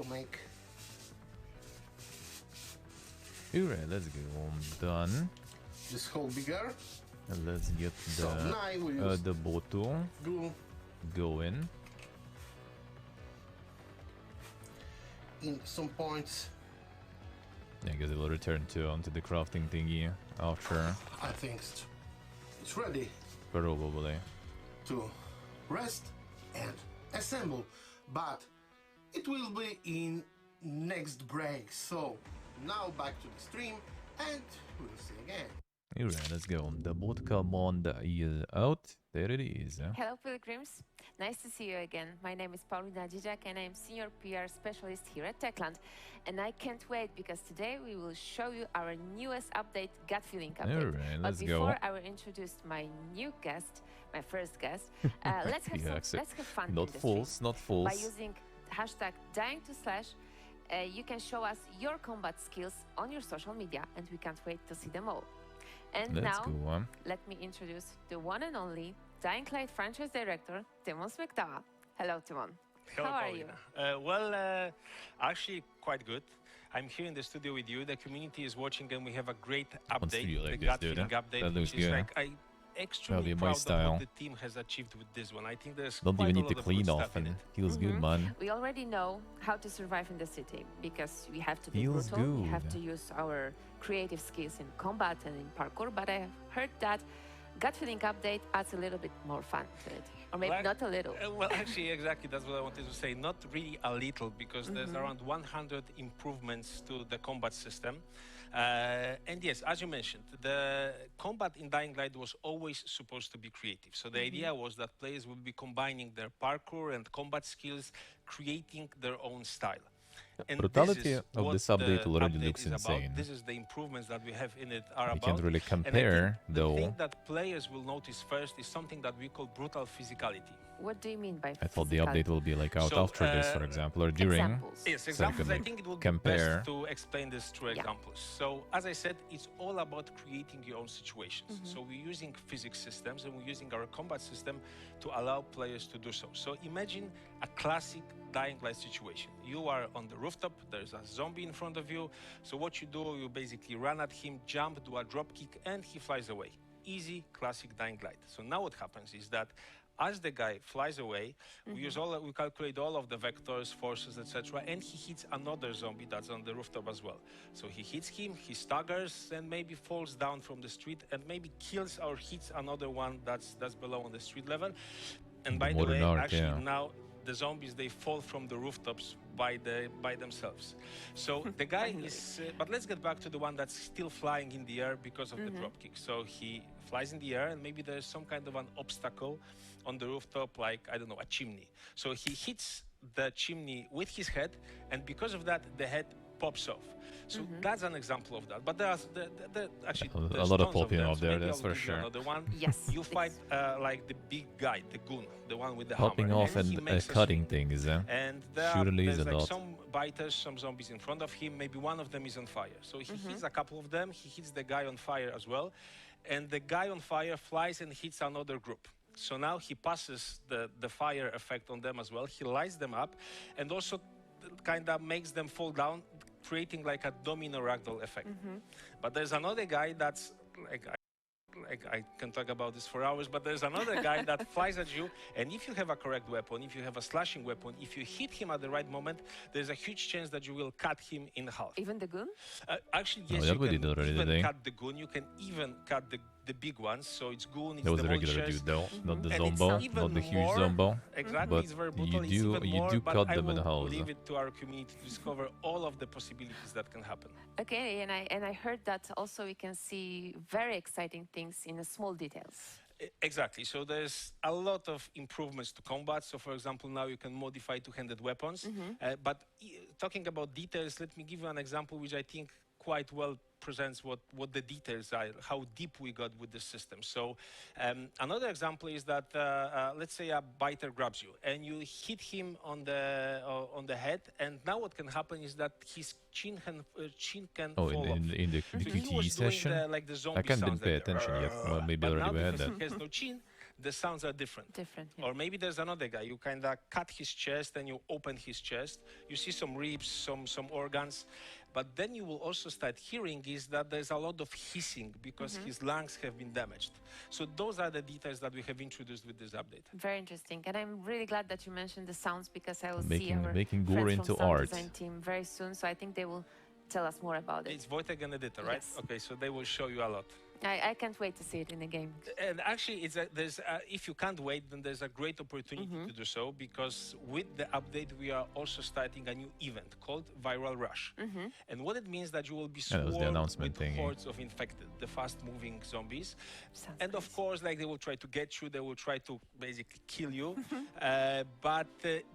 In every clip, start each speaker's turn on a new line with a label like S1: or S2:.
S1: to make.
S2: Alright, let's go. Done.
S1: This hole bigger.
S2: And let's get
S1: So now I will use
S2: the bottle
S1: glue
S2: going.
S1: in some points.
S2: Yeah, I guess it will return to onto the crafting thingy after.
S1: I think it's ready
S2: Probably.
S1: to rest and assemble, but it will be in next break. So now back to the stream and we'll see again.
S2: Alright, let's go. The boat command is out. There it is.
S3: Hello, pilgrims. Nice to see you again. My name is Paulina Dzidziak and I'm Senior PR Specialist here at Techland. And I can't wait because today we will show you our newest update, gut feeling update.
S2: Alright,
S3: but
S2: let's
S3: before
S2: go.
S3: I will introduce my new guest, my first guest, let's have let's have fun.
S2: Not
S3: in the
S2: false,
S3: stream.
S2: not false.
S3: By using hashtag #dying2slash, you can show us your combat skills on your social media and we can't wait to see them all. And
S2: Let's
S3: now,
S2: go.
S3: let me introduce the one and only Dying Light franchise director, Timon Smektawa. Hello, Timon.
S4: Hello,
S3: How are
S4: Paulina.
S3: you?
S4: Actually quite good. I'm here in the studio with you. The community is watching and we have a great
S2: One
S4: update,
S2: studio like
S4: the
S2: this,
S4: gut
S2: dude,
S4: feeling
S2: huh?
S4: update,
S2: That looks
S4: which is
S2: good,
S4: like extremely
S2: my
S4: proud of
S2: style.
S4: what the team has achieved with this one. I think there's
S2: Don't
S4: quite
S2: even
S4: a
S2: need to
S4: lot of
S2: clean
S4: good
S2: off
S4: stuff in
S2: and
S4: it.
S2: feels good, man.
S3: We already know how to survive in the city because we have to be
S2: Feels
S3: brutal. We have
S2: good.
S3: to use our creative skills in combat and in parkour. But I heard that gut feeling update adds a little bit more fun to it, or maybe
S4: Well,
S3: not a little.
S4: Well, actually, exactly. That's what I wanted to say. Not really a little, because there's around 100 improvements to the combat system. And yes, as you mentioned, the combat in Dying Light was always supposed to be creative. So the idea was that players will be combining their parkour and combat skills, creating their own style. And
S2: Brutality
S4: this is
S2: of
S4: what
S2: this update
S4: the
S2: already
S4: update
S2: looks
S4: is about.
S2: insane.
S4: This is the improvements that we have in it are
S2: You
S4: about.
S2: can't really
S4: And I think
S2: compare,
S4: the
S2: though.
S4: thing that players will notice first is something that we call brutal physicality.
S3: What do you mean by
S2: I thought the
S3: physicality?
S2: update will be like out
S4: So,
S2: after this, for example, or during.
S3: Examples.
S4: Yes,
S2: So you
S4: examples.
S2: can,
S4: I
S2: like,
S4: think it would
S2: compare.
S4: be best to explain this through examples. So, as I said, it's all about creating your own situations. So we're using physics systems and we're using our combat system to allow players to do so. So imagine a classic Dying Light situation. You are on the rooftop, there's a zombie in front of you. So what you do, you basically run at him, jump, do a drop kick, and he flies away. Easy, classic Dying Light. So now what happens is that as the guy flies away, we calculate all of the vectors, forces, etc., and he hits another zombie that's on the rooftop as well. So he hits him, he staggers, and maybe falls down from the street, and maybe kills or hits another one that's below on the street level. And by the
S2: Modern
S4: way,
S2: art,
S4: actually
S2: yeah.
S4: now the zombies, they fall from the rooftops by themselves. So the guy is, but let's get back to the one that's still flying in the air because of the drop kick. So he flies in the air and maybe there's some kind of an obstacle on the rooftop, like, I don't know, a chimney. So he hits the chimney with his head, and because of that, the head pops off. So that's an example of that. But there's actually
S2: A
S4: there's
S2: lot of
S4: tons
S2: popping
S4: them.
S2: off
S4: So
S2: there,
S4: maybe
S2: that's
S4: I'll
S2: for
S4: give you
S2: sure.
S4: Another one.
S3: Yes,
S4: You fight like the big guy, the goon, the one with the
S2: Popping
S4: hammer,
S2: off
S4: he
S2: and
S4: makes a
S2: cutting
S4: swing.
S2: things.
S4: And there
S2: Surely is
S4: there's
S2: a
S4: like
S2: lot.
S4: some biters, some zombies in front of him. Maybe one of them is on fire. So he hits a couple of them. He hits the guy on fire as well. And the guy on fire flies and hits another group. So now he passes the fire effect on them as well. He lights them up and also kind of makes them fall down, creating like a domino ragdoll effect. But there's another guy that's like I can talk about this for hours, but there's another guy that flies at you, and if you have a correct weapon, if you have a slashing weapon, if you hit him at the right moment, there's a huge chance that you will cut him in half.
S3: Even the goon?
S4: Actually,
S2: Oh,
S4: yes,
S2: that
S4: you
S2: we
S4: can
S2: did already
S4: even
S2: today.
S4: cut the goon. You can even cut the big ones. So it's goon, it's
S2: That was
S4: the
S2: a regular
S4: vultures.
S2: dude, though, not the
S4: And it's
S2: zombo,
S4: even
S2: not the huge
S4: more-
S2: zombo.
S4: Exactly,
S2: But
S4: it's very
S2: you
S4: brutal. It's
S2: do-
S4: even
S2: you
S4: more,
S2: do
S4: but
S2: cut
S4: I
S2: them in
S4: will
S2: halves.
S4: leave it to our community to discover all of the possibilities that can happen.
S3: Okay, and I heard that also we can see very exciting things in the small details.
S4: Exactly. So there's a lot of improvements to combat. So, for example, now you can modify two-handed weapons. But talking about details, let me give you an example which I think quite well presents what the details are, how deep we got with the system. So another example is that let's say a biter grabs you and you hit him on the head, and now what can happen is that his chin can
S2: Oh,
S4: fall off.
S2: in the
S4: So he
S2: QTE
S4: was doing
S2: session?
S4: like the
S2: I
S4: zombie
S2: didn't
S4: sounds,
S2: pay
S4: like the
S2: attention yet. Well, maybe
S4: but
S2: already
S4: now
S2: we had
S4: because
S2: that.
S4: he has no chin, the sounds are different.
S3: Different, yeah.
S4: Or maybe there's another guy. You kind of cut his chest and you open his chest. You see some ribs, some organs. But then you will also start hearing is that there's a lot of hissing because his lungs have been damaged. So those are the details that we have introduced with this update.
S3: Very interesting. And I'm really glad that you mentioned the sounds because I will see
S2: Making-
S3: our
S2: making gore
S3: friends
S2: into
S3: from sound
S2: art.
S3: design team very soon. So I think they will tell us more about it.
S4: It's Wojtek and Editor, right?
S3: Yes.
S4: Okay, so they will show you a lot.
S3: I can't wait to see it in the game.
S4: And actually, if you can't wait, then there's a great opportunity to do so, because with the update, we are also starting a new event called Viral Rush. And what it means that you will be
S2: that was the
S4: swarmed
S2: announcement
S4: with
S2: thingy.
S4: hordes of infected, the fast-moving zombies.
S3: Sounds
S4: And of
S3: crazy.
S4: course, like, they will try to get you, they will try to basically kill you. But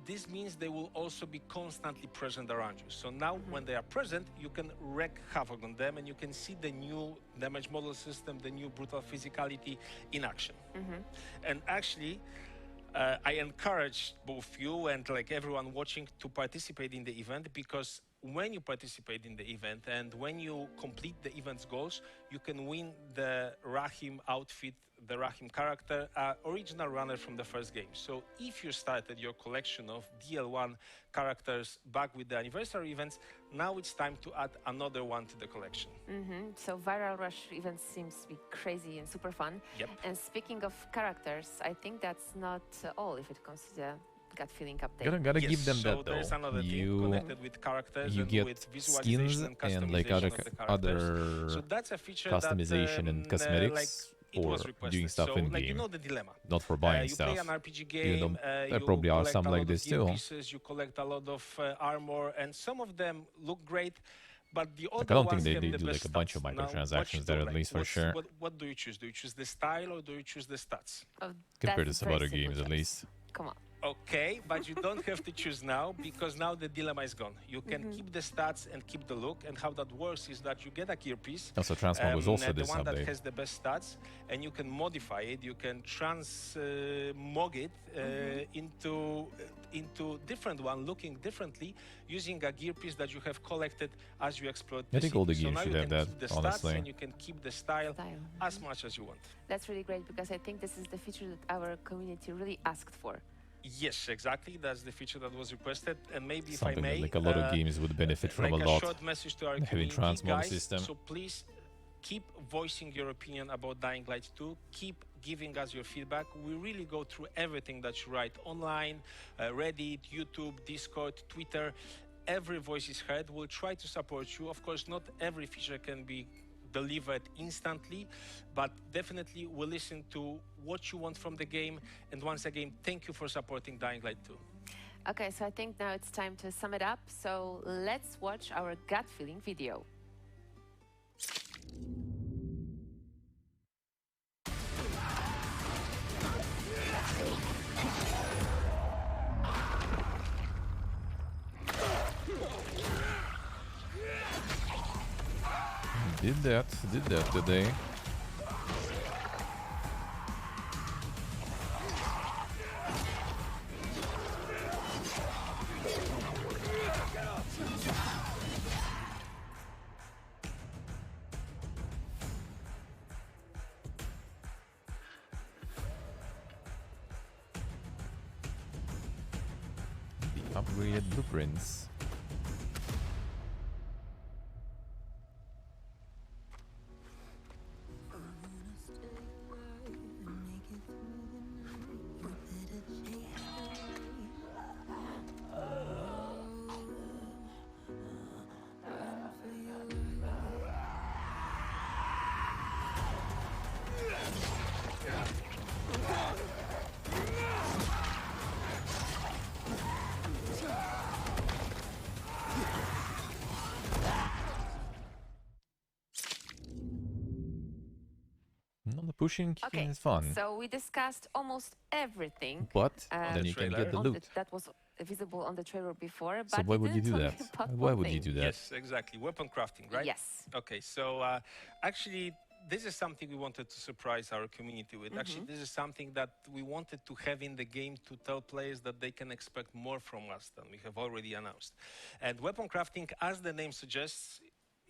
S4: this means they will also be constantly present around you. So now, when they are present, you can wreak havoc on them, and you can see the new damage model system, the new brutal physicality in action. And actually, I encourage both you and like everyone watching to participate in the event, because when you participate in the event and when you complete the event's goals, you can win the Rahim outfit, the Rahim character, original runner from the first game. So if you started your collection of DL1 characters back with the anniversary events, now it's time to add another one to the collection.
S3: So Viral Rush event seems to be crazy and super fun.
S4: Yep.
S3: And speaking of characters, I think that's not all if it comes to the gut feeling update.
S2: Gotta
S4: Yes,
S2: give them
S4: so
S2: that
S4: there's
S2: though.
S4: another thing
S2: You
S4: connected with characters
S2: you
S4: and
S2: get
S4: with visualization
S2: skins
S4: and
S2: and like
S4: customization of the characters.
S2: other
S4: So that's a feature
S2: customization
S4: that,
S2: and cosmetics
S4: like, it
S2: for
S4: was requested.
S2: doing stuff
S4: so,
S2: in
S4: like,
S2: game,
S4: you know the dilemma.
S2: not for buying
S4: You
S2: stuff.
S4: play an RPG
S2: Even
S4: game.
S2: though there
S4: You
S2: probably are
S4: collect
S2: some
S4: a
S2: like
S4: lot
S2: this
S4: of gear
S2: too.
S4: Pieces, you collect a lot of armor, and some of them look great. But the other
S2: Like, I don't think
S4: ones
S2: they
S4: have
S2: do
S4: the
S2: like
S4: best
S2: a bunch of
S4: stats. Now, what
S2: microtransactions
S4: you
S2: there
S4: do,
S2: at
S4: like,
S2: least for
S4: what's-
S2: sure.
S4: What do you choose? Do you choose the style or do you choose the stats?
S3: Oh,
S2: Compared to
S3: that's
S2: some
S3: very
S2: other
S3: simple
S2: games at
S3: choice.
S2: least.
S3: Come on.
S4: Okay, but you don't have to choose now, because now the dilemma is gone. You can keep the stats and keep the look, and how that works is that you get a gear piece.
S2: Also, Transmog was also
S4: the
S2: this
S4: one that
S2: update.
S4: has the best stats, and you can modify it. You can transmog it into different one, looking differently, using a gear piece that you have collected as you explore the
S2: I think all the
S4: city.
S2: games
S4: so now
S2: should
S4: you
S2: have
S4: can
S2: that,
S4: keep the
S2: honestly.
S4: stats and you can keep the style
S3: Style.
S4: as much as you want.
S3: That's really great because I think this is the feature that our community really asked for.
S4: Yes, exactly. That's the feature that was requested, and maybe if
S2: Something
S4: I may,
S2: that like a lot of games would benefit from
S4: like
S2: a lot.
S4: short message to our
S2: Having
S4: community,
S2: transmog
S4: guys.
S2: system.
S4: So please keep voicing your opinion about Dying Light 2. Keep giving us your feedback. We really go through everything that you write online, Reddit, YouTube, Discord, Twitter. Every voice is heard. We'll try to support you. Of course, not every feature can be delivered instantly, but definitely we'll listen to what you want from the game. And once again, thank you for supporting Dying Light 2.
S3: Okay, so I think now it's time to sum it up. So let's watch our gut feeling video.
S2: Did that today. The upgraded blueprints. No, the pushing
S3: Okay,
S2: is fun,
S3: so we discussed almost everything.
S2: but
S3: Uh,
S2: then
S4: the
S2: you can
S4: trailer.
S2: get the
S3: on
S2: loot.
S3: that was visible on the trailer before.
S2: So
S3: but
S2: why
S3: we
S2: would you
S3: didn't
S2: do
S3: talk
S2: that?
S3: about
S2: Why
S3: one
S2: would you
S3: thing.
S2: do that?
S4: Yes, exactly. Weapon crafting, right?
S3: Yes.
S4: Okay, so actually, this is something we wanted to surprise our community with. Actually, this is something that we wanted to have in the game to tell players that they can expect more from us than we have already announced. And weapon crafting, as the name suggests,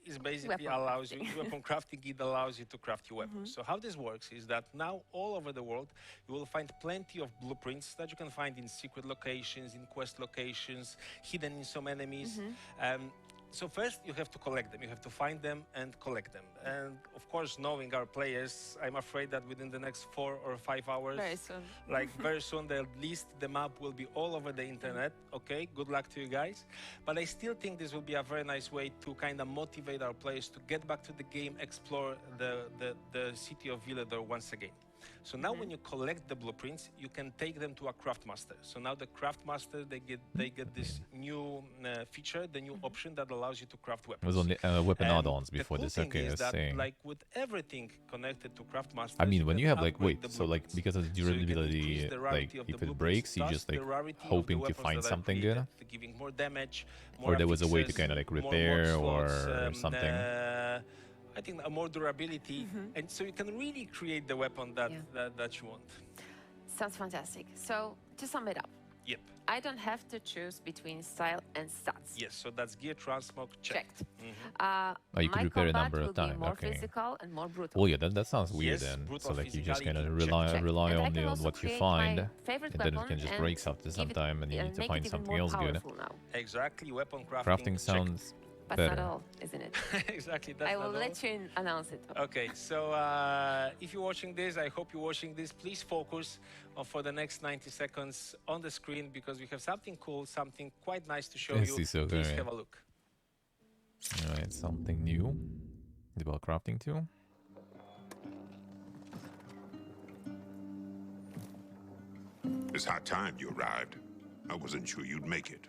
S4: is basically
S3: Weapon
S4: allows you
S3: crafting.
S4: weapon crafting. It allows you to craft your weapons. So how this works is that now all over the world you will find plenty of blueprints that you can find in secret locations, in quest locations, hidden in some enemies. So first you have to collect them. You have to find them and collect them. And of course, knowing our players, I'm afraid that within the next 4 or 5 hours,
S3: Very soon.
S4: like very soon, at least the map will be all over the internet. Okay, good luck to you guys. But I still think this will be a very nice way to kind of motivate our players to get back to the game, explore the city of Villedor once again. So now when you collect the blueprints, you can take them to a craftmaster. So now the craftmaster, they get this new feature, the new option that allows you to craft weapons.
S2: It was only weapon
S4: And
S2: add-ons before
S4: the cool
S2: this.
S4: thing
S2: Okay, I
S4: is
S2: was
S4: that,
S2: saying.
S4: like with everything connected to craftmaster,
S2: I mean, when you have like, wait, so like because of the durability, like if it breaks, you just like hoping to find something good,
S4: giving more damage,
S2: or there was a way to kind of like repair or something.
S4: I think more durability, and so you can really create the weapon that you want.
S3: Sounds fantastic. So to sum it up,
S4: Yep.
S3: I don't have to choose between style and stats.
S4: Yes. So that's gear transmog checked.
S3: Checked.
S2: Oh, you
S3: My
S2: can repair a
S3: combat
S2: number
S3: will
S2: of times.
S3: be more
S2: Okay.
S3: physical and more brutal.
S2: Well, yeah, that sounds weird
S4: Yes,
S2: then.
S4: brutal
S2: So like you just kind of
S4: physicality, check.
S2: rely
S3: And I
S2: only
S3: can
S2: on
S3: also
S2: what you
S3: create
S2: find,
S3: my favorite
S2: and then it
S3: weapon
S2: can just
S3: and
S2: break after some
S3: give it-
S2: time, and you
S3: and
S2: need to
S3: make
S2: find
S3: it even
S2: something
S3: more
S2: else good.
S3: powerful now.
S4: Exactly. Weapon crafting.
S2: Crafting
S4: check.
S2: sounds
S3: But
S2: better.
S3: not all, isn't it?
S4: Exactly. That's
S3: I
S4: not
S3: will
S4: all.
S3: let you announce it.
S4: Okay, so if you're watching this, I hope you're watching this. Please focus for the next 90 seconds on the screen because we have something cool, something quite nice to show
S2: Yes,
S4: you.
S2: it's so
S4: Please
S2: great.
S4: have a look.
S2: Alright, something new about crafting too.
S5: It's high time you arrived. I wasn't sure you'd make it.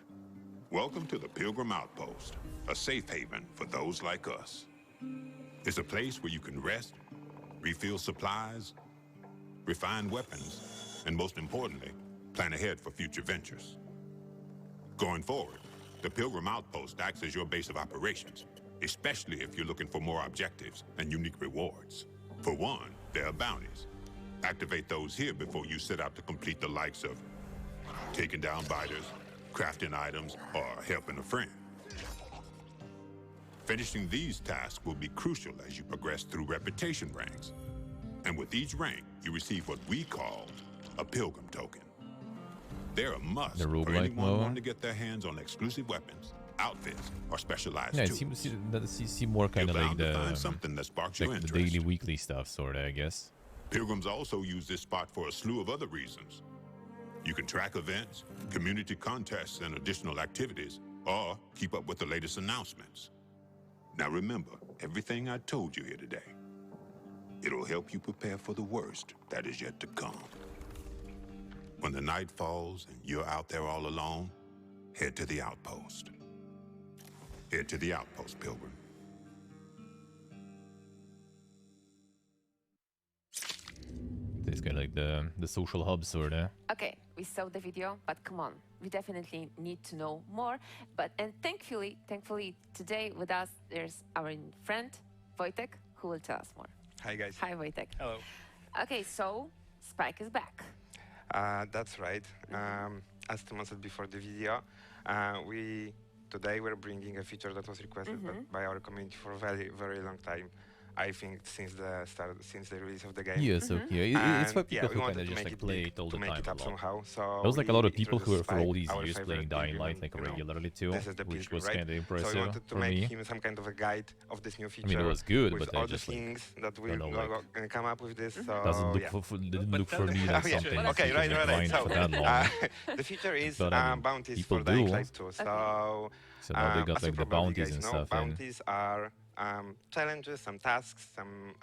S5: Welcome to the Pilgrim Outpost, a safe haven for those like us. It's a place where you can rest, refill supplies, refine weapons, and most importantly, plan ahead for future ventures. Going forward, the Pilgrim Outpost acts as your base of operations, especially if you're looking for more objectives and unique rewards. For one, there are bounties. Activate those here before you set out to complete the likes of taking down biters, crafting items, or helping a friend. Finishing these tasks will be crucial as you progress through reputation ranks. And with each rank, you receive what we call a Pilgrim token. They're a must
S2: The
S5: for
S2: roguelike
S5: anyone
S2: mode.
S5: wanting to get their hands on exclusive weapons, outfits, or specialized
S2: Yeah, it
S5: tools.
S2: seems more kind
S5: You're
S2: of like
S5: bound to find something that sparks your
S2: the
S5: interest.
S2: daily, weekly stuff, sorta, I guess.
S5: Pilgrims also use this spot for a slew of other reasons. You can track events, community contests, and additional activities, or keep up with the latest announcements. Now remember everything I told you here today. It'll help you prepare for the worst that is yet to come. When the night falls and you're out there all alone, head to the outpost. Head to the outpost, Pilgrim.
S2: It's kind of like the social hub, sorta.
S3: Okay, we saw the video, but come on, we definitely need to know more. And thankfully, today with us there's our friend Wojtek, who will tell us more.
S6: Hi guys.
S3: Hi, Wojtek.
S4: Hello.
S3: Okay, so Spike is back.
S6: That's right. As Timo said before the video, today we're bringing a feature that was requested by our community for a very, very long time. I think since the release of the game.
S2: Yes, okay. It's for people
S6: we
S2: who
S6: wanted
S2: kind of
S6: to
S2: just
S6: make
S2: like
S6: it
S2: play
S6: big,
S2: it all
S6: to
S2: the
S6: make
S2: time
S6: it
S2: a
S6: up
S2: lot.
S6: somehow. So
S2: There was like a lot of people who were
S6: introduced
S2: for all
S6: Spike,
S2: these
S6: our
S2: years
S6: favorite
S2: playing Dying
S6: pilgrim,
S2: Light like
S6: you know,
S2: regularly too,
S6: this is the
S2: which
S6: pilgrim,
S2: was
S6: right?
S2: kind of
S6: So we
S2: impressive
S6: wanted to
S2: for
S6: make
S2: me.
S6: him some kind of a guide of this new feature.
S2: I mean, it was good,
S6: with
S2: but
S6: all
S2: I
S6: the
S2: just like
S6: things that we
S2: don't know, like,
S6: come up with this. So
S2: doesn't look
S6: yeah.
S2: didn't
S4: But
S2: look
S4: tell
S2: for
S4: them
S2: me
S4: what
S2: like
S4: the
S2: something
S4: feature
S2: that
S4: is.
S6: Okay,
S2: you
S6: right.
S2: can grind
S6: So
S2: for that long.
S6: the feature is
S2: But, I mean,
S6: bounties
S2: people
S6: for Dying
S2: do.
S6: Light 2. So
S2: So now they got
S6: as you
S2: like the
S6: probably
S2: bounties
S6: guys
S2: and
S6: know,
S2: stuff. And
S6: bounties are challenges, some tasks, some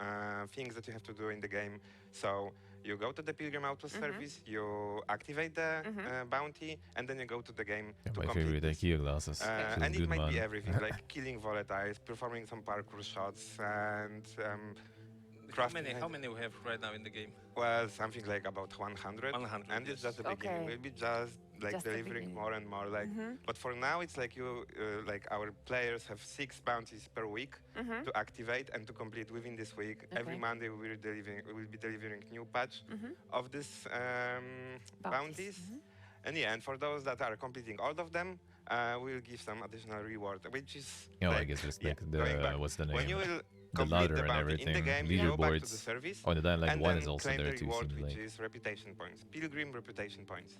S6: things that you have to do in the game. So you go to the Pilgrim Outpost service, you activate the bounty, and then you go to the game
S2: yeah,
S6: to
S2: my
S6: complete
S2: favorite
S6: this.
S2: IKEA glasses. Feels
S6: And it
S2: good,
S6: might
S2: man.
S6: be everything, like killing volatiles, performing some parkour shots, and
S4: How many we have right now in the game?
S6: well, something like about 100.
S4: 100,
S6: And it's
S4: yes.
S6: just the beginning.
S3: Okay.
S6: We'll be just like
S3: Just the
S6: delivering
S3: beginning.
S6: more and more. Like, but for now, it's like like our players have 6 bounties per week to activate and to complete within this week. Every
S3: Okay.
S6: Monday, we will be delivering new patch of this bounties. And yeah, and for those that are completing all of them, we'll give some additional reward, which is
S2: Oh,
S6: like,
S2: I guess it's
S6: yeah,
S2: like
S6: going back.
S2: the what's the
S6: When
S2: name?
S6: you will
S2: The
S6: complete
S2: ladder
S6: the
S2: and
S6: bounty
S2: everything,
S6: in the game, you go back to the
S2: leaderboards.
S6: service,
S2: Oh, the Dying Light
S6: and
S2: 1
S6: then
S2: is also
S6: claim
S2: there
S6: the
S2: too,
S6: reward,
S2: seems
S6: which
S2: like.
S6: is reputation points, pilgrim reputation points.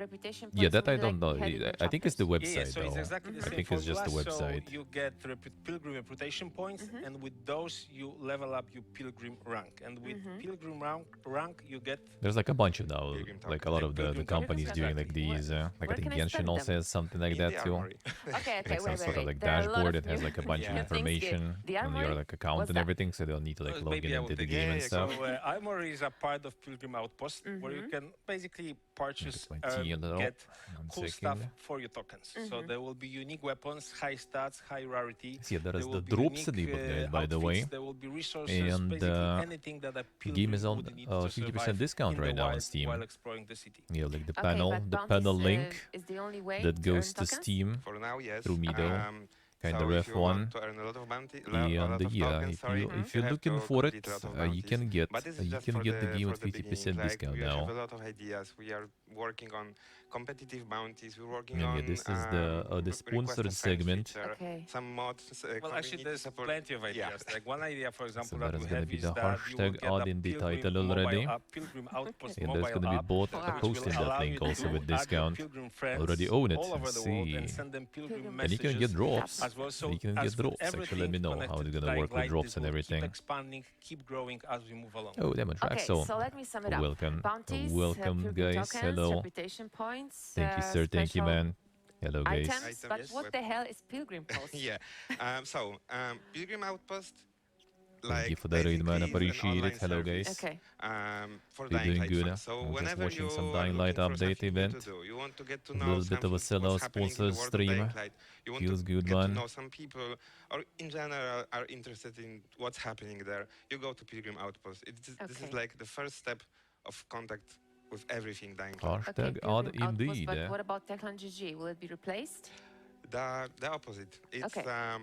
S3: Reputation
S2: Yeah,
S3: points
S2: that I
S3: would be
S2: don't know.
S3: like heading
S2: I think it's the
S3: chapters.
S4: Yeah,
S2: website
S4: so it's
S2: though.
S4: exactly the
S2: I
S4: same
S2: think it's just the
S4: formula.
S2: website.
S4: So you get pilgrim reputation points, and with those you level up your pilgrim rank. And with pilgrim rank you get.
S2: There's like a bunch of now,
S6: Pilgrim
S2: like a lot of the
S4: Pilgrim
S2: companies
S4: tokens,
S2: doing like
S4: exactly.
S2: these. Like I
S3: Where
S2: think
S3: can I
S2: Genshin
S3: spend
S2: also
S3: them?
S2: has something like
S6: In
S2: that
S6: the
S2: too.
S6: armory.
S3: Okay,
S2: Like some
S3: wait.
S2: sort of like
S3: There are a lot
S2: dashboard
S3: of
S2: that has
S3: new-
S2: like a bunch of
S6: Yeah.
S2: information
S3: The
S2: on
S3: armory?
S2: your like account
S3: What's
S2: and
S3: that?
S2: everything, so they'll need to like log
S4: Maybe
S2: in
S4: I
S2: into
S4: will
S2: the
S4: take
S2: game
S4: it.
S2: and stuff.
S4: So armory is a part of pilgrim outpost where you can basically purchase
S2: my tea a little.
S4: get
S2: 1
S4: cool stuff
S2: second.
S4: for your tokens. So there will be unique weapons, high stats, high rarity.
S2: See, there is
S4: will
S2: the
S4: be
S2: drops
S4: unique,
S2: enabled, guys, by the
S4: outfits,
S2: way.
S4: There will be resources,
S2: And
S4: basically anything that a
S2: the game is on
S4: pilgrim would need to
S2: 50%
S4: survive
S2: discount
S4: in
S2: right
S4: the
S2: now on
S4: wild
S2: Steam.
S4: while exploring the city.
S2: Yeah, like the
S3: Okay,
S2: panel,
S3: but
S2: the
S3: bounties,
S2: panel link
S3: is the only way
S2: that
S3: to earn
S2: goes to
S3: tokens?
S2: Steam
S6: For now, yes.
S2: through Mido. Kind
S6: So
S2: of
S6: if you want
S2: F1.
S6: to earn a lot of bounty, a lot
S2: And
S6: of
S2: yeah,
S6: tokens, sorry,
S2: if you're
S6: have
S2: looking
S6: to
S2: for it,
S6: complete a lot of
S2: you
S6: bounties.
S2: can get
S6: But this is just
S2: the
S6: for
S2: game
S6: for
S2: at
S6: the
S2: 50%
S6: beginning. Like,
S2: discount
S6: we
S2: now.
S6: have a lot of ideas. We are working on competitive bounties. We're working
S2: And
S6: on
S2: yeah, this is the
S6: request
S2: sponsored
S6: and friends
S2: segment.
S6: feature,
S3: Okay.
S6: some mods.
S4: Well, actually,
S6: community
S4: there's
S6: support.
S4: plenty of ideas.
S6: Yeah.
S4: Like one idea, for example,
S2: So that
S4: that
S2: is
S4: we
S2: gonna
S4: have
S2: be
S4: is
S2: the
S4: that you will
S2: hashtag
S4: get
S2: odd
S4: a
S2: in the
S4: pilgrim
S2: title
S4: mobile
S2: already.
S4: app, pilgrim outpost
S2: And there's
S4: mobile
S2: gonna be
S4: app,
S2: both
S3: Wow.
S2: a post in
S4: which will
S2: that
S4: allow
S2: link
S4: you
S2: also
S4: to
S2: with
S4: add your
S2: discount.
S4: pilgrim friends
S2: Already own it.
S4: all over the world and
S2: See.
S4: send them pilgrim
S3: And
S2: And you can get
S4: messages
S2: drops.
S4: as well. So
S2: You can
S4: as
S2: get
S4: with
S2: drops. Actually, let me
S4: everything
S2: know how
S4: connected
S2: it's
S4: to
S2: gonna
S4: Dying
S2: work with
S4: Light,
S2: drops
S4: this
S2: and
S4: will
S2: everything.
S4: Keep expanding, keep growing as we move along.
S2: Oh, damn it,
S3: Okay,
S2: Traxo.
S3: so let me sum it up.
S2: Welcome.
S3: Bounties,
S2: Welcome,
S3: pilgrim
S2: guys.
S3: tokens,
S2: Hello.
S3: reputation points,
S2: Thank you, sir. Thank you,
S3: special
S2: man. Hello, guys.
S3: items, but
S6: Items,
S3: what the hell is pilgrim post?
S6: Yeah. Pilgrim Outpost.
S2: Thank you for the raid, man.
S6: basically is an
S2: Appreciate
S6: online
S2: it. Hello,
S6: service,
S2: guys.
S3: Okay.
S6: For
S2: You're
S6: Dying
S2: doing
S6: Light
S2: good.
S6: fans. So
S2: I'm just
S6: whenever
S2: watching
S6: you
S2: some
S6: are
S2: Dying Light
S6: looking for
S2: update
S6: something new
S2: event.
S6: to do, you want to get to
S2: A
S6: know
S2: little bit of a
S6: something,
S2: sellout
S6: what's happening in the
S2: sponsored
S6: world of
S2: stream.
S6: Dying Light. You want
S2: Feels
S6: to
S2: good,
S6: get
S2: man.
S6: to know some people, or in general are interested in what's happening there. You go to Pilgrim Outpost. This is
S3: Okay.
S6: like the first step of contact with everything Dying Light.
S2: Hashtag
S3: Pilgrim
S2: odd
S3: Outpost,
S2: indeed.
S3: But what about Techland GG? Will it be replaced?
S6: The opposite. It's
S3: Okay.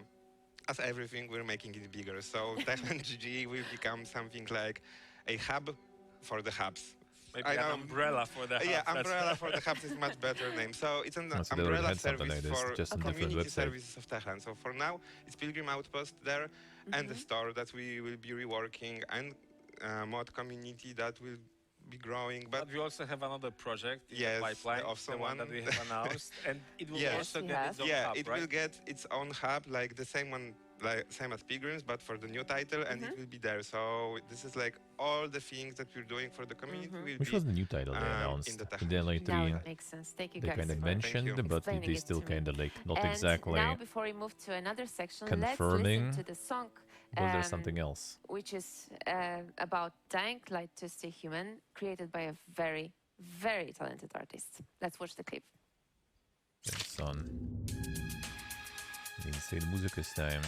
S6: As everything, we're making it bigger. So Techland GG will become something like a hub for the hubs.
S4: Maybe
S6: I
S4: an
S6: know.
S4: umbrella for the
S6: Yeah,
S4: hubs, that's-
S6: umbrella for the hubs is much better name. So it's an
S2: Oh, so they already
S6: umbrella
S2: had something
S6: service
S2: like this,
S6: for
S2: just
S3: on different
S6: community
S2: website.
S6: services of Techland. So for now, it's Pilgrim Outpost there and the store that we will be reworking and mod community that will be growing.
S4: But we also have another project in
S6: Yes,
S4: the pipeline,
S6: the awesome
S4: one that
S6: one.
S4: we have announced, and it will
S6: Yes.
S4: also
S3: Yes, we
S4: get
S3: have.
S4: its own
S6: yeah,
S4: hub,
S6: it
S4: right?
S6: will get its own hub, like the same one, like same as Pilgrims, but for the new title, and it will be there. So this is like all the things that we're doing for the community will
S2: Which
S6: be.
S2: was the new title they
S6: in
S2: announced?
S6: the
S2: In Dying Light
S3: Now
S2: 3,
S3: it makes sense. Thank you
S2: they
S3: guys
S2: kind of
S3: for
S2: mentioned, but
S3: explaining
S2: they
S3: it
S2: still
S3: to me.
S2: kind of like not
S3: And
S2: exactly.
S3: now, before we move to another section,
S2: confirming.
S3: let's listen to the song.
S2: Was there something else?
S3: Which is about Dying Light to Stay Human, created by a very, very talented artist. Let's watch the clip.
S2: Son. Insane music this time.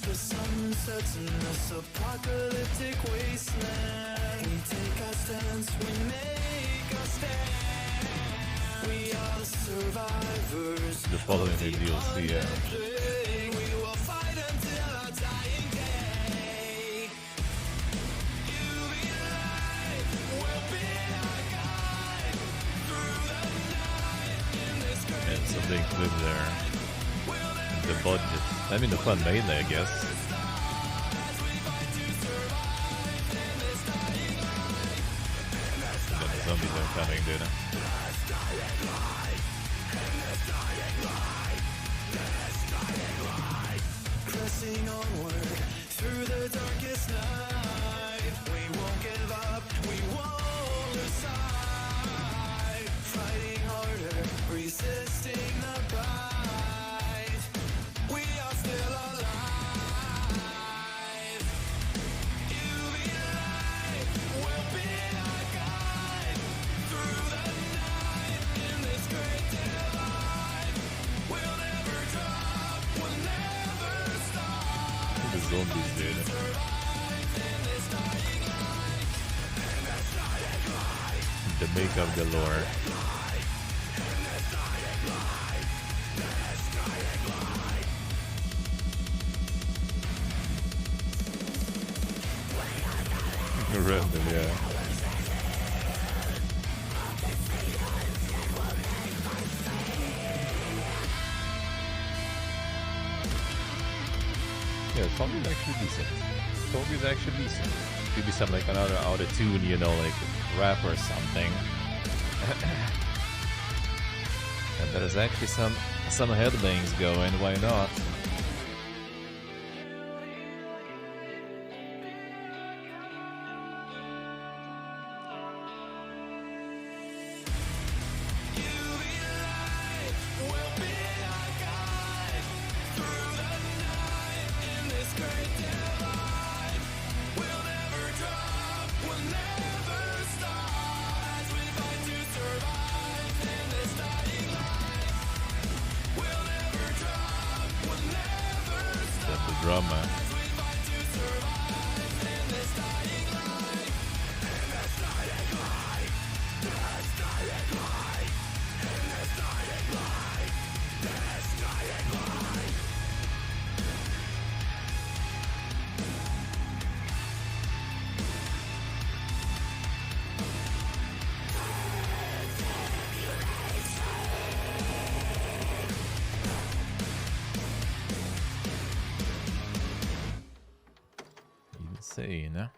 S7: The sun sets in this apocalyptic wasteland. We take our stance, we make our stand. We are the survivors.
S2: The following is DLC, yeah.
S7: Plague. We will fight until our dying day. You be light, will be our guide through the night in this great
S2: It's a big clip there. The budget. I mean, the fun mainly, I guess. But the zombies are coming, dude.
S7: pressing onward through the darkest night. We won't give up, we won't lose sight. Fighting harder, resisting the bite. We are still alive. You be light, will be our guide through the night in this great divide. We'll never drop, we'll never stop.
S2: The zombies, dude. The makeup galore. Random, yeah. Yeah, Tommy is actually decent. Tommy is actually decent. Could be some like another auto-tune, you know, like rap or something. And there's actually some headbangs going, why not? Drama. Insane.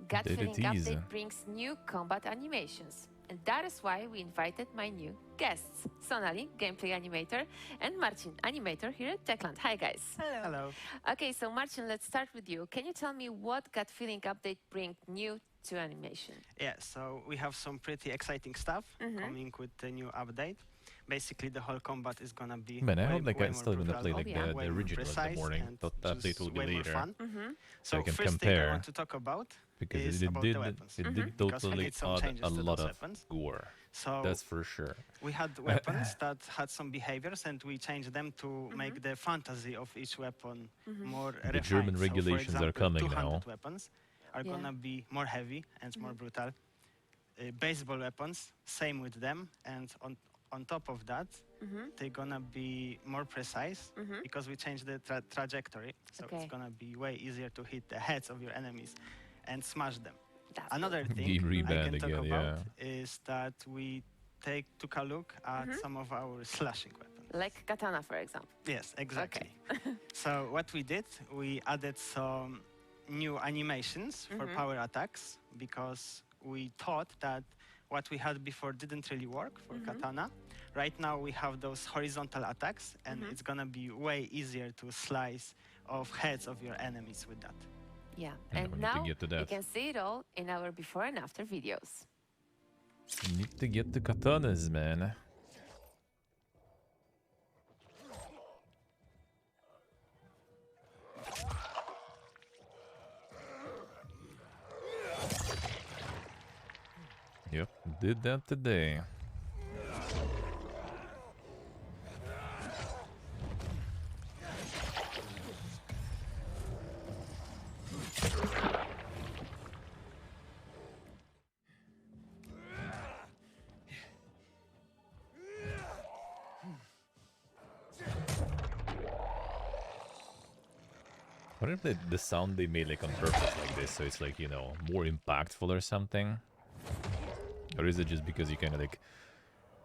S3: Gut
S2: Did
S3: Feeling
S2: it easy.
S3: Update brings new combat animations. And that is why we invited my new guests, Sonali, gameplay animator, and Marcin, animator here at Techland. Hi, guys.
S8: Hello.
S3: Okay, so Marcin, let's start with you. Can you tell me what Gut Feeling Update brings new to animation?
S8: Yeah, so we have some pretty exciting stuff coming with the new update. Basically, the whole combat is gonna be
S2: Man, I
S8: way,
S2: hope like
S8: way
S2: I'm
S8: more
S2: still gonna
S8: brutal,
S2: play like the
S8: way more
S2: original in the
S8: precise,
S2: morning.
S8: and
S2: Thought that update will
S8: just
S2: be
S8: way more
S2: later.
S8: fun.
S2: So I can
S8: first thing I
S2: compare.
S8: want to talk about
S2: Because
S8: is
S2: it
S8: about
S2: did
S8: the weapons.
S2: it did
S8: Because we
S2: totally
S8: did some
S2: add
S8: changes
S2: a
S8: to
S2: lot
S8: those
S2: of
S8: weapons.
S2: gore.
S8: So
S2: That's for sure.
S8: we had weapons that had some behaviors, and we changed them to make the fantasy of each weapon more refined.
S2: German
S8: So, for
S2: regulations are
S8: example,
S2: coming
S8: 200
S2: now.
S8: weapons are
S3: Yeah.
S8: gonna be more heavy and more brutal. Baseball weapons, same with them, and on top of that, they're gonna be more precise because we changed the trajectory. So
S3: Okay.
S8: it's gonna be way easier to hit the heads of your enemies and smash them.
S3: That's
S8: Another thing
S2: Game
S8: I
S2: reband
S8: can talk
S2: again,
S8: about
S2: yeah.
S8: is that we took a look at some of our slashing weapons.
S3: Like katana, for example.
S8: Yes, exactly. So what we did, we added some new animations for power attacks because we thought that what we had before didn't really work for katana. Right now we have those horizontal attacks, and it's gonna be way easier to slice off heads of your enemies with that.
S3: Yeah,
S2: Yeah,
S3: and
S2: we need to
S3: now
S2: get to
S3: you
S2: that.
S3: can see it all in our before and after videos.
S2: Need to get the katanas, man. Yep, did that today. What if the sound they made like on purpose like this, so it's like, you know, more impactful or something? Or is it just because you kind of like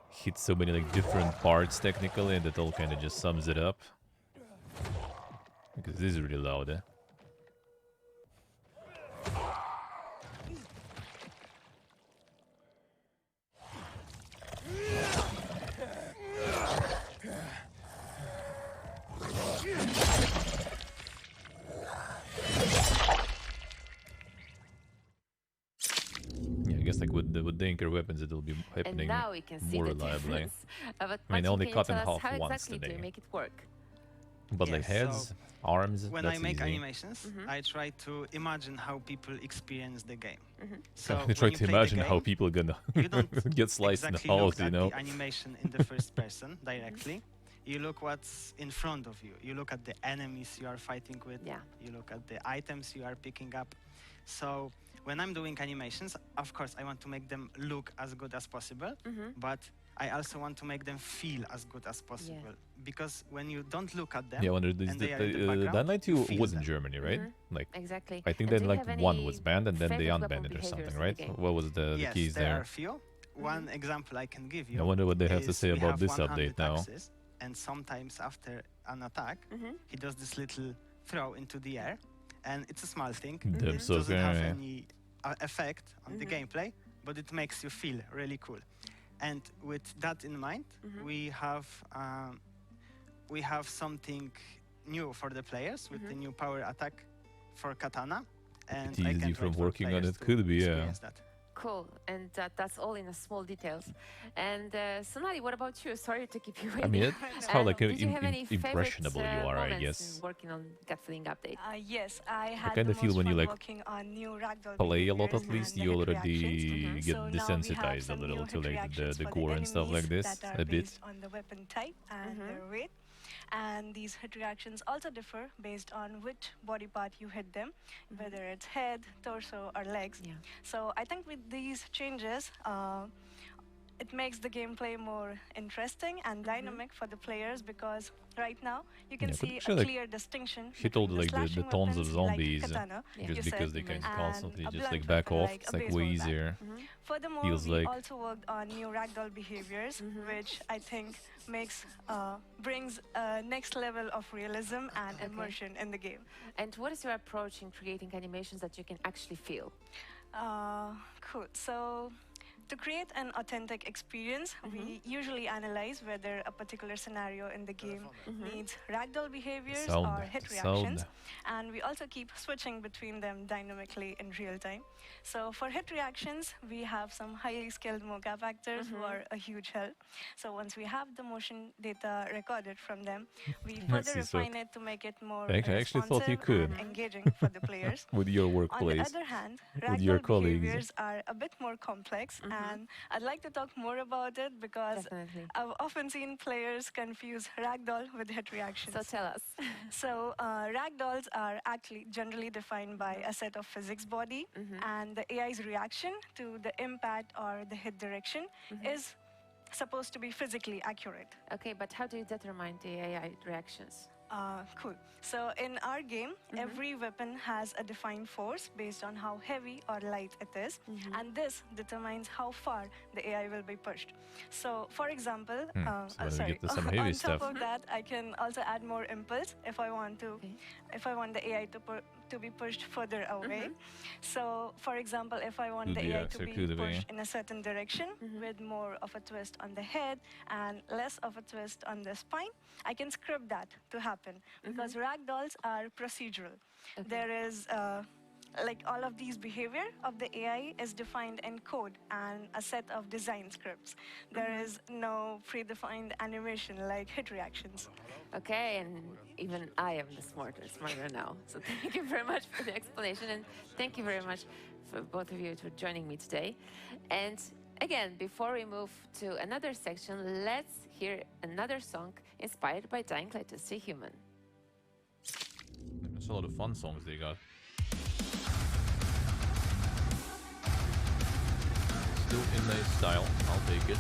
S2: hit so many like different parts technically and that all kind of just sums it up? Because this is really loud, eh? Like with the anchor weapons, it'll be happening
S3: And now we can see
S2: more
S3: the
S2: reliably.
S3: difference. But
S2: I mean,
S3: Marcin,
S2: only
S3: can you
S2: cut in
S3: tell us
S2: half
S3: how
S2: once
S3: exactly do
S2: today.
S3: you make it work?
S2: But like
S8: Yes,
S2: heads,
S8: so
S2: arms,
S8: when
S2: that's
S8: I make
S2: easy.
S8: animations, I try to imagine how people experience the game. So
S2: I
S8: when
S2: try
S8: you
S2: to
S8: play the
S2: imagine how
S8: game,
S2: people are gonna
S8: you don't
S2: get sliced
S8: exactly
S2: in
S8: look
S2: half, you
S8: at
S2: know?
S8: the animation in the first person directly. You look what's in front of you. You look at the enemies you are fighting with.
S3: Yeah.
S8: You look at the items you are picking up. So when I'm doing animations, of course, I want to make them look as good as possible. But I also want to make them feel as good as possible. Because when you don't look at them,
S2: Yeah, when
S8: and they are in the background,
S2: Dying Light 2
S8: you feel
S2: was in
S8: them.
S2: Germany, right? Like,
S3: Exactly.
S2: I think
S3: And
S2: then
S3: do you
S2: like
S3: have
S2: 1
S3: any
S2: was banned and then they
S3: favorite weapon
S2: unbanned it or
S3: behaviors
S2: something,
S3: in the
S2: right?
S3: game?
S2: What was the
S8: Yes,
S2: keys
S8: there are
S2: there?
S8: a few. One example I can give you.
S2: I wonder what they have to
S8: is
S2: say
S8: we
S2: about
S8: have
S2: this
S8: 100
S2: update now.
S8: axes, and sometimes after an attack, he does this little throw into the air, and it's a small thing. It
S2: So
S8: doesn't have
S2: okay.
S8: any effect on the gameplay, but it makes you feel really cool. And with that in mind, we have something new for the players with the new power attack for katana. And
S2: It's
S8: I
S2: easy
S8: can't
S2: from
S8: wait for
S2: working on
S8: players
S2: it,
S8: to
S2: could be, yeah.
S8: experience that.
S3: Cool, and that's all in the small details. And Sonali, what about you? Sorry to keep you
S2: I
S3: waiting.
S2: mean, that's how like
S3: Did you have any
S2: impressionable
S3: favorite,
S2: you are, I
S3: moments
S2: guess.
S3: in working on gut feeling update?
S9: Yes, I had
S2: kinda
S9: the
S2: feel
S9: most
S2: when you,
S9: fun
S2: like,
S9: working on new ragdoll
S2: Play a lot
S9: behaviors
S2: at least,
S9: and the
S2: you
S9: hit
S2: already
S9: reactions.
S2: get
S9: So now we have
S2: desensitized a
S9: some
S2: little
S9: new
S2: to
S9: hit
S2: like
S9: reactions
S2: the
S9: for
S2: gore and stuff like
S9: enemies
S2: this
S9: that are
S2: a bit.
S9: based on the weapon type and their weight. And these hit reactions also differ based on which body part you hit them, whether it's head, torso, or legs.
S3: Yeah.
S9: So I think with these changes, it makes the gameplay more interesting and dynamic for the players, because right now you can
S2: Yeah, but
S9: see
S2: actually,
S9: a
S2: like,
S9: clear distinction
S2: Hit all
S9: between
S2: the
S9: slashing
S2: tons of
S9: weapons
S2: zombies
S9: like katana,
S2: just
S9: you
S2: because
S9: said,
S2: they can
S9: and
S2: constantly
S9: a
S2: just
S9: blunt
S2: like back
S9: weapon
S2: off.
S9: like
S2: It's
S9: a
S2: like
S9: baseball
S2: way
S9: bat.
S2: easier.
S9: Furthermore,
S2: Feels
S9: we
S2: like-
S9: also worked on new ragdoll behaviors, which I think makes brings a next level of realism and immersion in the game.
S3: And what is your approach in creating animations that you can actually feel?
S9: Cool. So, to create an authentic experience, we usually analyze whether a particular scenario in the game needs ragdoll behaviors
S2: Sound,
S9: or hit
S2: the
S9: reactions.
S2: sound.
S9: And we also keep switching between them dynamically in real time. So for hit reactions, we have some highly skilled mocap actors who are a huge help. So once we have the motion data recorded from them, we further
S2: see, so
S9: refine it to make it more
S2: I actually thought you
S9: responsive
S2: could.
S9: and engaging for the players.
S2: With your
S9: On the
S2: workplace.
S9: other hand,
S2: With your
S9: ragdoll
S2: colleagues.
S9: behaviors are a bit more complex, and I'd like to talk more about it because
S3: Definitely.
S9: I've often seen players confuse ragdoll with hit reactions.
S3: So tell us.
S9: So ragdolls are actually generally defined by a set of physics body, and the AI's reaction to the impact or the hit direction is supposed to be physically accurate.
S3: Okay, but how do you determine the AI reactions?
S9: Cool. So in our game, every weapon has a defined force based on how heavy or light it is, and this determines how far the AI will be pushed. So, for example,
S2: So when we
S9: sorry,
S2: get to some heavy
S9: on
S2: stuff.
S9: top of that, I can also add more impulse if I want to, if I want the AI to be pushed further away. So, for example, if I want
S2: Could
S9: the
S2: be
S9: AI
S2: X
S9: to
S2: or
S9: be
S2: could be.
S9: pushed in a certain direction with more of a twist on the head and less of a twist on the spine, I can script that to happen because ragdolls are procedural. There is like all of these behavior of the AI is defined in code and a set of design scripts. There is no predefined animation like hit reactions.
S3: Okay, and even I am the smarter now. So thank you very much for the explanation, and thank you very much for both of you for joining me today. And again, before we move to another section, let's hear another song inspired by Dying Light to Stay Human.
S2: There's a lot of fun songs they got. Still in nice style. I'll take it.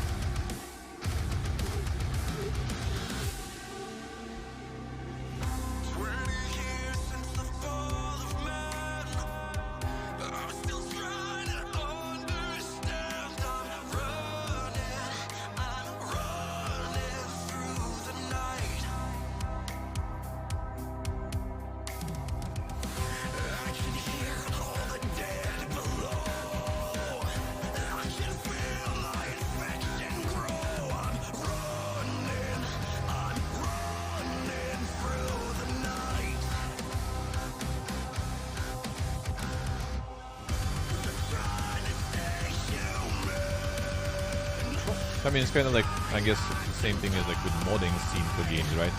S2: I mean, it's kind of like, I guess, the same thing as like with modding scene for games, right?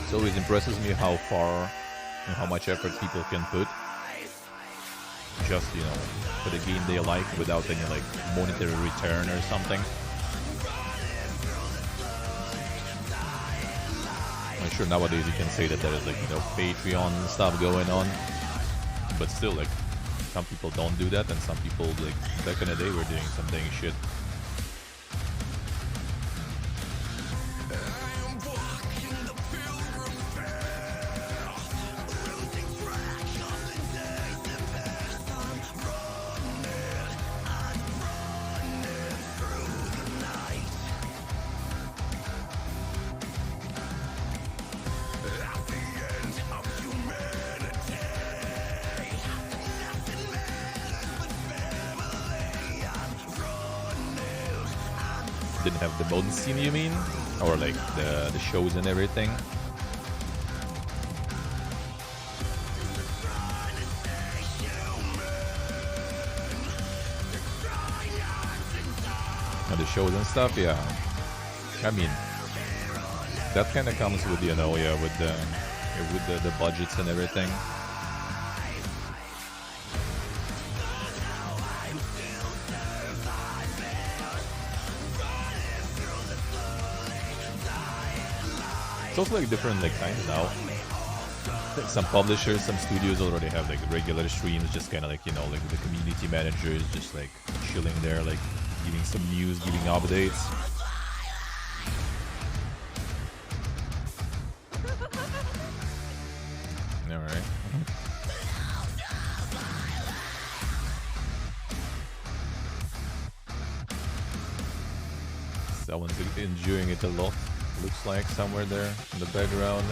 S2: It always impresses me how far and how much effort people can put just, you know, for the game they like without any like monetary return or something. I'm sure nowadays you can say that there is like, you know, Patreon stuff going on, but still, like, some people don't do that, and some people, like, back in the day were doing some dang shit. Didn't have the modern scene, you mean? Or like the shows and everything? Oh, the shows and stuff, yeah. I mean, that kind of comes with, you know, yeah, with the budgets and everything. It's also like different like times now. Like some publishers, some studios already have like regular streams, just kind of like, you know, like the community managers just like chilling there, like giving some news, giving updates. All right. Someone's enjoying it a lot. Looks like somewhere there in the background.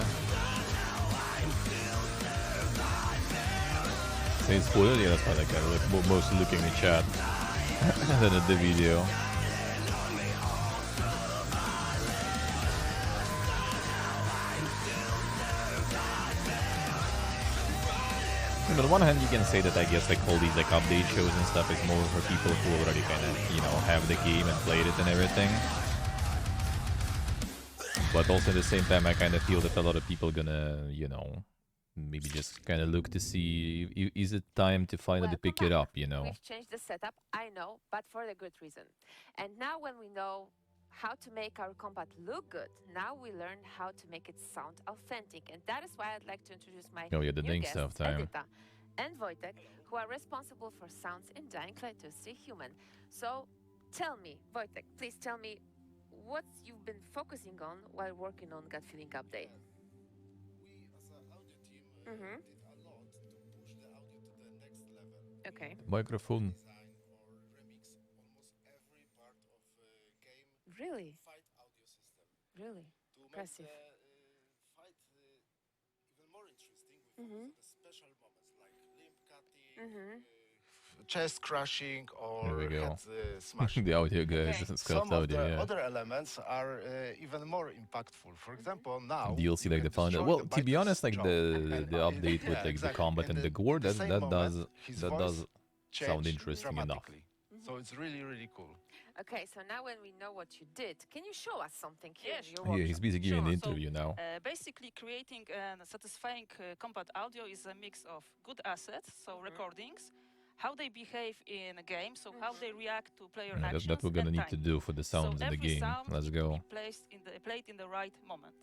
S2: Say it's spoiled? Yeah, that's why like I'm mostly looking at chat than at the video. And on one hand, you can say that I guess like all these like update shows and stuff is more for people who already kind of, you know, have the game and played it and everything. But also at the same time, I kind of feel that a lot of people gonna, you know, maybe just kind of look to see, is it time to finally pick it up, you know?
S3: We've changed the setup, I know, but for the good reason. And now when we know how to make our combat look good, now we learn how to make it sound authentic. And that is why I'd like to introduce my
S2: Oh yeah, the
S3: new
S2: dang
S3: guests,
S2: stuff time.
S3: Edita and Wojtek, who are responsible for sounds in Dying Light 2 Stay Human. So tell me, Wojtek, please tell me, what you've been focusing on while working on Gut Feeling Update?
S1: We, as an audio team, did a lot to push the audio to the next level.
S3: Okay.
S2: Microphone.
S1: Design or remix almost every part of game.
S3: Really?
S1: Fight audio system.
S3: Really?
S1: To
S3: Impressive.
S1: make the fight even more interesting, we focus on the special moments like limb cutting, chest crushing,
S2: There we
S1: or
S2: go.
S1: head smashing.
S2: The audio guys,
S3: Okay.
S2: it's
S1: Some
S2: Scott's
S1: of
S2: audio,
S1: the
S2: yeah.
S1: other elements are even more impactful. For example, now
S2: DLC
S1: you
S2: like
S1: can
S2: the founder.
S1: destroy
S2: Well,
S1: the
S2: to be
S1: biter's
S2: honest, like
S1: jaw.
S2: the
S1: And,
S2: update with
S1: yeah,
S2: like the
S1: exactly.
S2: combat and the gore,
S1: in the
S2: that
S1: same
S2: that
S1: moment,
S2: does
S1: his
S2: that
S1: voice
S2: does sound
S1: changed
S2: interesting enough.
S1: dramatically. So it's really, really cool.
S3: Okay, so now when we know what you did, can you show us something here
S10: Yes.
S3: in your
S2: Yeah,
S3: workshop?
S2: he's busy giving an
S10: Sure,
S2: interview now.
S10: Basically, creating a satisfying combat audio is a mix of good assets, so recordings, how they behave in a game, so how they react to player
S2: Yeah,
S10: actions.
S2: that we're gonna
S10: and
S2: need to
S10: timing.
S2: do for the sounds
S10: so
S2: in the
S10: every
S2: game.
S10: sound
S2: Let's
S10: need to
S2: go.
S10: be played in the right moment.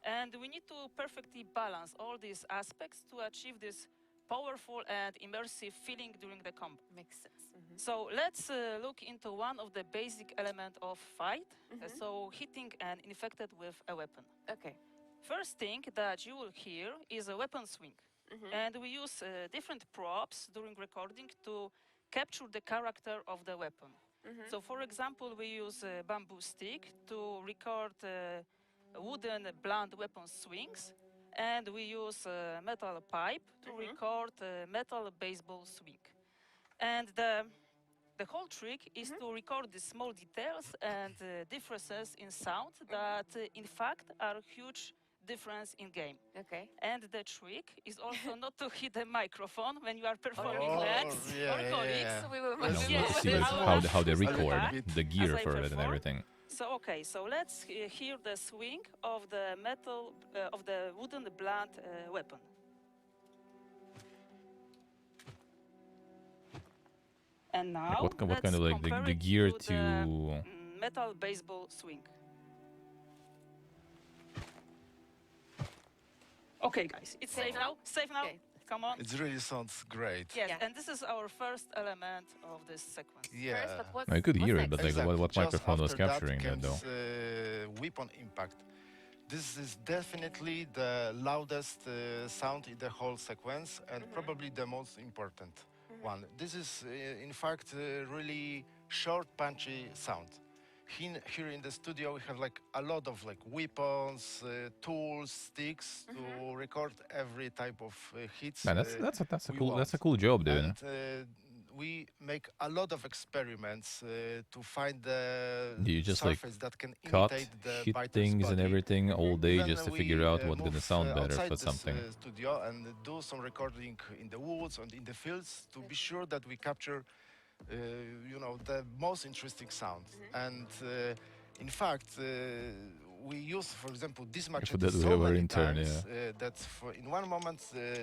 S10: And we need to perfectly balance all these aspects to achieve this powerful and immersive feeling during the combat.
S3: Makes sense.
S10: So let's look into one of the basic elements of fight, so hitting an infected with a weapon.
S3: Okay.
S10: First thing that you will hear is a weapon swing. And we use different props during recording to capture the character of the weapon. So for example, we use a bamboo stick to record wooden blunt weapon swings. And we use a metal pipe to record a metal baseball swing. And the whole trick is to record the small details and differences in sound that, in fact, are huge difference in game.
S3: Okay.
S10: And the trick is also not to hit the microphone when you are performing
S1: Oh,
S10: legs
S1: yeah,
S10: or
S1: yeah,
S10: colics.
S1: yeah.
S3: So we will
S1: Let's
S3: make
S2: No,
S1: Yeah,
S2: let's
S1: yeah,
S2: see
S1: yeah.
S2: like how they
S10: As I
S2: record
S10: back,
S2: the gear
S10: as I
S2: for it and
S10: perform.
S2: everything.
S10: So okay, so let's hear the swing of the metal of the wooden blunt weapon. And now
S2: What kind
S10: let's
S2: of like
S10: compare
S2: the
S10: it
S2: gear
S10: to
S2: to?
S10: the metal baseball swing. Okay, guys, it's safe now. Safe now.
S3: Okay,
S10: Come on.
S11: It really sounds great.
S10: Yes,
S3: Yeah.
S10: and this is our first element of this sequence.
S11: Yeah.
S3: First, but what's,
S2: I could
S3: what's
S2: hear it,
S3: next?
S2: but like,
S11: Exactly.
S2: what
S11: Just
S2: microphone was
S11: after
S2: capturing that
S11: comes,
S2: though?
S11: weapon impact. This is definitely the loudest sound in the whole sequence and probably the most important one. This is, in fact, really short, punchy sound. Here in the studio, we have like a lot of like weapons, tools, sticks to record every type of hits.
S2: Man, that's a
S11: we
S2: cool
S11: want.
S2: cool job, dude.
S11: And we make a lot of experiments to find the
S2: Do you just like
S11: surface that can
S2: cut,
S11: imitate the
S2: hit
S11: biter's
S2: things and
S11: body.
S2: everything all day
S11: Even
S2: just to
S11: we,
S2: figure out what's gonna
S11: move,
S2: sound better
S11: outside
S2: for
S11: this,
S2: something?
S11: studio and do some recording in the woods and in the fields to be sure that we capture, the most interesting sounds. And in fact, we use, for example, this machete
S2: that we
S11: so
S2: have our
S11: many
S2: intern,
S11: times that in one moment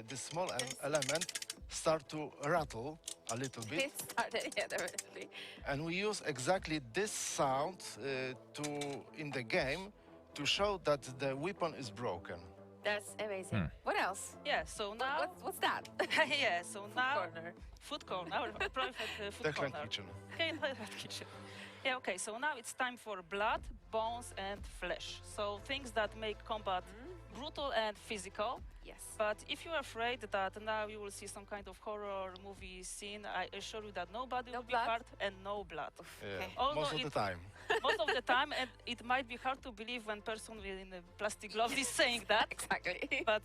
S11: this small element start to rattle a little bit.
S3: It started, yeah, definitely.
S11: And we use exactly this sound in the game to show that the weapon is broken.
S3: That's amazing. What else?
S10: Yeah, so now...
S3: What's that?
S10: yeah, so now...
S3: Corner.
S10: Food corner, our private food
S11: Techland
S10: corner.
S11: kitchen.
S10: Okay, Techland kitchen. Yeah, okay, so now it's time for blood, bones, and flesh. So things that make combat brutal and physical.
S3: Yes.
S10: But if you're afraid that now you will see some kind of horror movie scene, I assure you that nobody
S3: No
S10: will be
S3: blood?
S10: hurt and no blood.
S11: Yeah,
S3: Okay.
S10: Although
S11: most of the time.
S10: Most of the time, and it might be hard to believe when person in a plastic glove is saying that,
S3: Exactly.
S10: but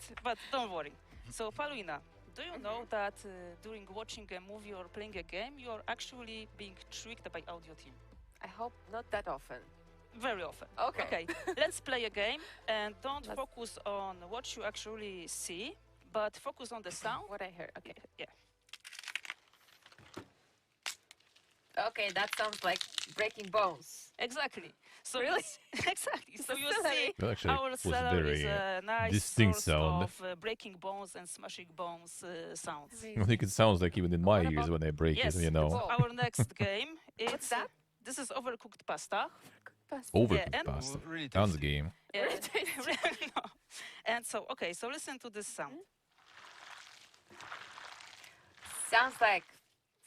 S10: don't worry. So, Paulina, do you know that during watching a movie or playing a game, you are actually being tricked by audio team?
S3: I hope not that often.
S10: Very often.
S3: Okay.
S10: Okay, let's play a game and don't
S3: Let's-
S10: focus on what you actually see, but focus on the sound.
S3: What I heard. Okay.
S10: Yeah.
S3: Okay, that sounds like breaking bones.
S10: Exactly. So
S3: Really?
S10: exactly. So you
S3: Silly.
S10: see,
S2: That actually
S10: our
S2: was
S10: cellar is
S2: very
S10: a nice
S2: distinct
S10: source
S2: sound.
S10: of breaking bones and smashing bones sounds.
S2: I think it sounds like even in my
S3: What
S2: ears
S3: about-
S2: when I break
S10: Yes.
S2: it, you know.
S3: Whoa.
S10: Our next game is
S3: that?
S10: This is overcooked pasta.
S2: Overcooked
S10: and-
S2: pasta.
S11: Really
S2: Sounds
S11: tasty.
S2: game.
S10: Yeah.
S3: Really tasty.
S10: No. And so, okay, so listen to this sound.
S3: Sounds like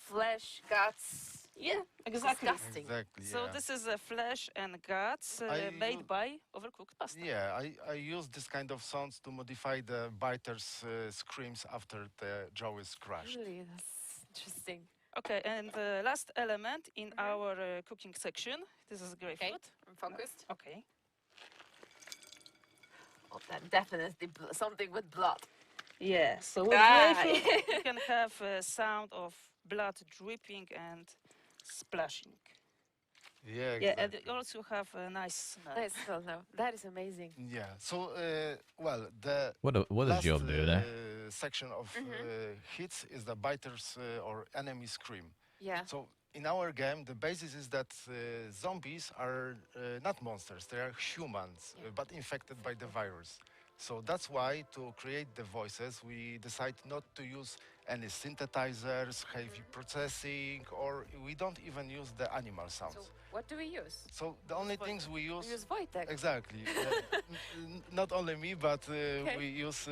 S3: flesh, guts.
S10: Yeah, exactly.
S3: Disgusting.
S11: Exactly.
S10: So
S11: yeah.
S10: this is flesh and guts
S11: I
S10: made
S11: use-
S10: by overcooked pasta.
S11: Yeah, I use this kind of sounds to modify the biter's screams after the jaw is crushed.
S3: Really, that's interesting.
S10: Okay, and the last element in our cooking section. This is grapefruit.
S3: I'm focused.
S10: Okay.
S3: Oh, that definitely something with blood.
S10: Yeah. So with
S3: Ah,
S10: grapefruit, you can have a sound of blood dripping and splashing.
S11: Yeah,
S10: Yeah,
S11: exactly.
S10: and you also have a nice smell.
S3: Nice smell now. That is amazing.
S11: Yeah. So, well, the
S2: What a
S11: last
S2: job, dude. Eh?
S11: section of hits is the biter's or enemy scream.
S3: Yeah.
S11: So in our game, the basis is that zombies are not monsters; they are humans, but infected by the virus. So that's why, to create the voices, we decide not to use any synthesizers, heavy processing, or we don't even use the animal sounds.
S3: So what do we use?
S11: So the only things we
S3: We
S11: use
S3: use Wojtek.
S11: exactly, not only me, but
S3: Okay.
S11: we use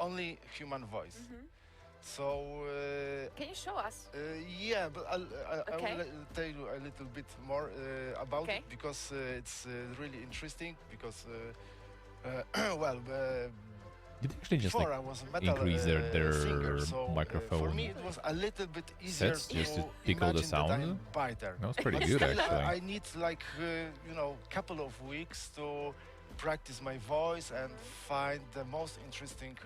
S11: only human voice. So
S3: Can you show us?
S11: yeah, but I
S3: Okay.
S11: will tell you a little bit more about
S3: Okay.
S11: it because it's really interesting. Because well,
S2: Did they actually just
S11: before
S2: like
S11: I was a metal
S2: increase their
S11: singer, so for
S2: microphone
S11: me it was a little bit easier
S2: sets just to pick
S11: imagine
S2: all the
S11: that I'm
S2: sound?
S11: biter.
S2: That was pretty
S11: But
S2: good,
S11: still,
S2: actually.
S11: I need like couple of weeks to practice my voice and find the most interesting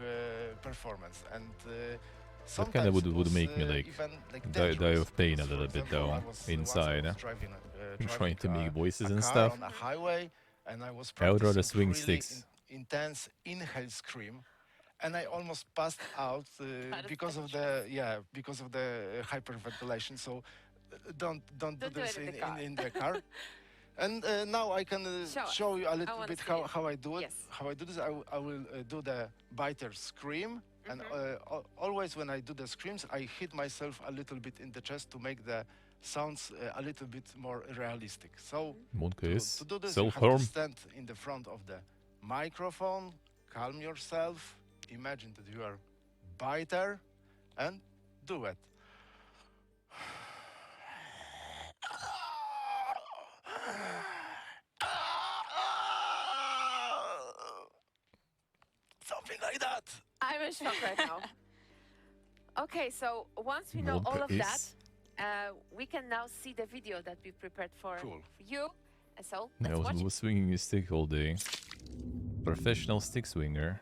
S11: performance. And
S2: That kind of
S11: sometimes it
S2: would
S11: was,
S2: make me like
S11: even, like
S2: die
S11: dangerous,
S2: of pain a
S11: because, for
S2: little bit
S11: example,
S2: though
S11: I was, once I
S2: inside.
S11: was
S2: Eh?
S11: driving
S2: Trying to make voices
S11: a
S2: and
S11: car
S2: stuff.
S11: on a highway, and I was
S2: I would rather
S11: practicing
S2: swing
S11: really
S2: sticks.
S11: intense inhale scream, and I almost passed out because of the hyperventilation. So don't do
S3: Don't do
S11: this
S3: it in the car.
S11: in the car. And now I can
S3: Show us.
S11: show you a little
S3: wanna
S11: bit
S3: see
S11: how,
S3: it.
S11: how I do it.
S3: Yes.
S11: How I do this, I will do the biter scream, and
S3: Mm-hmm.
S11: always when I do the screams, I hit myself a little bit in the chest to make the sounds a little bit more realistic. So
S2: Monkey's
S11: to do this, you have
S2: self-harm.
S11: to stand in the front of the microphone, calm yourself, imagine that you are Biter and do it. Something like that.
S3: I'm in shock right now. Okay, so once we know
S2: Wolpe
S3: all of that,
S2: is-
S3: we can now see the video that we prepared for you. And so,
S2: I
S3: let's watch.
S2: was swinging a stick all day. Professional stick swinger.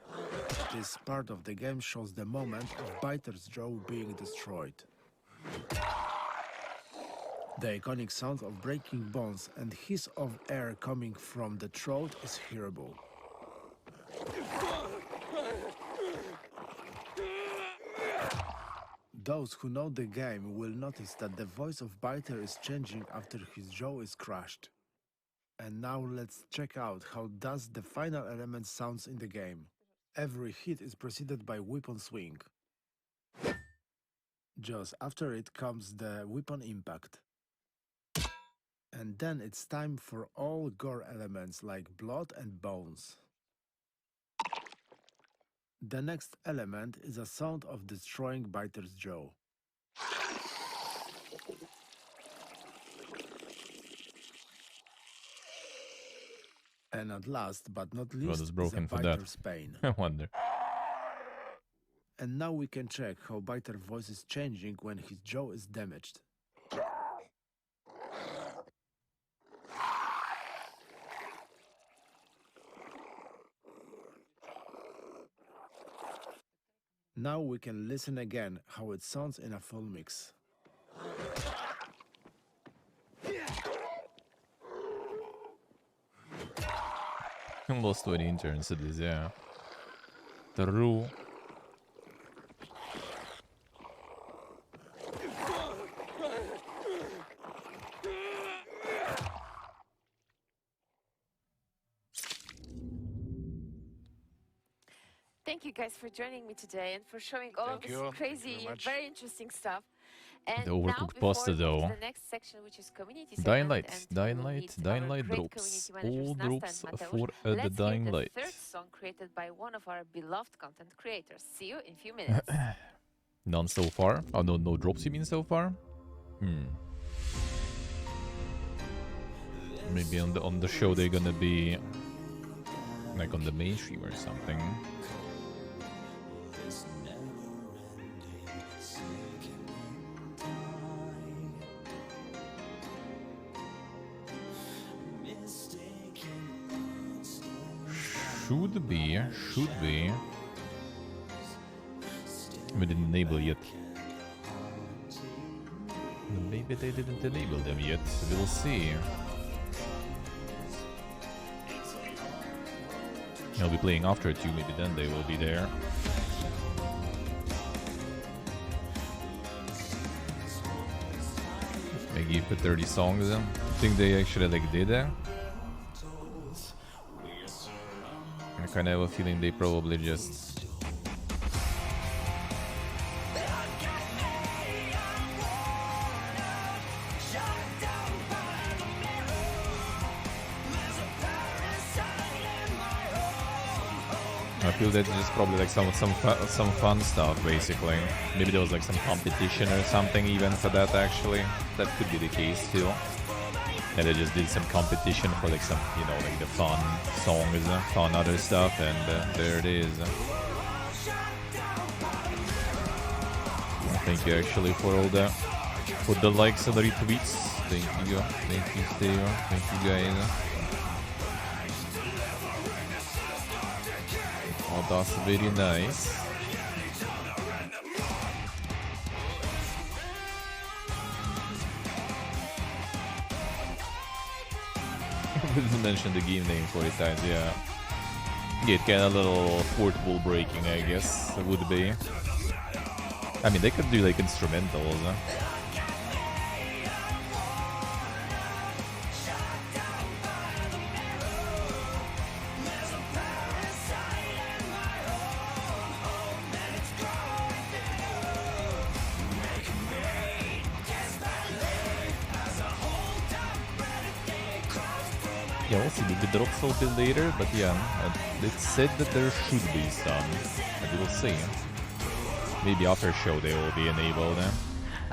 S12: This part of the game shows the moment of Biter's jaw being destroyed. The iconic sound of breaking bones and hiss of air coming from the throat is hearable. Those who know the game will notice that the voice of Biter is changing after his jaw is crushed. And now let's check out how does the final element sounds in the game. Every hit is preceded by weapon swing. Just after it comes the weapon impact. And then it's time for all gore elements like blood and bones. The next element is a sound of destroying Biter's jaw. And at last, but not least,
S2: What is broken
S12: is
S2: for
S12: a
S2: that?
S12: Biter's pain.
S2: I wonder.
S12: And now we can check how Biter voice is changing when his jaw is damaged. Now we can listen again how it sounds in a full mix.
S2: Lost 20 interns to this, yeah. True.
S3: Thank you guys for joining me today and for showing all of
S11: Thank
S3: this
S11: you. Thank you
S3: crazy,
S11: very much.
S3: very interesting stuff. And
S2: The
S3: now,
S2: overcooked
S3: before
S2: pasta
S3: we move
S2: though.
S3: to the next section, which is community
S2: Dying
S3: segment,
S2: Light,
S3: and
S2: Dying
S3: we will
S2: Light,
S3: meet
S2: Dying
S3: our
S2: Light
S3: great
S2: drops.
S3: community managers,
S2: All
S3: Nasta
S2: drops
S3: and Mateusz.
S2: for the
S3: Let's
S2: Dying
S3: hear
S2: Light.
S3: the third song created by one of our beloved content creators. See you in a few minutes.
S2: None so far. Oh, no drops you mean so far? Maybe on the show they're gonna be like on the mainstream or something. Should be. We didn't enable yet. Maybe they didn't enable them yet. We'll see. I'll be playing after too. Maybe then they will be there. Maybe put 30 songs. I think they actually like did that. I kind of have a feeling they probably just I feel that's just probably like some fun stuff basically. Maybe there was like some competition or something even for that actually. That could be the case too. And they just did some competition for like some, you know, like the fun songs, fun other stuff, and there it is. Thank you actually for all the likes and the retweets. Thank you, Theo. Thank you guys. Oh, that's very nice. Didn't mention the game name 40 times, yeah. Get kind of a little portable breaking, I guess, it would be. I mean, they could do like instrumentals, huh? Yeah, we'll see. Maybe drops will be later, but yeah, it said that there should be some. But we'll see. Maybe after show they will be enabled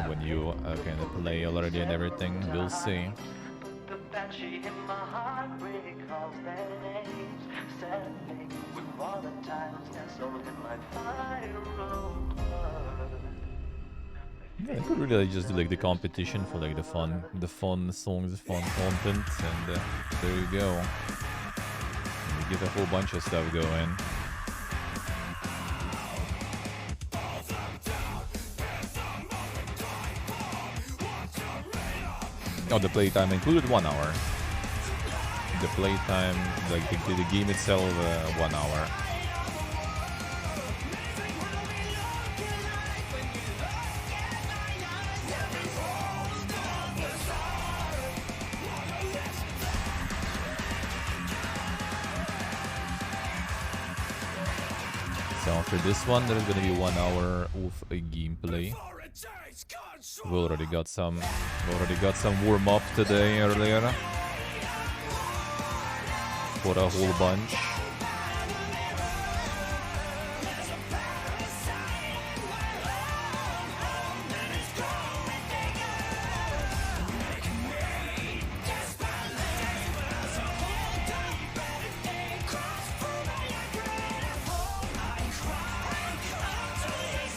S2: when you kind of play already and everything. We'll see.
S7: The banshee in my heart recalls their names. Sadly, with volatiles nestled in my fire-room blood.
S2: Yeah, I could really just do like the competition for like the fun songs, the fun content, and there you go. And we get a whole bunch of stuff going. Oh, the playtime included 1 hour. The playtime, like the game itself, 1 hour. So after this one, there's gonna be 1 hour of a gameplay. We already got some warm up today earlier for a whole bunch.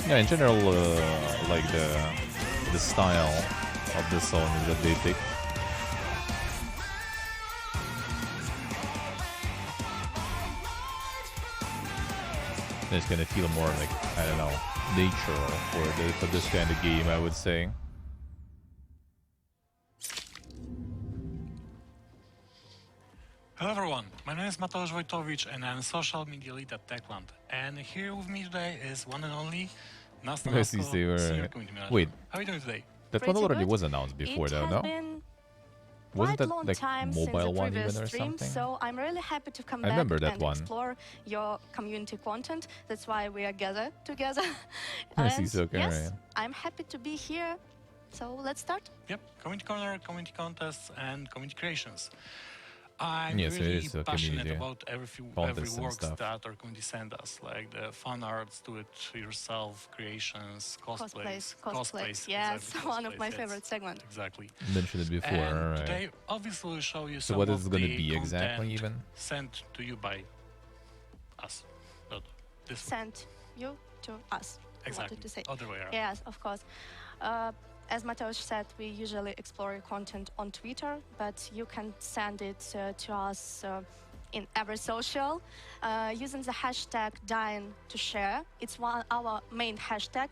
S2: Yeah, in general, like the style of the song that they picked. It's gonna feel more like, I don't know, natural for this kind of game, I would say.
S13: Hello everyone, my name is Mateusz Wojtowicz and I'm social media lead at Techland. And here with me today is one and only Nasta
S2: Yes, you see,
S13: Senior Community Manager.
S2: wait.
S13: How are you doing today?
S2: That one already was announced before, though, no? Wasn't that
S9: long
S2: like
S9: time
S2: mobile
S9: since the
S2: one
S9: previous
S2: even or
S9: stream,
S2: something?
S9: so I'm really happy to come
S2: I
S9: back
S2: remember that
S9: and
S2: one.
S9: explore your community content. That's why we are gathered together.
S2: Yes,
S9: And
S2: it's okay,
S9: yes,
S2: right.
S9: I'm happy to be here. So let's start.
S13: Yep, community corner, community contests, and community creations. I'm
S2: Yes, it
S13: really
S2: is a
S13: passionate
S2: community
S13: about every
S2: contests and
S13: works
S2: stuff.
S13: that our community send us, like the fan arts, do it yourself, creations, cosplays.
S9: Yes,
S13: exactly,
S9: one of my
S13: cosplays,
S9: favorite segments.
S13: Exactly.
S2: Mentioned it before,
S13: And
S2: alright.
S13: today, obviously, we'll show you
S2: So
S13: some
S2: what
S13: of
S2: is it gonna
S13: the
S2: be exactly
S13: content
S2: even?
S13: sent to you by us. Not this one.
S9: Sent you to us. I
S13: Exactly.
S9: wanted to say.
S13: Other way around.
S9: Yes, of course. As Mateusz said, we usually explore your content on Twitter, but you can send it to us in every social using the hashtag dying to share. It's our main hashtag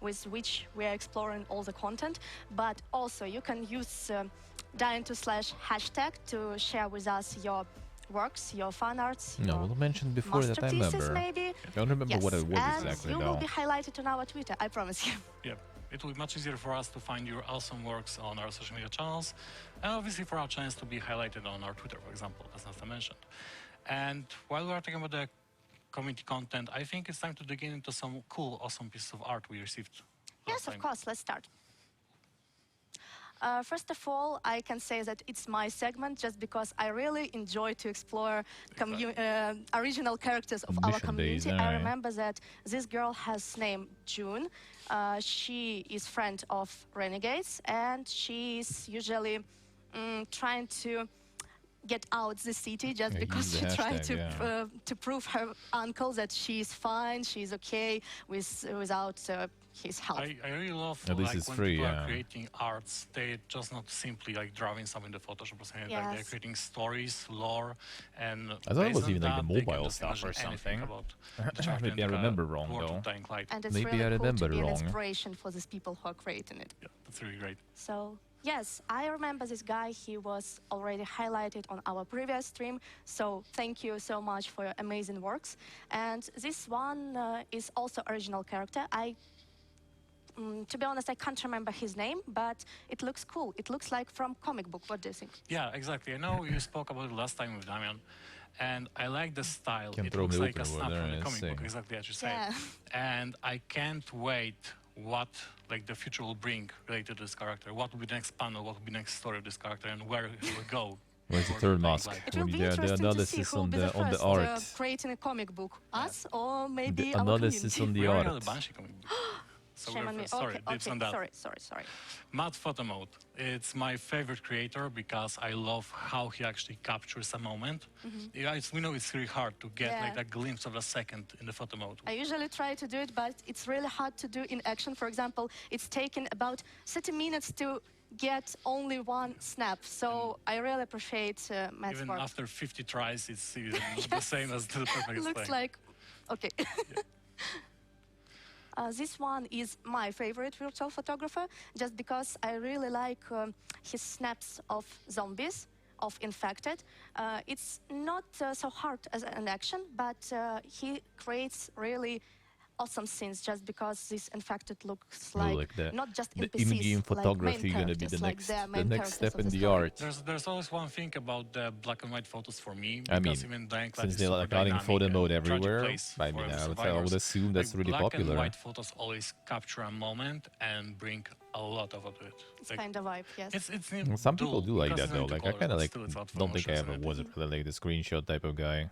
S9: with which we are exploring all the content, but also you can use dying to / hashtag to share with us your works, your fan arts,
S2: No,
S9: your
S2: we mentioned before that I
S9: masterpieces
S2: remember.
S9: maybe.
S2: I don't remember what it was
S9: and
S2: exactly
S9: you
S2: though.
S9: will be highlighted on our Twitter, I promise you.
S13: Yeah, it will be much easier for us to find your awesome works on our social media channels, and obviously for our channels to be highlighted on our Twitter, for example, as Nasta mentioned. And while we are talking about the community content, I think it's time to dig into some cool, awesome pieces of art we received.
S9: Yes, of course, let's start. First of all, I can say that it's my segment just because I really enjoy to explore original characters of our
S2: Mission
S9: community.
S2: based,
S9: I
S2: alright.
S9: remember that this girl has name June. She is friend of Renegades and she is usually trying to get out the city just
S2: Yeah,
S9: because
S2: use
S9: she
S2: the
S9: tried
S2: hashtag,
S9: to prove her uncle that she's fine, she's okay without his help.
S13: I really love
S2: Oh, this
S13: like
S2: is
S13: when
S2: free,
S13: people
S2: yeah.
S13: are creating arts, they're just not simply like drawing something in the Photoshop or something like they're
S9: Yes.
S13: creating stories, lore, and
S2: I thought it
S13: based
S2: was
S13: on
S2: even like
S13: that,
S2: the
S13: they can
S2: mobile
S13: just
S2: stuff or
S13: imagine anything
S2: something.
S13: about the chart
S2: Maybe I
S13: and,
S2: remember wrong
S13: World of
S2: though.
S13: Dying Light.
S9: And it's
S2: Maybe I
S9: really cool
S2: remember
S9: to be an
S2: wrong.
S9: inspiration for these people who are creating it.
S13: Yeah, that's really great.
S9: So yes, I remember this guy. He was already highlighted on our previous stream. So thank you so much for your amazing works. And this one is also original character. To be honest, I can't remember his name, but it looks cool. It looks like from comic book. What do you think?
S13: Yeah, exactly. I know you spoke about it last time with Damian, and I like the style.
S2: Can
S13: It
S2: throw
S13: looks
S2: me
S13: like a
S2: open over
S13: snap
S2: there
S13: from the
S2: and
S13: comic book,
S2: see.
S13: exactly as you say.
S9: Yeah.
S13: And I can't wait what like the future will bring related to this character. What will be the next panel? What will be the next story of this character, and where he will go?
S2: Where's the
S13: or
S2: third
S13: things
S2: mask?
S13: like
S9: It will be
S2: The
S9: interesting to see
S2: analysis
S9: who will
S2: on
S9: be
S2: the
S9: the first
S2: art.
S9: creating a comic book, us or maybe
S2: The
S9: our
S2: analysis
S9: community.
S2: on the
S13: we already had a
S2: art.
S13: Banshee comic book. So
S9: Shame
S13: we're
S9: on me.
S13: sorry,
S9: Okay,
S13: dibs
S9: okay,
S13: on that.
S9: sorry.
S13: Matt Photo Mode. It's my favorite creator because I love how he actually captures a moment. Yeah, we know it's really hard to get
S9: Yeah.
S13: like a glimpse of a second in the photo mode.
S9: I usually try to do it, but it's really hard to do in action. For example, it's taken about 30 minutes to get only one snap. So I really appreciate Matt's
S13: Even
S9: work.
S13: after 50 tries, it's even the same as the perfect
S9: Looks
S13: thing.
S9: like, okay. This one is my favorite virtual photographer, just because I really like his snaps of zombies, of infected. It's not so hard as an action, but he creates really awesome scenes just because this infected looks like,
S2: the
S9: not just
S2: the
S9: NPCs,
S2: in-game
S9: like
S2: photography
S9: main
S2: gonna be the
S9: characters, like
S2: next
S9: main
S2: step
S9: characters of
S2: in the
S9: story.
S2: art.
S13: There's always one thing about the black and white photos for me.
S2: I
S13: Because
S2: mean,
S13: even Dying Light
S2: since
S13: is
S2: they're
S13: super
S2: like adding
S13: dynamic
S2: photo
S13: and
S2: mode
S13: tragic
S2: everywhere,
S13: place
S2: I
S13: for
S2: mean,
S13: the
S2: I would
S13: survivors.
S2: assume that's
S13: Like,
S2: really
S13: black
S2: popular.
S13: and white photos always capture a moment and bring a lot of it.
S9: It's kind of vibe, yes.
S13: It's
S2: Well, some people
S13: dual
S2: do like
S13: because
S2: that
S13: it's
S2: though.
S13: into
S2: Like I
S13: colors,
S2: kind of
S13: but
S2: like
S13: still it's out for
S2: don't think I
S13: emotions
S2: ever
S13: and
S2: was
S13: it.
S2: really like the screenshot type of guy.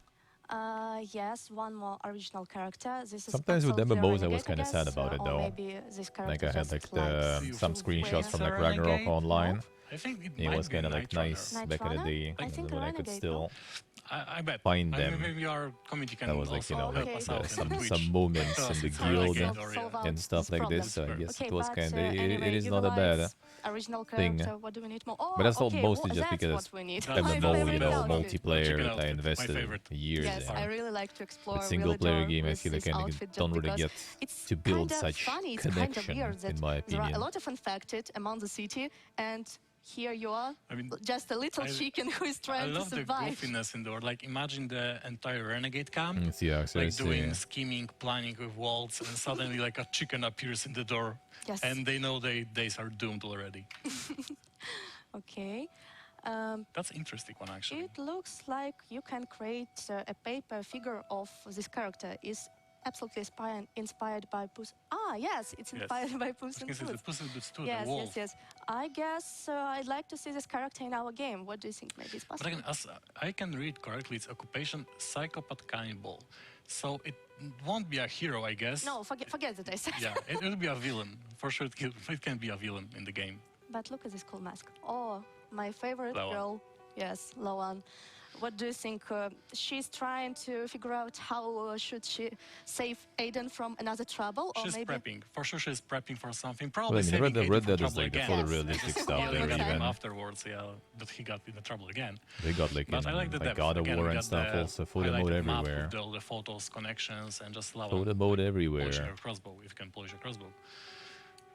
S9: Yes, one more original character. This is
S2: Sometimes with
S9: absolutely
S2: MMOs I
S9: Renegade,
S2: was kind of
S9: guess,
S2: sad about it
S9: or
S2: though.
S9: maybe this character
S2: Like I had
S9: just
S2: like
S9: likes
S2: some
S9: to
S2: screenshots
S9: play
S2: from
S13: So
S2: like Ragnarok
S13: Renegade?
S2: Online.
S13: I think it
S2: It
S13: might
S2: was
S13: be
S2: kind of like
S13: Night Runner.
S2: nice
S9: Night
S2: back in the
S9: Runner?
S2: day
S9: I think
S2: when I could
S9: Renegade,
S2: still
S13: I bet.
S2: find
S13: I mean,
S2: them.
S13: maybe our community can
S2: That was like,
S13: also
S2: you know,
S13: help
S9: Okay.
S13: us out
S2: some
S13: in Twitch.
S2: some moments
S13: Tell
S2: in
S13: us
S2: the
S13: it's
S2: guild
S13: Renegade or
S9: solve
S13: yeah.
S9: out
S2: and stuff
S9: this
S2: like
S9: problem.
S2: this. So I guess
S9: Okay,
S2: it was
S9: but
S2: kind of
S9: anyway,
S2: it is not a bad.
S9: utilize original
S2: thing.
S9: character. What do we need more? Oh,
S2: But that's not
S9: okay,
S2: mostly
S9: well,
S2: just
S9: that's
S2: because
S9: what we need.
S13: That's
S9: My
S2: MMO,
S9: favorite
S2: you know,
S9: outfit.
S2: multiplayer
S13: Chicken
S2: that I
S13: outfit, my
S2: invested
S13: favorite.
S2: years
S9: Yes,
S2: in.
S9: I really like to explore.
S2: With single player
S9: really
S2: game, I
S9: with
S2: feel like
S9: this
S2: I
S9: outfit just
S2: don't really
S9: because
S2: get
S9: it's
S2: to build
S9: kind of
S2: such
S9: funny, it's kind of
S2: connection,
S9: weird that
S2: in my
S9: there are a
S2: opinion.
S9: lot of infected among the city, and here you are,
S13: I mean,
S9: just a little
S13: I-
S9: chicken who is
S13: I
S9: trying to
S13: love the
S9: survive.
S13: goofiness in the world. Like, imagine the entire Renegade camp,
S2: Yeah, so
S13: like
S2: it's,
S13: doing scheming, planning with walls, and suddenly like a chicken appears in the door,
S9: Yes.
S13: and they know their days are doomed already.
S9: Okay.
S13: That's interesting one actually.
S9: It looks like you can create a paper figure of this character. Is absolutely inspired by Puss. Ah, yes, it's
S13: Yes.
S9: inspired by Puss in
S13: Because it's
S9: Boots.
S13: the Puss in Boots too,
S9: Yes,
S13: the wolf.
S9: yes. I guess I'd like to see this character in our game. What do you think? Maybe it's
S13: But
S9: possible.
S13: again, as I can read correctly, its occupation psychopath cannibal. So it won't be a hero, I guess.
S9: No, forget that I said.
S13: Yeah, it will be a villain. For sure, it can be a villain in the game.
S9: But look at this cool mask. Oh, my favorite
S13: Lawan.
S9: girl. Yes, Lawan. What do you think? She's trying to figure out how should she save Aiden from another trouble, or
S13: She's
S9: maybe
S13: prepping. For sure, she's prepping for something.
S2: Well,
S13: Probably
S2: I mean,
S13: saving
S2: Red
S13: Aiden
S2: Dead
S13: from
S2: is
S13: trouble
S2: like the
S13: again.
S2: photorealistic
S9: Yes.
S2: stuff
S9: Yeah,
S2: there
S9: look at
S2: even.
S9: him
S13: Afterwards, yeah, that he got into trouble again.
S2: They got like
S13: But I like the
S2: like
S13: depth.
S2: God of
S13: Again,
S2: War
S13: we
S2: and
S13: got
S2: stuff,
S13: the
S2: also photo mode
S13: highlighted map
S2: everywhere.
S13: with all the photos, connections, and just love
S2: Photo
S13: it.
S2: mode
S13: Polishing
S2: everywhere.
S13: your crossbow, if you can polish your crossbow.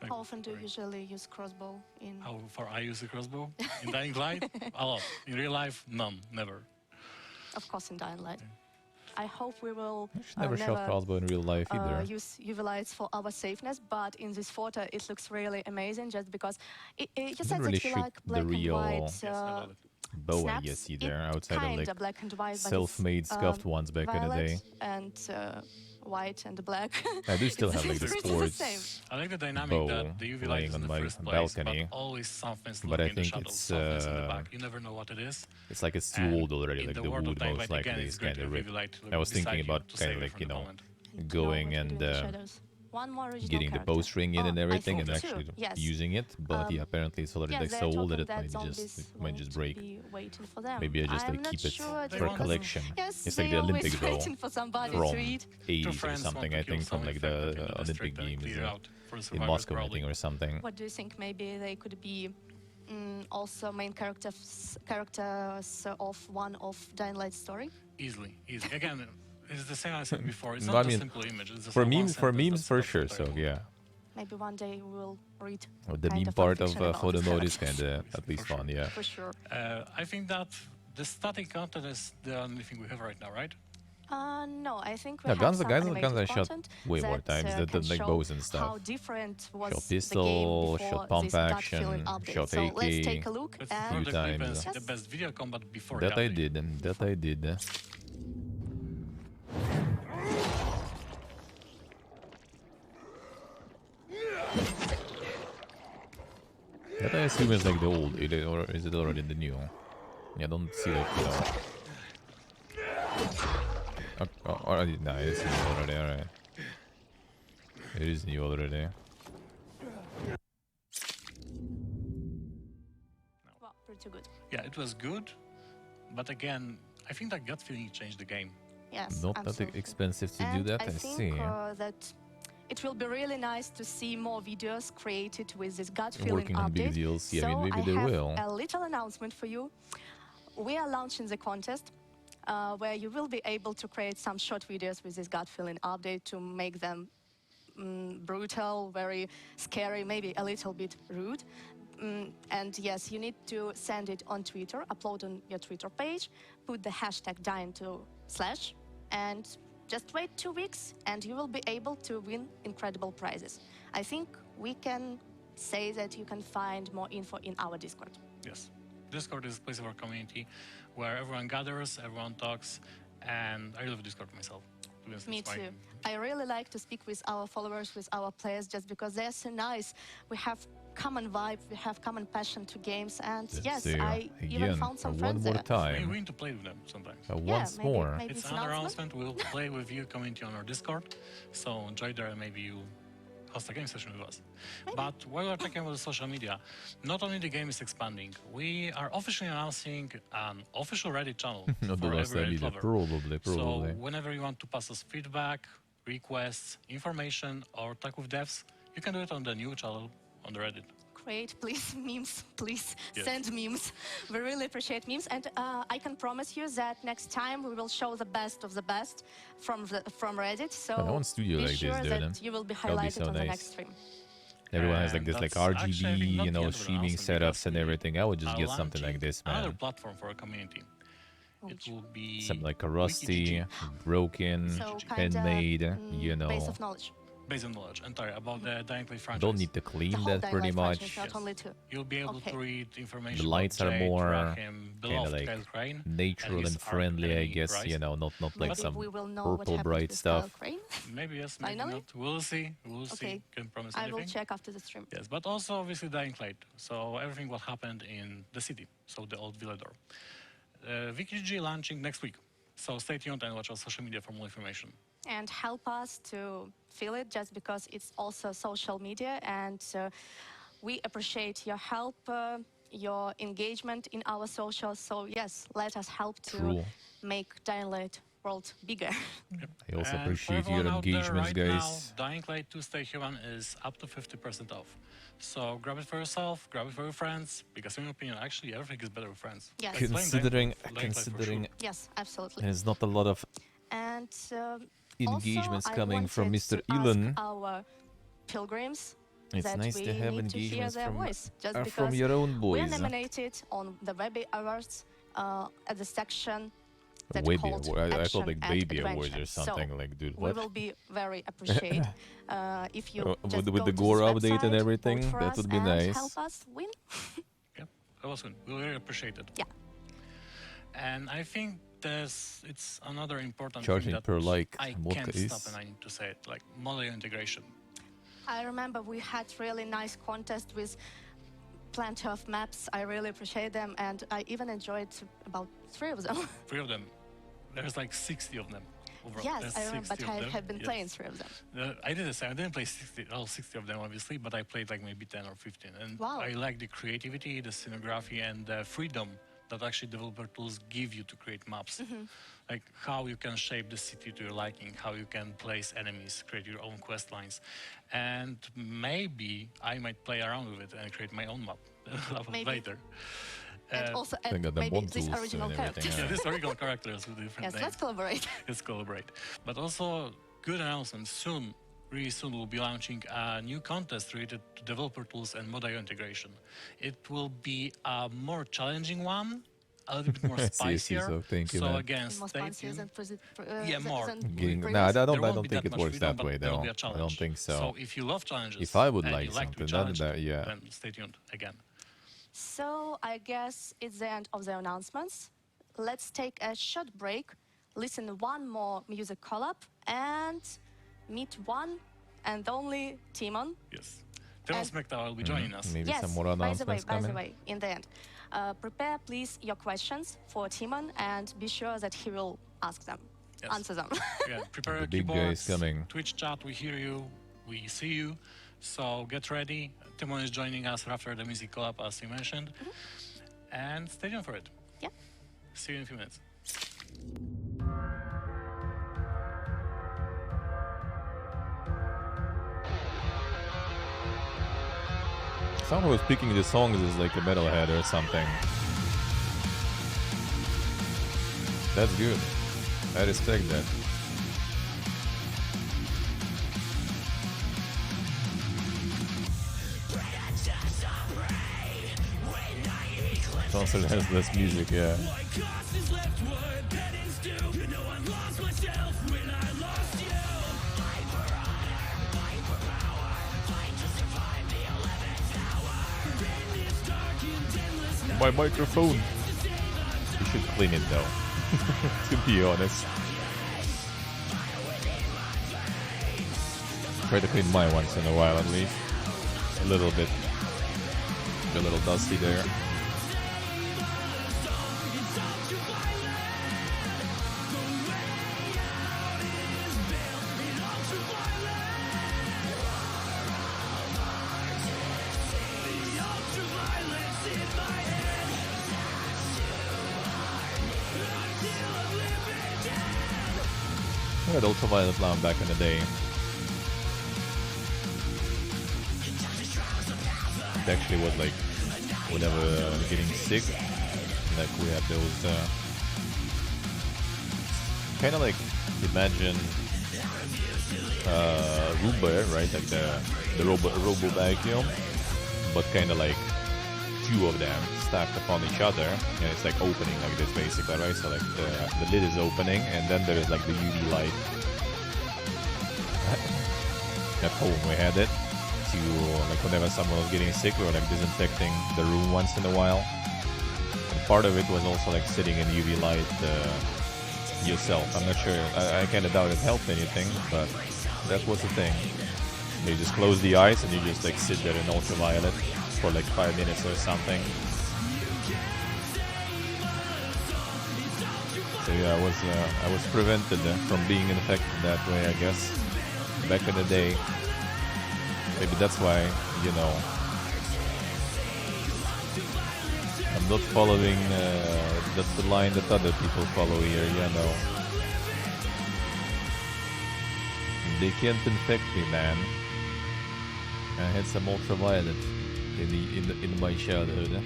S13: Like,
S9: how often do you
S13: sorry.
S9: usually use crossbow in?
S13: How far I use the crossbow? In Dying Light? A lot. In real life? None. Never.
S9: Of course, in Dying Light. I hope we will
S2: Never shot crossbow in real life either.
S9: use UV lights for our safeness, but in this photo it looks really amazing just because you
S2: Didn't
S9: said
S2: really
S9: that you
S2: shoot
S9: like
S2: the
S9: black and
S2: real
S9: white
S13: Yes, I love it.
S2: bow, I
S9: snaps.
S2: guess, either,
S9: It
S2: outside of
S9: kinda
S2: like
S9: black and white, but it's,
S2: self-made scuffed ones back in the
S9: violet
S2: day.
S9: and white and black.
S2: I do still
S9: It's-
S2: have like the
S9: it's pretty the same.
S2: sports
S13: I like the dynamic
S2: bow
S13: that the UV light
S2: laying
S13: is
S2: on
S13: in the
S2: my
S13: first place,
S2: balcony.
S13: but always softness
S2: But I
S13: lurking in the
S2: think
S13: shadows,
S2: it's,
S13: softness in the back. You never know what it is.
S2: It's like it's too
S13: And
S2: old already,
S13: in
S2: like
S13: the
S2: the
S13: world of
S2: wood
S13: Dying
S2: most
S13: Light, again,
S2: likely
S13: it's
S2: is
S13: great
S2: kind
S13: to
S2: of
S13: have
S2: ripped.
S13: UV light
S2: I was
S13: beside
S2: thinking
S13: you
S2: about
S13: to
S2: kind
S13: save
S2: of
S13: you
S2: like,
S13: from
S2: you
S13: the
S2: know,
S13: moment.
S9: And
S2: going
S9: now what to
S2: and
S9: do in the shadows. One more original
S2: getting the
S9: character.
S2: bowstring in and
S9: Oh, I
S2: everything
S9: think
S2: and
S9: too.
S2: actually
S9: Yes.
S2: using it, but yeah, apparently it's already
S9: Yes,
S2: like
S9: they're
S2: so old
S9: talking
S2: that it
S9: that
S2: might
S9: zombies
S2: just
S9: won't
S2: break.
S9: be waiting for them.
S2: Maybe I just
S9: I'm
S2: like
S9: not
S2: keep it
S9: sure
S13: They
S2: for
S13: want-
S2: collection.
S9: Yes,
S2: It's like
S9: they
S2: the Olympic
S9: always
S2: bow
S9: waiting for somebody
S2: from
S9: to eat.
S2: 80s or
S13: friends want
S2: something,
S13: to
S2: I
S13: kill
S2: think, from
S13: some
S2: like
S13: infected in
S2: the
S13: the
S2: Olympic
S13: district and
S2: Games
S13: clear out for the
S2: in
S13: survivors
S2: Moscow, I
S13: probably.
S2: think, or something.
S9: What do you think? Maybe they could be also main characters of one of Dying Light story?
S13: Easily. Again, it's the same as I said before. It's
S2: I
S13: not a
S2: memes,
S13: simple image. It's just
S2: for
S13: a one
S2: memes,
S13: sentence
S2: for
S13: that's
S2: sure. So
S13: terrible.
S2: yeah,
S9: Maybe one day we'll read.
S2: the
S9: kind
S2: meme
S9: of
S2: part of
S9: fanfiction about
S2: photo
S9: these
S2: mode is
S9: characters.
S2: kind of at least
S13: For sure.
S2: fun. Yeah.
S9: For sure.
S13: I think that the static content is the only thing we have right now, right?
S9: No, I think we
S2: No,
S9: have
S2: guns,
S9: some
S2: guns
S9: animated
S2: I shot
S9: content
S2: way more
S9: that,
S2: times
S9: can
S2: than like
S9: show
S2: bows and
S9: How
S2: stuff.
S9: different was
S2: Shot
S9: the game
S2: pistol,
S9: before
S2: shot pump
S9: this gut
S2: action,
S9: feeling update.
S2: shot
S9: So let's
S2: AK.
S9: take a look
S13: Let's
S9: and
S2: few
S13: the clip and
S2: times.
S13: see the best video combat before
S2: That I
S13: Gatti.
S2: did, that I did. That I assume is like the old, or is it already the new? Yeah, don't see like, you know. Already, no, it's new already, alright. It is new already.
S9: Well, pretty good.
S13: Yeah, it was good, but again, I think that gut feeling changed the game.
S9: Yes,
S2: Not that
S9: absolutely.
S2: expensive to
S9: And
S2: do that,
S9: I
S2: I
S9: think
S2: see.
S9: that it will be really nice to see more videos created with this gut feeling
S2: Working on big
S9: update.
S2: deals, yeah,
S9: So
S2: I mean, maybe they
S9: have
S2: will.
S9: a little announcement for you. We are launching the contest where you will be able to create some short videos with this gut feeling update to make them brutal, very scary, maybe a little bit rude. And yes, you need to send it on Twitter, upload on your Twitter page, put the hashtag #dying2/, and just wait 2 weeks and you will be able to win incredible prizes. I think we can say that you can find more info in our Discord.
S13: Yes. Discord is a place of our community where everyone gathers, everyone talks, and I love Discord myself.
S9: Me too. I really like to speak with our followers, with our players, just because they're so nice. We have common vibe, we have common passion to games, and yes, I even found some friends
S2: one more
S9: there.
S2: time.
S13: We need to play with them sometimes.
S2: Once
S9: maybe-
S2: more.
S9: maybe
S13: It's
S9: it's
S13: another
S9: announcement.
S13: announcement. We'll play with you community on our Discord. So join there and maybe you host a game session with us. But while we're talking about the social media, not only the game is expanding, we are officially announcing an official Reddit channel
S2: Not the
S13: for
S2: last
S13: every Reddit
S2: idea,
S13: lover.
S2: probably.
S13: So whenever you want to pass us feedback, requests, information, or talk with devs, you can do it on the new channel on the Reddit.
S9: Create, please, memes, please
S13: Yes.
S9: send memes. We really appreciate memes, and I can promise you that next time we will show the best of the best from Reddit. So
S2: I want studio
S9: be
S2: like this,
S9: sure
S2: dude.
S9: that you will be
S2: That'll be
S9: highlighted
S2: so
S9: on the
S2: nice.
S9: next stream.
S2: Everyone has like
S13: And
S2: this like
S13: that's actually, I
S2: RGB,
S13: think, not
S2: you
S13: the
S2: know,
S13: end of the
S2: streaming
S13: announcement,
S2: setups
S13: because
S2: and
S13: we
S2: everything. I would just
S13: are
S2: get something like
S13: launching
S2: this,
S13: Another
S2: man.
S13: platform for our community. It will be
S2: Something like a rusty,
S13: WikiGG,
S2: broken,
S9: So kinda,
S2: handmade, you know.
S9: base of knowledge.
S13: based on knowledge entirely about the Dying Light franchise.
S2: Don't need to clean
S9: The whole
S2: that
S9: Dying
S2: pretty
S9: Light
S2: much.
S9: franchise, not only two.
S13: You'll be able
S9: Okay.
S13: to read information.
S2: The lights
S13: about
S2: are
S13: Jade,
S2: more
S13: Rahim,
S2: kind of
S13: beloved
S2: like
S13: Kyle Crane,
S2: natural
S13: his
S2: and friendly, I
S13: arch-enemy,
S2: guess.
S13: Bryce.
S2: You know, not like
S9: Maybe
S2: some
S9: we will know what
S2: purple
S9: happened
S2: bright
S9: with
S2: stuff.
S9: Kyle Crane.
S13: Maybe yes, maybe
S9: Finally?
S13: not. We'll see. We'll see.
S9: Okay.
S13: Can't promise
S9: I
S13: anything.
S9: will check after the stream.
S13: Yes, but also obviously Dying Light. So everything what happened in the city, so the old Villador. VKG launching next week. So stay tuned and watch our social media for more information.
S9: And help us to feel it, just because it's also social media, and we appreciate your help, your engagement in our socials. So yes, let us help to
S2: True.
S9: make Dying Light world bigger.
S2: I also
S13: And for
S2: appreciate
S13: everyone
S2: your
S13: out there
S2: engagements,
S13: right
S2: guys.
S13: Now, Dying Light 2 Stay Human is up to 50% off. So grab it for yourself, grab it for your friends, because in my opinion, actually everything is better with friends.
S9: Yes.
S13: Like playing
S2: Considering,
S13: Dying Light for sure.
S9: Yes, absolutely.
S2: there's not a lot of
S9: And
S2: engagements
S9: also,
S2: coming
S9: I
S2: from
S9: wanted
S2: Mr.
S9: to ask
S2: Elon.
S9: our pilgrims
S2: It's
S9: that
S2: nice
S9: we
S2: to have
S9: need to hear
S2: engagements
S9: their
S2: from,
S9: voice, just
S2: from
S9: because
S2: your own
S9: we're
S2: boys.
S9: nominated on the Webby Awards at the section that
S2: Webby
S9: called
S2: Award. I
S9: Action
S2: thought like
S9: and
S2: Baby Awards
S9: Adventure.
S2: or something.
S9: So
S2: like, dude,
S9: we
S2: what?
S9: will be very appreciate if you just
S2: with
S9: go
S2: the
S9: to
S2: gore
S9: this
S2: update and
S9: website,
S2: everything,
S9: vote for
S2: that
S9: us,
S2: would be
S9: and
S2: nice.
S9: help us win.
S13: Yep, that was good. We really appreciate it.
S9: Yeah.
S13: And I think it's another important
S2: Charging
S13: thing that
S2: per like,
S13: I
S2: what
S13: can't
S2: is-
S13: stop and I need to say it, like modular integration.
S9: I remember we had really nice contest with plenty of maps. I really appreciate them, and I even enjoyed about 3 of them.
S13: 3 of them. There's like 60 of them overall.
S9: Yes,
S13: There's
S9: I remember,
S13: 60
S9: but
S13: of
S9: I
S13: them.
S9: have been
S13: Yes.
S9: playing 3 of them.
S13: I did the same. I didn't play all 60 of them, obviously, but I played like maybe 10 or 15. And
S9: Wow.
S13: I like the creativity, the scenography, and the freedom that actually developer tools give you to create maps. Like how you can shape the city to your liking, how you can place enemies, create your own quest lines. And maybe I might play around with it and create my own map
S9: Maybe.
S13: later.
S9: And also
S2: They
S9: add
S2: got them
S9: maybe
S2: one
S9: these
S2: tools
S9: original
S2: and everything,
S9: characters.
S13: Yeah, these original characters with different
S9: Yes,
S13: names.
S9: let's collaborate.
S13: Let's collaborate. But also, good announcement, soon, really soon, we'll be launching a new contest related to developer tools and Modaio integration. It will be a more challenging one, a little bit more
S2: I see, I see,
S13: spicier.
S2: so thank you,
S13: so
S2: man.
S13: again,
S9: More
S13: stay
S9: spicier
S13: tuned.
S9: than
S13: Yeah, more.
S2: Getting,
S9: previous.
S2: no, I
S13: There
S2: don't
S13: won't be
S2: think
S13: that
S2: it
S13: much
S2: works
S13: freedom,
S2: that
S13: but
S2: way,
S13: there will
S2: though.
S13: be a
S2: I
S13: challenge.
S2: don't think so.
S13: So if you love challenges,
S2: If I would
S13: and
S2: like
S13: you like to be
S2: something, then
S13: challenged,
S2: yeah.
S13: then stay tuned again.
S9: So I guess it's the end of the announcements. Let's take a short break, listen one more music collab, and meet one and only Timon.
S13: Yes. Timon Smekta will be joining us.
S2: Maybe
S14: Yes,
S2: some more
S14: by the way,
S2: announcements
S14: by the
S2: coming.
S14: way, in the end. Prepare, please, your questions for Timon and be sure that he will ask them,
S13: Yes.
S14: answer them.
S13: Yeah, prepare
S2: The
S13: your
S2: big guy is
S13: keyboards.
S2: coming.
S13: Twitch chat, we hear you, we see you. So get ready. Timon is joining us after the music collab, as you mentioned. And stay tuned for it.
S14: Yeah.
S13: See you in a few minutes.
S2: Someone who's picking the songs is like a metalhead or something. That's good. I respect that. Concert has less music, yeah. My microphone. You should clean it though, to be honest. Try to clean mine once in a while at least. A little bit. A little dusty there. I had ultraviolet lamp back in the day. It actually was like whenever I was getting sick, like we had those kind of like imagine Roomba, right? Like the robo vacuum, but kind of like two of them stacked upon each other, and it's like opening like this basically, right? So like the lid is opening, and then there is like the UV light. At home we had it to like whenever someone was getting sick, we were like disinfecting the room once in a while. And part of it was also like sitting in UV light yourself. I'm not sure. I kind of doubt it helped anything, but that was the thing. You just close the eyes and you just like sit there in ultraviolet for like 5 minutes or something. So yeah, I was prevented from being infected that way, I guess, back in the day. Maybe that's why, you know, I'm not following the line that other people follow here, you know. They can't infect me, man. I had some ultraviolet in my childhood.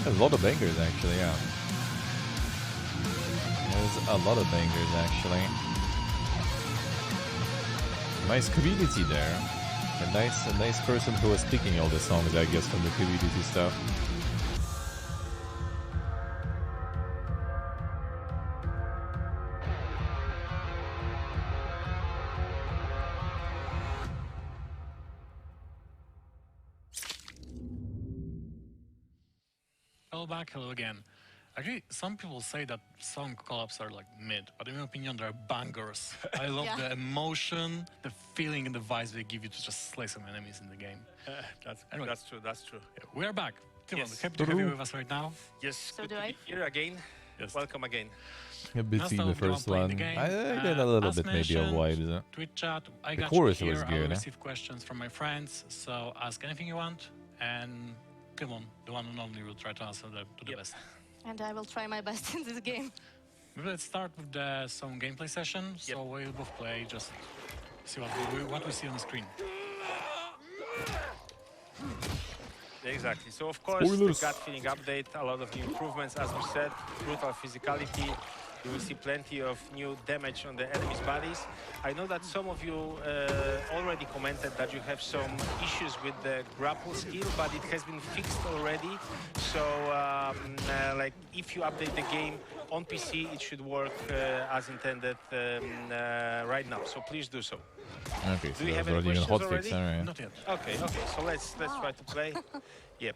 S2: There's a lot of bangers actually, yeah. There's a lot of bangers actually. Nice community there. A nice person who was picking all the songs, I guess, from the community stuff.
S13: Hello back, hello again. Actually, some people say that song collabs are like mid, but in my opinion, they're bangers. I love the emotion, the feeling, and the vibes they give you to just slay some enemies in the game. Anyway.
S4: That's true. That's true.
S13: Yeah, we are back. Timon,
S4: Yes.
S13: happy to have you with us right now.
S4: Yes.
S14: So
S4: good
S14: do
S4: to
S14: I.
S4: be here again.
S13: Yes.
S4: Welcome again.
S2: A bit
S13: Last
S2: seen
S13: time
S2: the
S13: we were
S2: first
S13: playing
S2: one.
S13: the game,
S2: I did a little
S13: as
S2: bit maybe of
S13: mentioned,
S2: vibes.
S13: Twitch chat, I
S2: The
S13: got
S2: chorus
S13: you
S2: was
S13: here.
S2: good,
S13: I will
S2: eh?
S13: receive questions from my friends, so ask anything you want, and Timon, the one and only, will try to answer them to the best.
S14: And I will try my best in this game.
S13: Maybe let's start with some gameplay session. So we'll both play, just see what we see on the screen.
S4: Exactly. So of course,
S2: Spoilers.
S4: the gut feeling update, a lot of new improvements, as we said, brutal physicality. You will see plenty of new damage on the enemy's bodies. I know that some of you already commented that you have some issues with the grapple skill, but it has been fixed already. So, like, if you update the game on PC, it should work as intended right now. So please do so.
S2: Okay, so
S4: Do you
S2: there's
S4: have any
S2: already a
S4: questions
S2: hotfix,
S4: already?
S2: alright.
S13: Not yet.
S4: Okay. So let's try to play. Yep.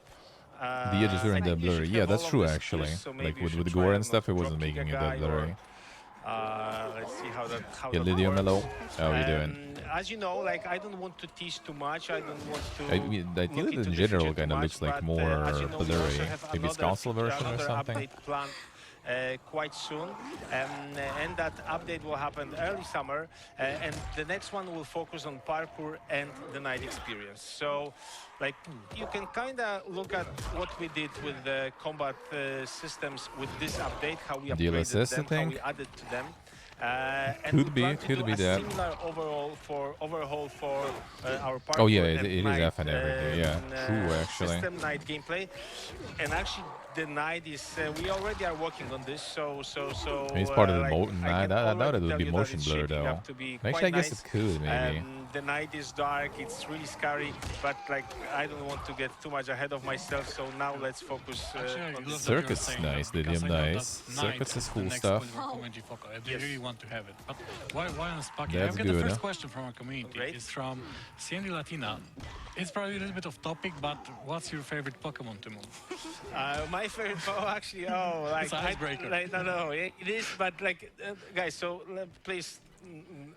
S2: The edges weren't that
S4: you should
S2: blurry. Yeah,
S4: have
S2: that's
S4: all of
S2: true
S4: the
S2: actually.
S4: skills, so
S2: Like
S4: maybe you
S2: with
S4: should
S2: gore
S4: try
S2: and stuff, it
S4: not
S2: wasn't
S4: dropkick
S2: making
S4: a
S2: it that
S4: guy or,
S2: blurry.
S4: let's see how that
S2: Yeah, Lydia Mellow, how are you doing?
S4: As you know, like I don't want to tease too much. I don't want to.
S2: I feel
S4: look
S2: that
S4: into
S2: in
S4: the
S2: general
S4: future
S2: kind
S4: too
S2: of
S4: much,
S2: looks like
S4: but,
S2: more
S4: as you know, we also
S2: blurry.
S4: have
S2: Maybe it's console version or
S4: another
S2: something.
S4: update planned quite soon, and that update will happen early summer, and the next one will focus on parkour and the night experience. So, like, you can kind of look at what we did with the combat systems with this update, how we upgraded
S2: DLSS,
S4: them,
S2: I
S4: how
S2: think?
S4: we added to them. And
S2: Could
S4: we
S2: be,
S4: plan to
S2: could
S4: do
S2: be
S4: a
S2: that.
S4: similar overhaul for our parkour
S2: Oh yeah,
S4: and
S2: it is
S4: night,
S2: F and everything. Yeah, true actually.
S4: system night gameplay, and actually the night is we already are working on this. So
S2: I mean, it's part of the
S4: like,
S2: motion.
S4: I
S2: I
S4: can
S2: doubt
S4: already
S2: it would
S4: tell
S2: be
S4: you that
S2: motion
S4: it's
S2: blur
S4: shaping
S2: though.
S4: up to be
S2: Actually,
S4: quite
S2: I guess
S4: nice.
S2: it could maybe.
S4: The night is dark. It's really scary, but like I don't want to get too much ahead of myself. So now let's focus on the
S2: Circuits is nice, Lydium nice. Circuits is cool stuff.
S13: They really want to have it. But why on Sparky?
S2: That's
S13: I've got
S2: good,
S13: the first
S2: huh?
S13: question from our community. It's from Ciendy Latina. It's probably a little bit off topic, but what's your favorite Pokemon to move?
S4: My favorite actually, like,
S13: It's an icebreaker.
S4: no, it is, but like, guys, so please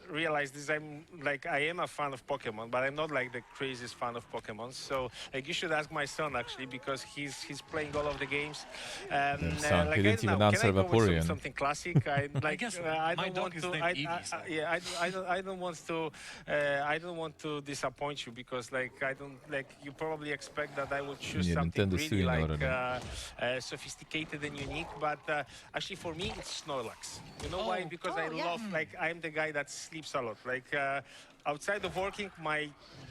S4: realize this. I am a fan of Pokemon, but I'm not like the craziest fan of Pokemon. So like, you should ask my son actually, because he's playing all of the games.
S2: Son,
S4: Like,
S2: he didn't
S4: I don't
S2: even
S4: know,
S2: answer
S4: can I go with
S2: Vaporeon.
S4: something classic? I like.
S13: guess
S4: I
S13: my
S4: don't
S13: dog
S4: want
S13: is
S4: to.
S13: named Eevee, so-
S4: Yeah, I don't want to. I don't want to disappoint you, because like I don't like. You probably expect that I would choose
S2: Yeah,
S4: something
S2: Nintendo's
S4: really
S2: doing
S4: like
S2: already.
S4: sophisticated and unique. But actually, for me, it's Snorlax. You know why? Because I love, like, I'm the guy that sleeps a lot. Like, outside of working, my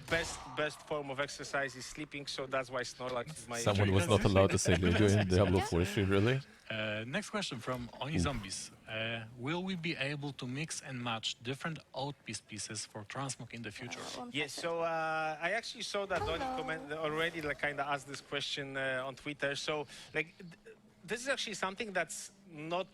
S4: best form of exercise is sleeping. So that's why Snorlax is my.
S2: Someone was not allowed to say Ludo in Diablo 4 stream, really?
S13: Next question from Oni Zombies. Will we be able to mix and match different outpiece pieces for transmog in the future?
S4: Yes, so I actually saw that Donny comment already, like, kind of asked this question on Twitter. So, like, this is actually something that's not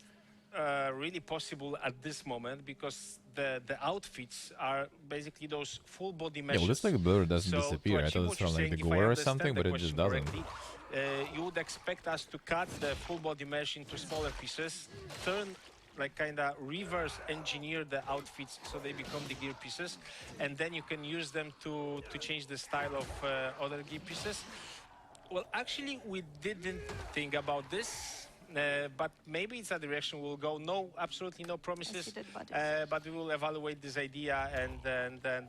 S4: really possible at this moment, because the outfits are basically those full body meshes.
S2: Yeah, well, this like blur doesn't
S4: So, to
S2: disappear. I
S4: achieve
S2: thought
S4: what
S2: it's
S4: you're
S2: from like the
S4: saying, if I
S2: gore or
S4: understand
S2: something,
S4: the
S2: but it just
S4: question
S2: doesn't.
S4: correctly, you would expect us to cut the full body mesh into smaller pieces, turn, like, kind of reverse engineer the outfits so they become the gear pieces, and then you can use them to change the style of other gear pieces. Well, actually, we didn't think about this. But maybe it's a direction we'll go. No, absolutely no promises. But we will evaluate this idea and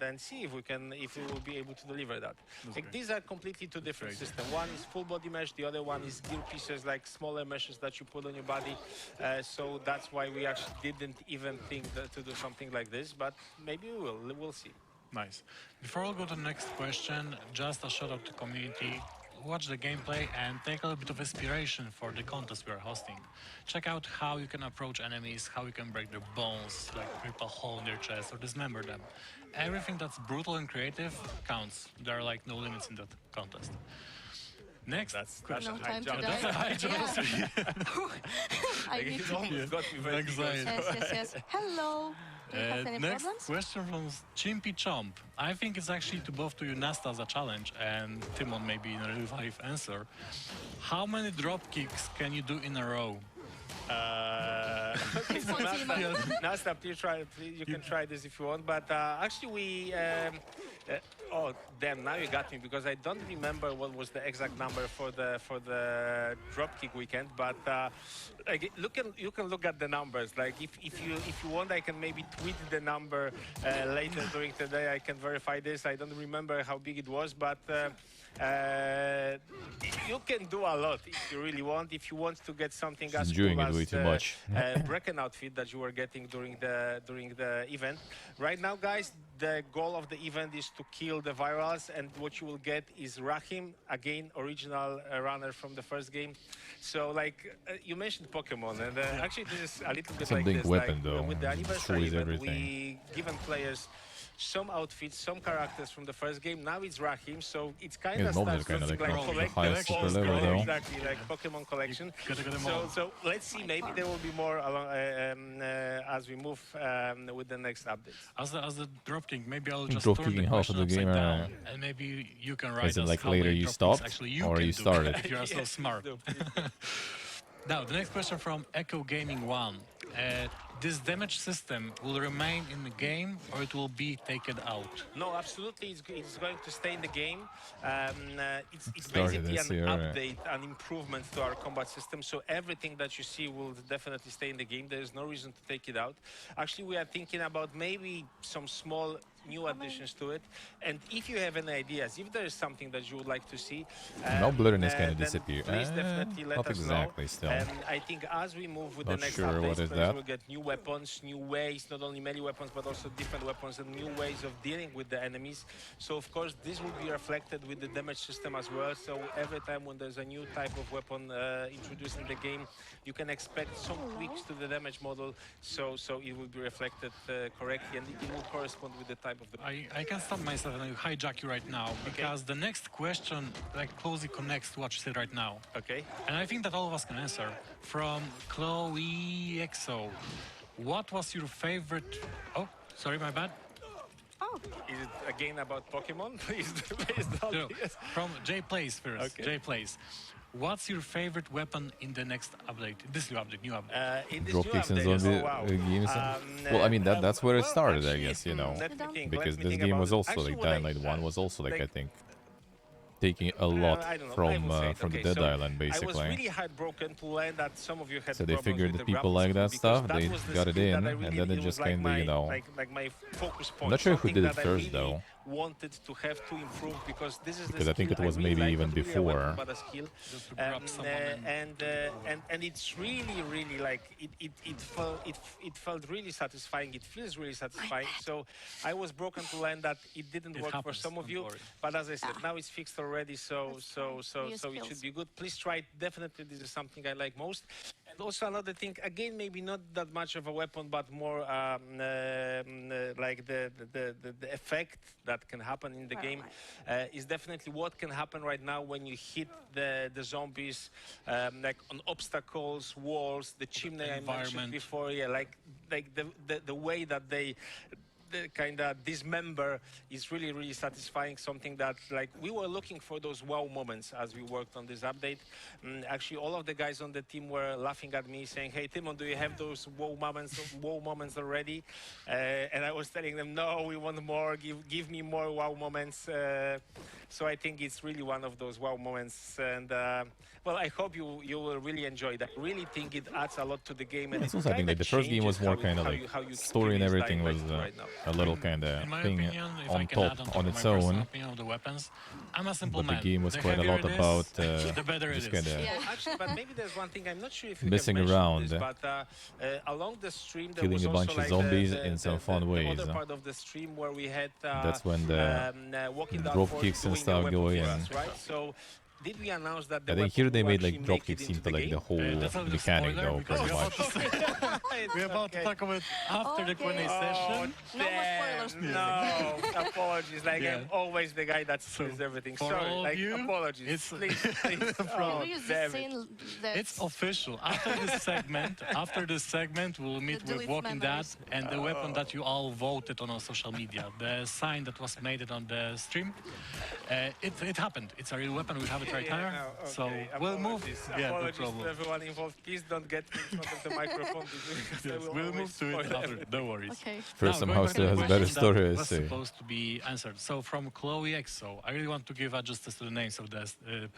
S4: then see if we will be able to deliver that. Like, these are completely two different systems. One is full body mesh. The other one is gear pieces, like smaller meshes that you put on your body. So that's why we actually didn't even think to do something like this. But maybe we will. We'll see.
S13: Nice. Before we go to the next question, just a shout out to community. Watch the gameplay and take a little bit of inspiration for the contest we are hosting. Check out how you can approach enemies, how you can break their bones, like rip a hole in their chest or dismember them. Everything that's brutal and creative counts. There are like no limits in that contest. Next,
S4: that's
S14: No
S4: a
S14: time to
S4: jump.
S14: die.
S13: That's a high jump.
S14: I
S4: Like,
S14: need
S4: it
S14: to...
S4: almost got me very
S13: Anxiety.
S14: Yes. Hello. Do you have any
S13: Next
S14: problems?
S13: question from Chimpy Chomp. I think it's actually to both to you, Nasta, as a challenge, and Timon maybe in a real life answer. How many drop kicks can you do in a row?
S4: Okay, so Nasta, please try. You can try this if you want. But actually, we. Oh damn! Now you got me, because I don't remember what was the exact number for the dropkick weekend. But like, you can look at the numbers. Like, if you want, I can maybe tweet the number later during the day. I can verify this. I don't remember how big it was, but. You can do a lot if you really want. If you want to get something as
S2: enjoying
S4: cool
S2: it way
S4: as
S2: too much.
S4: Brecken outfit that you were getting during the event. Right now, guys, the goal of the event is to kill the virals, and what you will get is Rahim, again, original runner from the first game. So, like, you mentioned Pokemon, and actually this is a little bit
S2: Some
S4: like
S2: big
S4: this.
S2: weapon,
S4: like,
S2: though.
S4: with the
S2: Destroys
S4: anniversary event,
S2: everything.
S4: we given players some outfits, some characters from the first game. Now it's Rahim, so it's kind
S2: Yeah,
S4: of
S2: normally
S4: starts
S2: kinda
S4: looking
S2: like
S4: like
S2: the highest
S4: collectibles,
S2: level, though.
S4: exactly, like Pokemon collection. So let's see, maybe there will be more along, as we move with the next updates.
S13: As the drop king, maybe I'll just
S2: Drop
S13: turn the
S2: kicking half of
S13: question
S2: the game,
S13: upside down,
S2: alright.
S13: and maybe you can write
S2: Is it
S13: us
S2: like
S13: how
S2: later
S13: many
S2: you
S13: drop kicks
S2: stopped,
S13: actually you
S2: or
S13: can
S2: you
S13: do,
S2: started?
S13: if you are so
S4: Yes,
S13: smart.
S4: do.
S13: Now, the next question from Echo Gaming 1. This damage system will remain in the game, or it will be taken out?
S4: No, absolutely, it's going to stay in the game. It's
S2: Started
S4: basically
S2: this
S4: an
S2: year,
S4: update, an improvement to our combat system. So everything that you see will definitely stay in the game. There is no reason to take it out. Actually, we are thinking about maybe some small new additions to it. And if you have any ideas, if there is something that you would like to see,
S2: Now blurriness kind
S4: then
S2: of disappeared.
S4: please definitely let
S2: Not
S4: us
S2: exactly
S4: know.
S2: still.
S4: I think as we move with
S2: Not
S4: the next
S2: sure
S4: updates,
S2: what is
S4: players
S2: that.
S4: will get new weapons, new ways, not only melee weapons, but also different weapons and new ways of dealing with the enemies. So of course, this will be reflected with the damage system as well. So every time when there's a new type of weapon introduced in the game, you can expect some tweaks to the damage model. So it will be reflected correctly, and it will correspond with the type of the.
S13: I can stop myself and I hijack you right now, because the next question like closely connects to what you said right now.
S4: Okay.
S13: And I think that all of us can answer. From Chloe XO, what was your favorite? Oh, sorry, my bad.
S4: Is it again about Pokemon? Based on
S13: No,
S4: this?
S13: from Jay Plays first.
S4: Okay.
S13: Jay Plays. What's your favorite weapon in the next update? This new update.
S4: In this
S2: Drop
S4: new
S2: kicks and
S4: update,
S2: zombie
S4: wow.
S2: games. Well, I mean that's where it
S4: well,
S2: started, I
S4: actually,
S2: guess, you know,
S4: let me think,
S2: because
S4: let me
S2: this
S4: think
S2: game
S4: about
S2: was
S4: it.
S2: also
S4: Actually,
S2: like
S4: what
S2: Dying Light 1 was also like,
S4: like-
S2: I think, taking a lot
S4: I don't know, I
S2: from
S4: will say it.
S2: from the
S4: Okay,
S2: Dead
S4: so
S2: Island,
S4: I was
S2: basically.
S4: really heartbroken to learn that some of you had
S2: So they
S4: problems
S2: figured
S4: with
S2: that
S4: the
S2: people
S4: grapple
S2: like
S4: skill,
S2: that
S4: because
S2: stuff,
S4: that
S2: they
S4: was the
S2: got it
S4: skill
S2: in,
S4: that I
S2: and
S4: really-
S2: then it
S4: was
S2: just
S4: like
S2: kinda, you
S4: my-
S2: know.
S4: like my focus point.
S2: I'm not sure who
S4: something
S2: did it
S4: that I
S2: first,
S4: really
S2: though.
S4: wanted to have to improve, because this is the
S2: Because I think
S4: skill
S2: it was
S4: really
S2: maybe
S4: like,
S2: even
S4: not really a weapon,
S2: before.
S4: but a skill.
S13: Just to grab someone
S4: And it's really like it felt really satisfying. It feels really satisfying. So I was broken to learn that it didn't
S13: It
S4: work for
S13: happens,
S4: some of
S13: don't
S4: you,
S13: worry.
S4: but as I said, now it's fixed already. So
S14: New
S4: it
S14: skills.
S4: should be good. Please try it. Definitely, this is something I like most. And also another thing, again, maybe not that much of a weapon, but more like the effect that can happen in the game is definitely what can happen right now when you hit the zombies, like on obstacles, walls, the chimney I mentioned
S13: environment.
S4: before. Yeah, like the way that they kind of dismember is really satisfying. Something that, like, we were looking for those wow moments as we worked on this update. Actually, all of the guys on the team were laughing at me, saying, "Hey Timon, do you have those wow moments already?" And I was telling them, "No, we want more. Give me more wow moments." So I think it's really one of those wow moments, and well, I hope you will really enjoy that. I really think it adds a lot to the game, and
S2: It's
S4: it
S2: also, I think,
S4: kinda
S2: like the first game was
S4: changes
S2: more
S4: how
S2: kind of
S4: how
S2: like
S4: you- how you
S2: story and
S4: experience
S2: everything
S4: Dying
S2: was
S4: Light right now.
S2: a little kind
S13: In
S2: of
S13: my
S2: thing
S13: opinion, if I
S2: on
S13: can add
S2: top
S13: on
S2: on
S13: my
S2: its
S13: personal
S2: own.
S13: opinion of the weapons, I'm a simple
S2: But the
S13: man.
S2: game was
S13: The
S2: quite a
S13: heavier
S2: lot
S13: it is,
S2: about
S13: the better it
S2: just
S13: is.
S2: kind of
S4: Actually, but maybe there's one thing I'm not sure if you
S2: messing
S4: have mentioned
S2: around,
S4: this, but along the stream there
S2: killing
S4: was
S2: a bunch
S4: also
S2: of
S4: like
S2: zombies in some fun
S4: the
S2: ways.
S4: other part of the stream where we had
S2: That's when the
S4: walking down
S2: drop
S4: force
S2: kicks and
S4: doing a
S2: stuff
S4: weapon
S2: go
S4: for
S2: in.
S4: us, right? So did we announce that the
S2: I think
S4: weapon
S2: here they
S4: will
S2: made like
S4: actually
S2: drop
S4: make it
S2: kicks
S4: into
S2: into
S4: the
S2: like the
S4: game?
S2: whole
S13: That's not a
S2: mechanic
S13: spoiler,
S2: though,
S13: because
S2: pretty
S13: we're
S2: much.
S13: We're about to talk about after the Q&A session.
S14: No more spoilers, please.
S4: No, apologies. Like,
S13: Yeah.
S4: I'm always the guy that spoils everything.
S13: for
S4: Sorry,
S13: all of
S4: like,
S13: you,
S4: apologies.
S13: it's-
S4: Please. Oh,
S14: Please
S4: damn
S14: say
S4: it.
S14: that
S13: It's official. After this segment, we'll meet
S14: The
S13: with
S14: delete
S13: Walking Dead
S14: memories.
S13: and the weapon that you all voted on social media. The sign that was made on the stream. It happened. It's a real weapon. We have it right here.
S4: No, okay.
S13: So we'll move.
S4: Apologies.
S13: Yeah, no
S4: Apologies
S13: problem.
S4: to everyone involved. Please don't get me in front of the microphone because I
S13: Yes,
S4: will
S13: we'll
S4: always
S13: move to it
S4: spoil
S13: after.
S4: everything.
S13: No worries.
S14: Okay.
S2: First,
S13: Now,
S2: somehow
S13: going back to
S2: still
S13: the
S2: has better
S13: question
S2: story,
S13: that
S2: I
S13: was
S2: say.
S13: supposed to be answered. So from Chloe XO, I really want to give justice to the names of the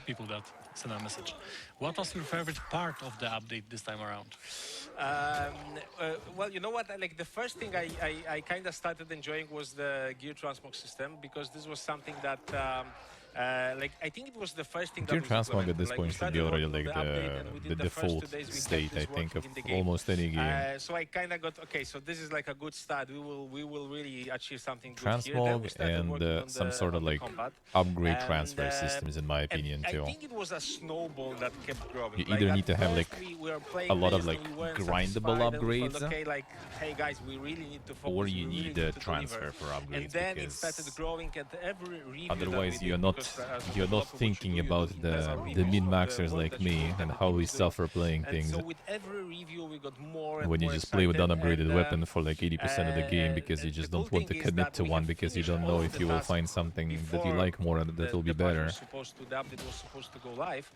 S13: people that sent a message. What was your favorite part of the update this time around?
S4: Well, you know what? Like, the first thing I kind of started enjoying was the gear transmog system, because this was something that like I think it was the first thing
S2: Gear
S4: that was
S2: transmog at
S4: implemented.
S2: this
S4: Like,
S2: point
S4: we
S2: should be
S4: started
S2: already
S4: working
S2: like
S4: on the update, and
S2: the
S4: within the first
S2: default
S4: 2 days we kept
S2: state,
S4: this
S2: I think,
S4: working
S2: of
S4: in the game.
S2: almost any game.
S4: So I kind of got okay. So this is like a good start. We will really achieve something good here. Then we
S2: Transmog
S4: started
S2: and
S4: working on
S2: some
S4: the,
S2: sort of
S4: on the
S2: like
S4: combat.
S2: upgrade
S4: And,
S2: transfer systems, in my opinion,
S4: and
S2: too.
S4: I think it was a snowball that kept growing.
S2: You
S4: Like,
S2: either
S4: at
S2: need to have
S4: first
S2: like
S4: we were playing
S2: a lot of
S4: this
S2: like
S4: and we weren't
S2: grindable
S4: satisfied, and we felt,
S2: upgrades,
S4: okay, like, hey guys, we really need to focus.
S2: or you
S4: we really
S2: need
S4: need
S2: a
S4: to
S2: transfer
S4: deliver.
S2: for upgrades,
S4: And then it
S2: because
S4: started growing at every review that we
S2: otherwise
S4: did,
S2: you're not
S4: because, as a
S2: you're not
S4: developer, what
S2: thinking
S4: you do,
S2: about
S4: you invest on
S2: the
S4: reviews of
S2: min-maxers
S4: work
S2: like
S4: that you
S2: me
S4: did
S2: and
S4: and the
S2: how
S4: team
S2: we
S4: is doing.
S2: suffer playing
S4: And
S2: things.
S4: so with every review we got more and
S2: When you
S4: more
S2: just play with
S4: excited,
S2: unupgraded
S4: and,
S2: weapon for like 80% of the game because you
S4: the
S2: just
S4: cool
S2: don't want to
S4: thing is
S2: commit
S4: that
S2: to
S4: we
S2: one
S4: have
S2: because you
S4: finished
S2: don't
S4: all
S2: know
S4: of
S2: if
S4: the
S2: you will
S4: tasks
S2: find something that you
S4: before
S2: like more and that will be
S4: the patch
S2: better.
S4: was supposed to, the update was supposed to go live.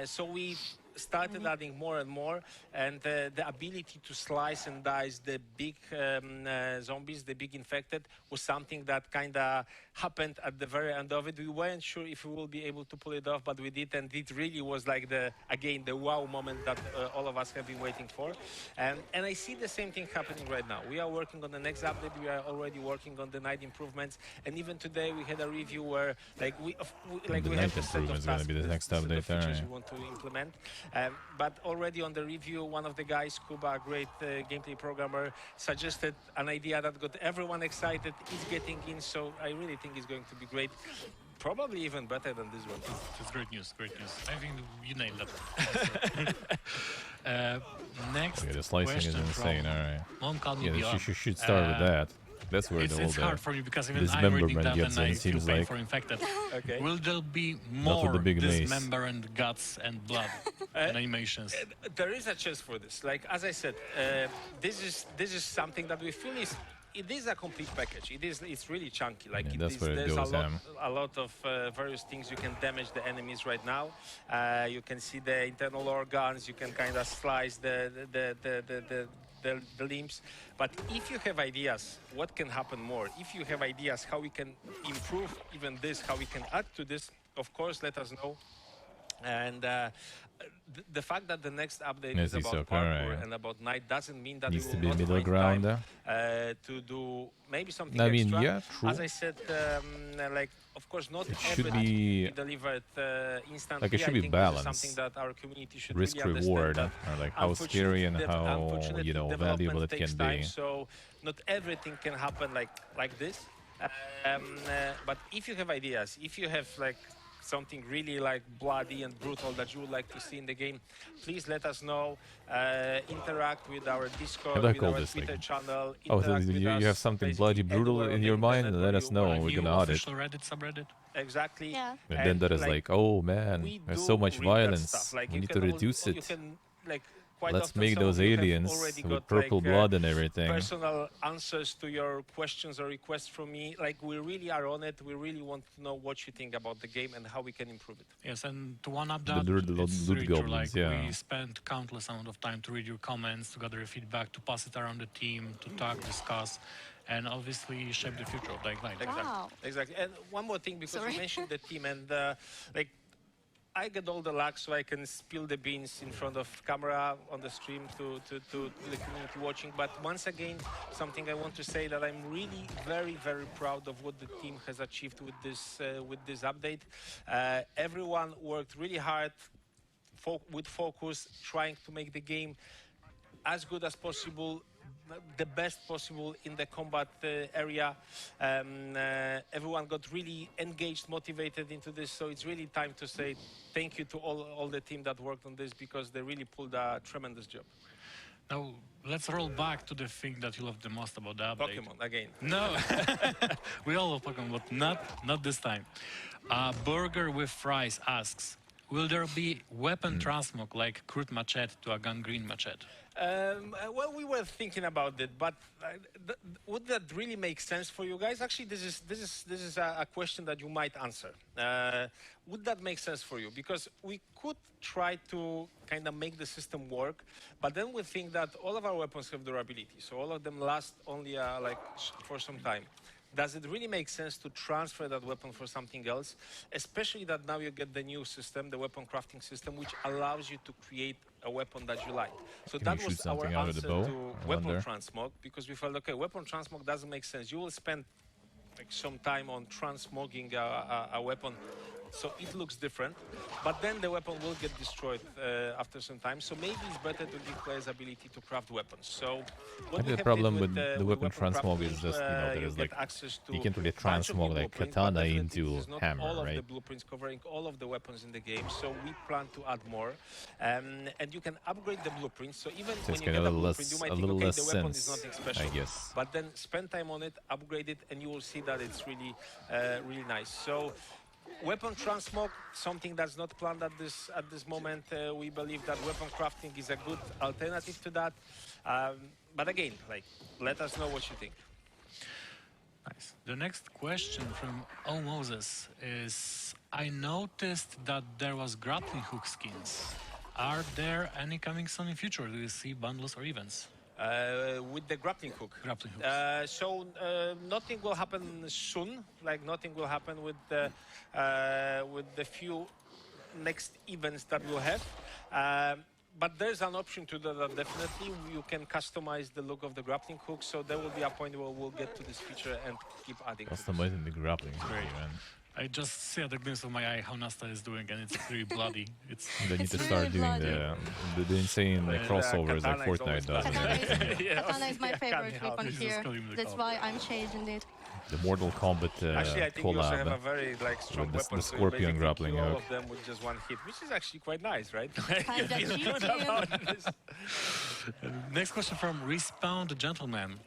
S4: So we started adding more and more, and the ability to slice and dice the big zombies, the big infected, was something that kind of happened at the very end of it. We weren't sure if we will be able to pull it off, but we did, and it really was like the wow moment that all of us have been waiting for. And I see the same thing happening right now. We are working on the next update. We are already working on the night improvements, and even today we had a review where like we have the set of
S2: is going to
S4: tasks,
S2: be the next
S4: set of
S2: update,
S4: features
S2: alright.
S4: we want to implement. But already on the review, one of the guys, Kuba, a great gameplay programmer, suggested an idea that got everyone excited. It's getting in, so I really think it's going to be great. Probably even better than this one.
S13: It's great news, great news. I think you nailed it. Next
S2: Yeah, the slicing is
S13: question
S2: insane,
S13: from
S2: alright.
S13: Mom Call Me
S2: Yeah,
S13: Beyond.
S2: you should start with that. That's where
S13: It's
S2: all
S13: hard
S2: the
S13: for me because even I'm reading
S2: dismemberment
S13: that
S2: gets
S13: and
S2: in,
S13: I feel
S2: seems
S13: pain
S2: like.
S13: for infected.
S4: Okay.
S13: Will there be
S2: Not with
S13: more
S2: the big mace.
S13: dismemberment, guts and blood and animations?
S4: There is a chance for this. Like as I said, this is something that we feel is. It is a complete package. It's really chunky. Like
S2: Yeah, that's where it
S4: there's
S2: goes,
S4: a lot of various things. You can damage the enemies right now. You can see the internal organs. You can kind of slice the limbs. But if you have ideas, what can happen more? If you have ideas how we can improve even this, how we can add to this, of course, let us know. And the fact that the next update
S2: Yes,
S4: is
S2: it's
S4: about
S2: okay,
S4: parkour
S2: right.
S4: and about night doesn't mean that
S2: Needs
S4: we
S2: to
S4: will
S2: be
S4: not
S2: middle
S4: find
S2: ground.
S4: time to do maybe something
S2: I mean,
S4: extra.
S2: yeah, true.
S4: As I said, like of course not
S2: It should
S4: everything
S2: be-
S4: will be delivered instantly.
S2: like, it should
S4: I
S2: be
S4: think this is
S2: balanced.
S4: something that our community should
S2: Risk
S4: really
S2: reward,
S4: understand,
S2: or
S4: that
S2: like how scary and how,
S4: unfortunately
S2: you know,
S4: development
S2: valuable it
S4: takes
S2: can
S4: time,
S2: be.
S4: so not everything can happen like this. But if you have ideas, if you have like something really like bloody and brutal that you would like to see in the game, please let us know. Interact with our Discord,
S2: How do I
S4: with
S2: call
S4: our
S2: this,
S4: Twitter
S2: like-
S4: channel.
S2: Oh, so
S4: interact with
S2: you
S4: us
S2: have something
S4: basically
S2: bloody brutal
S4: anywhere
S2: in
S4: on
S2: your
S4: the
S2: mind?
S4: internet
S2: Let
S4: where
S2: us
S4: you
S2: know.
S4: want.
S2: We're
S13: New
S2: gonna add it.
S13: official Reddit subreddit?
S4: Exactly.
S14: Yeah.
S2: And then there is like, oh man,
S4: we
S2: there's
S4: do
S2: so much
S4: read that
S2: violence.
S4: stuff. Like,
S2: We
S4: you
S2: need
S4: can
S2: to reduce
S4: you
S2: it.
S4: can, like, quite
S2: Let's
S4: often
S2: make
S4: some of
S2: those
S4: you have
S2: aliens
S4: already
S2: with
S4: got,
S2: purple
S4: like,
S2: blood and everything.
S4: personal answers to your questions or requests from me. Like, we really are on it. We really want to know what you think about the game and how we can improve it.
S13: Yes, and to one up that,
S2: loot
S13: it's
S2: loot
S13: really true.
S2: goblins,
S13: Like
S2: yeah.
S13: we spent countless amount of time to read your comments, to gather your feedback, to pass it around the team, to talk, discuss, and obviously shape the future of Dying Light.
S4: Exactly.
S14: Wow.
S4: Exactly. And one more thing, because
S14: Sorry.
S4: you mentioned the team, and like, I get all the luck so I can spill the beans in front of camera on the stream to the community watching. But once again, something I want to say that I'm really very, very proud of what the team has achieved with this update. Everyone worked really hard with focus, trying to make the game as good as possible, the best possible in the combat area. Everyone got really engaged, motivated into this, so it's really time to say thank you to all the team that worked on this, because they really pulled a tremendous job.
S13: Now, let's roll back to the thing that you love the most about the update.
S4: Pokemon, again.
S13: No, we all love Pokemon, but not this time. Burger with Fries asks, will there be weapon transmog like crude machete to a gangrene machete?
S4: Well, we were thinking about it, but would that really make sense for you guys? Actually, this is a question that you might answer. Would that make sense for you? Because we could try to kind of make the system work, but then we think that all of our weapons have durability, so all of them last only for some time. Does it really make sense to transfer that weapon for something else? Especially that now you get the new system, the weapon crafting system, which allows you to create a weapon that you like. So
S2: Can
S4: that
S2: you shoot
S4: was our
S2: something out of
S4: answer
S2: the bow?
S4: to
S2: I
S4: weapon
S2: wonder.
S4: transmog, because we felt, okay, weapon transmog doesn't make sense. You will spend like some time on transmogging a weapon, so it looks different. But then the weapon will get destroyed after some time. So maybe it's better to give players ability to craft weapons. So what
S2: Maybe the problem with the weapon transmog is just, you know, there's like, you can't really transmog like katana into hammer,
S4: all of
S2: right?
S4: the blueprints covering all of the weapons in the game. So we plan to add more, and you can upgrade the blueprints. So even
S2: So
S4: when
S2: it's
S4: you
S2: kind
S4: get
S2: of
S4: a
S2: a
S4: blueprint, you
S2: less,
S4: might
S2: a
S4: think,
S2: little
S4: okay,
S2: less
S4: the weapon is
S2: sense,
S4: nothing special.
S2: I guess.
S4: But then spend time on it, upgrade it, and you will see that it's really, really nice. So weapon transmog, something that's not planned at this moment. We believe that weapon crafting is a good alternative to that. But again, like, let us know what you think.
S13: Nice. The next question from O Moses is: I noticed that there was grappling hook skins. Are there any coming soon in future? Do you see bundles or events?
S4: With the grappling hook.
S13: Grappling hooks.
S4: So nothing will happen soon. Like nothing will happen with the few next events that we'll have. But there's an option to do that definitely. You can customize the look of the grappling hook. So there will be a point where we'll get to this feature and keep adding.
S2: Customizing the grappling hook,
S13: Great.
S2: man.
S13: I just see at the glimpse of my eye how Nasta is doing, and it's really bloody.
S2: They need to start doing the insane crossovers like Fortnite does. and everything.
S14: Katana is my favorite weapon
S13: Jesus,
S14: here.
S13: call him the
S14: That's
S13: cop.
S14: why I'm changing it.
S2: The Mortal Kombat
S4: Actually, I think you also have a
S2: collab
S4: very strong
S2: with the
S4: weapon. So you
S2: Scorpion
S4: basically
S2: grappling
S4: kill all
S2: hook.
S4: of them with just one hit, which is actually quite nice, right?
S14: Kinda
S4: You feel good
S14: cheating.
S4: about this.
S13: Next question from Respawned Gentleman.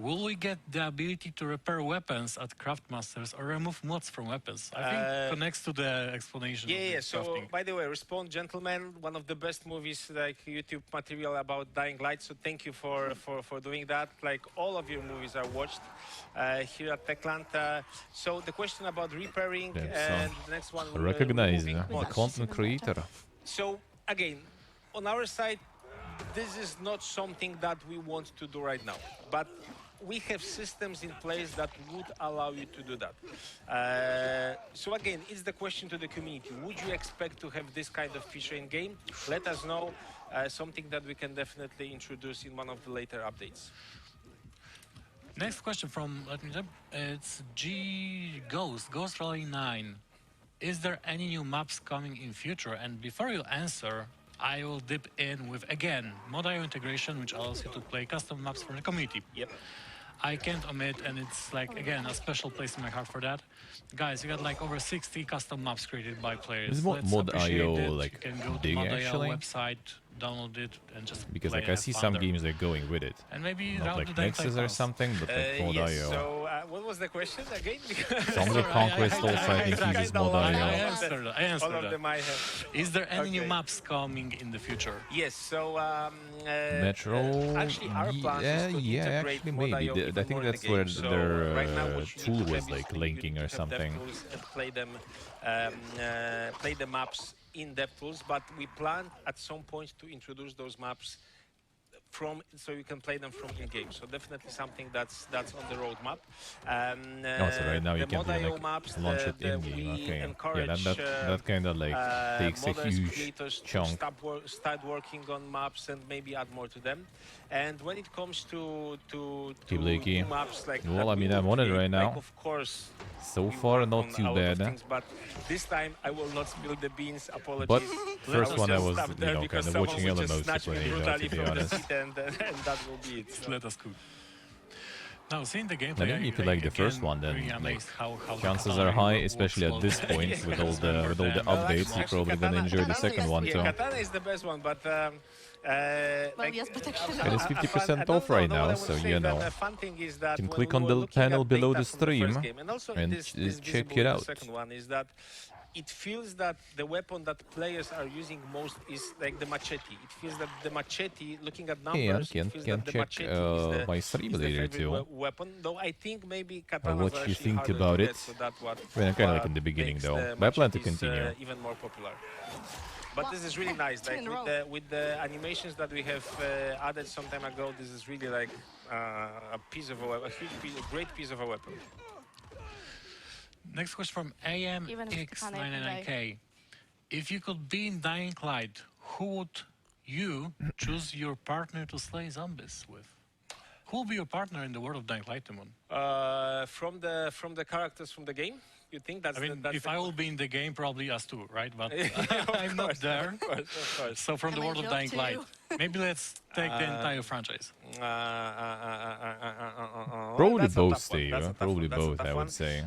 S13: Will we get the ability to repair weapons at Craftmasters or remove mods from weapons? I think connects to the explanation. of
S4: Yeah.
S13: the
S4: So,
S13: crafting.
S4: by the way, Respawn Gentleman, one of the best movies, like YouTube material about Dying Light. So, thank you for doing that. Like all of your movies are watched here at Techland. So, the question about repairing and the next one,
S2: Recognize
S4: removing
S2: the
S4: mods.
S2: content creator.
S4: So, again, on our side, this is not something that we want to do right now, but we have systems in place that would allow you to do that. So again, it's the question to the community. Would you expect to have this kind of feature in game? Let us know. Something that we can definitely introduce in one of the later updates.
S13: Next question from, let me check. It's Ghost Rally 9. Is there any new maps coming in future? And before you answer, I will dip in with, again, Mod.io integration, which allows you to play custom maps for the community.
S4: Yep.
S13: I can't omit, and it's like, again, a special place in my heart for that. Guys, you got like over 60 custom maps created by players.
S2: Is
S13: Let's
S2: Mod.io
S13: appreciate it.
S2: like
S13: you can go to
S2: big
S13: Mod.io
S2: actually?
S13: website, download it, and just
S2: Because
S13: play
S2: like
S13: and
S2: I
S13: have
S2: see
S13: fun
S2: some
S13: there.
S2: games they're going with it.
S13: And maybe
S2: Not
S13: route
S2: like
S13: the Dying
S2: mixes
S13: Light
S2: or
S13: pass.
S2: something, but like Mod.io.
S4: Yes. So what was the question again?
S2: Songs of Conquest also I think uses
S13: I
S2: Mod.io.
S13: answered
S4: All of
S13: that.
S4: them I have.
S13: Is there any new
S4: Okay.
S13: maps coming in the future?
S4: Yes, so
S2: Metro,
S4: actually our plan is to integrate
S2: actually
S4: Mod.io
S2: maybe.
S4: even
S2: I think
S4: more in
S2: that's
S4: the
S2: where
S4: game. So
S2: their
S4: right now what you
S2: tool
S4: need to
S2: was
S4: have
S2: like
S4: is you
S2: linking
S4: need
S2: or
S4: to have
S2: something.
S4: DevTools and play them, play the maps in DevTools, but we plan at some point to introduce those maps so you can play them from in-game. So definitely something that's on the roadmap.
S2: So right now you
S4: the
S2: can do
S4: Mod.io
S2: like
S4: maps,
S2: launch it
S4: we
S2: in-game. Okay,
S4: encourage
S2: that kind of like takes a
S4: modders,
S2: huge
S4: creators
S2: chunk.
S4: to start working on maps and maybe add more to them. And when it comes to
S2: Blakey.
S4: maps like
S2: Well,
S4: that
S2: I mean,
S4: we
S2: I'm
S4: will
S2: on it
S4: create,
S2: right
S4: like,
S2: now.
S4: of course,
S2: So
S4: we
S2: far,
S4: work
S2: not
S4: on
S2: too
S4: a lot of
S2: bad.
S4: things, but this time I will not spill the beans. Apologies.
S2: But first one I
S4: just
S2: was,
S4: stop
S2: you
S4: there
S2: know,
S4: because
S2: kind of
S4: someone
S2: watching
S4: will
S2: other
S4: just
S2: modes to
S4: snatch me
S2: play,
S4: brutally
S2: to be
S4: from the
S2: honest.
S4: seat, and that will be it. So.
S13: Let us cook. Now, seeing the gameplay,
S2: I think if you like the first one, then
S13: really
S2: like,
S13: amazed how the
S2: chances
S13: Katana
S2: are high,
S13: works
S2: especially at
S13: well.
S2: this point with all the updates. You're probably gonna enjoy the second one too.
S4: Katana is the best one, but like,
S14: yes, protection.
S2: It is 50% off right now, so you know.
S4: The fun thing is that
S2: You can
S4: when
S2: click
S4: we
S2: on
S4: were
S2: the
S4: looking
S2: panel
S4: at
S2: below
S4: data
S2: the
S4: from first
S2: stream
S4: game, and also
S2: and
S4: this
S2: check
S4: visible
S2: it
S4: in
S2: out.
S4: The second one is that it feels that the weapon that players are using most is like the machete. It feels that the machete, looking at numbers,
S2: Can
S4: it feels that the
S2: check
S4: machete is
S2: my
S4: the
S2: stream
S4: is the
S2: later
S4: favorite
S2: too.
S4: weapon. Though I think maybe katanas
S2: What
S4: are
S2: you
S4: actually
S2: think
S4: harder
S2: about
S4: to
S2: it?
S4: get, so that's what
S2: I mean, kind of like in the beginning
S4: makes
S2: though.
S4: the
S2: But I plan to
S4: machetes,
S2: continue.
S4: even more popular. But this is really nice. Like with the animations that we have added some time ago, this is really like a piece of a huge piece, a great piece of a weapon.
S13: Next question from
S14: Even if Katana can
S13: AMX99K. If you could be in Dying Light, who would you choose your partner to slay zombies with? Who will be your partner in the world of Dying Light, Timon?
S4: From the characters from the game, you think that's?
S13: I mean,
S4: that's
S13: if I will be in the game, probably us too, right? But I'm
S4: Of
S13: not
S4: course,
S13: there.
S4: Of course.
S13: So from the
S14: Am I
S13: world of
S14: job
S13: Dying
S14: to
S13: Light,
S14: you?
S13: maybe let's take the entire franchise.
S2: Probably
S4: That's a
S2: both,
S4: tough one,
S2: Steve.
S4: that's a tough
S2: Probably
S4: one, that's a
S2: both,
S4: tough
S2: I
S4: one.
S2: would say.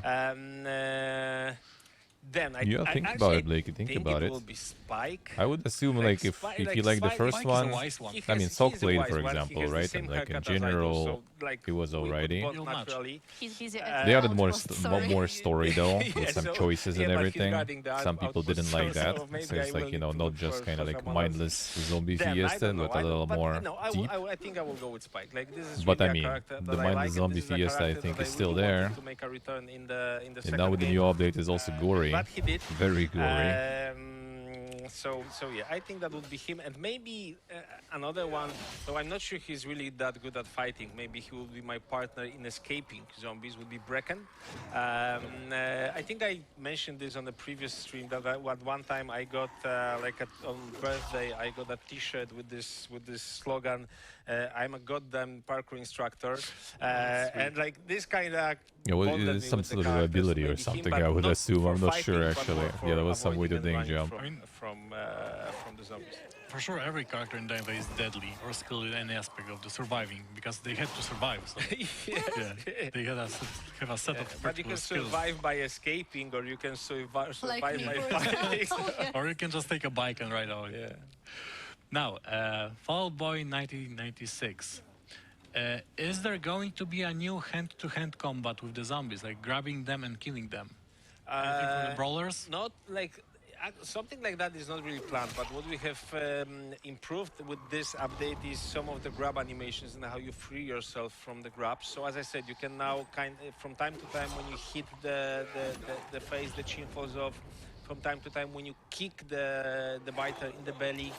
S4: Then I
S2: Yeah, think about it, Blake. Think about
S4: it
S2: it.
S4: will be Spike.
S2: I would assume, like, if you like the
S4: Spike-
S2: first
S13: Spike is a
S2: one,
S13: wise one.
S2: I mean,
S4: He's
S2: Sock
S4: a
S2: played,
S4: wise
S2: for
S4: one. He
S2: example,
S4: has the
S2: right?
S4: same
S2: And like in
S4: haircut as I do,
S2: general,
S4: so, like,
S2: he was
S4: we would
S2: alrighty.
S4: bond
S13: You'll match.
S4: naturally.
S14: He's busy.
S2: They added
S14: Sorry.
S2: more story though, with
S4: Yeah,
S2: some
S4: so-
S2: choices
S4: yeah,
S2: and
S4: but he's
S2: everything.
S4: guarding the
S2: Some people
S4: outpost,
S2: didn't like
S4: so
S2: that.
S4: maybe
S2: So it's
S4: I
S2: like,
S4: will
S2: you know,
S4: need to
S2: not
S4: look
S2: just
S4: for
S2: kind of like
S4: someone else.
S2: mindless zombie
S4: Then, I
S2: fiesta,
S4: don't know,
S2: but a little
S4: but,
S2: more
S4: no,
S2: deep.
S4: I think I will go with Spike. Like this is
S2: But
S4: really
S2: I
S4: a
S2: mean,
S4: character
S2: the
S4: that I
S2: mindless
S4: like, and
S2: zombie
S4: this is a
S2: fiesta, I
S4: character
S2: think,
S4: that
S2: is
S4: I
S2: still
S4: really wanted
S2: there.
S4: to make a return in the
S2: And
S4: second
S2: now with the
S4: game.
S2: new update is also gory,
S4: But he did.
S2: very gory.
S4: So yeah, I think that would be him, and maybe another one. So I'm not sure he's really that good at fighting. Maybe he will be my partner in escaping zombies. Would be Brecken. I think I mentioned this on the previous stream that at one time I got on birthday I got a T-shirt with this slogan. I'm a goddamn parkour instructor, and like this kind of.
S2: Yeah, well, it's some sort of ability or something, I would assume. I'm not sure, actually. Yeah, that was some way to dang jump.
S4: From the zombies.
S13: For sure, every character in Dying Light is deadly or skilled in any aspect of the surviving because they had to survive. So. Yeah, they had have a set of
S4: But you
S13: particular
S4: can
S13: skills.
S4: survive by escaping, or you can survive
S14: Like
S4: by
S14: me, for
S4: fighting.
S14: example.
S13: Or you can just take a bike and ride away.
S4: Yeah.
S13: Now, Fall Out Boy 1996. Is there going to be a new hand-to-hand combat with the zombies, like grabbing them and killing them? Anything from the brawlers?
S4: Not like something like that is not really planned. But what we have improved with this update is some of the grab animations and how you free yourself from the grabs. So as I said, you can now from time to time when you hit the face, the chin falls off. From time to time when you kick the biter in the belly.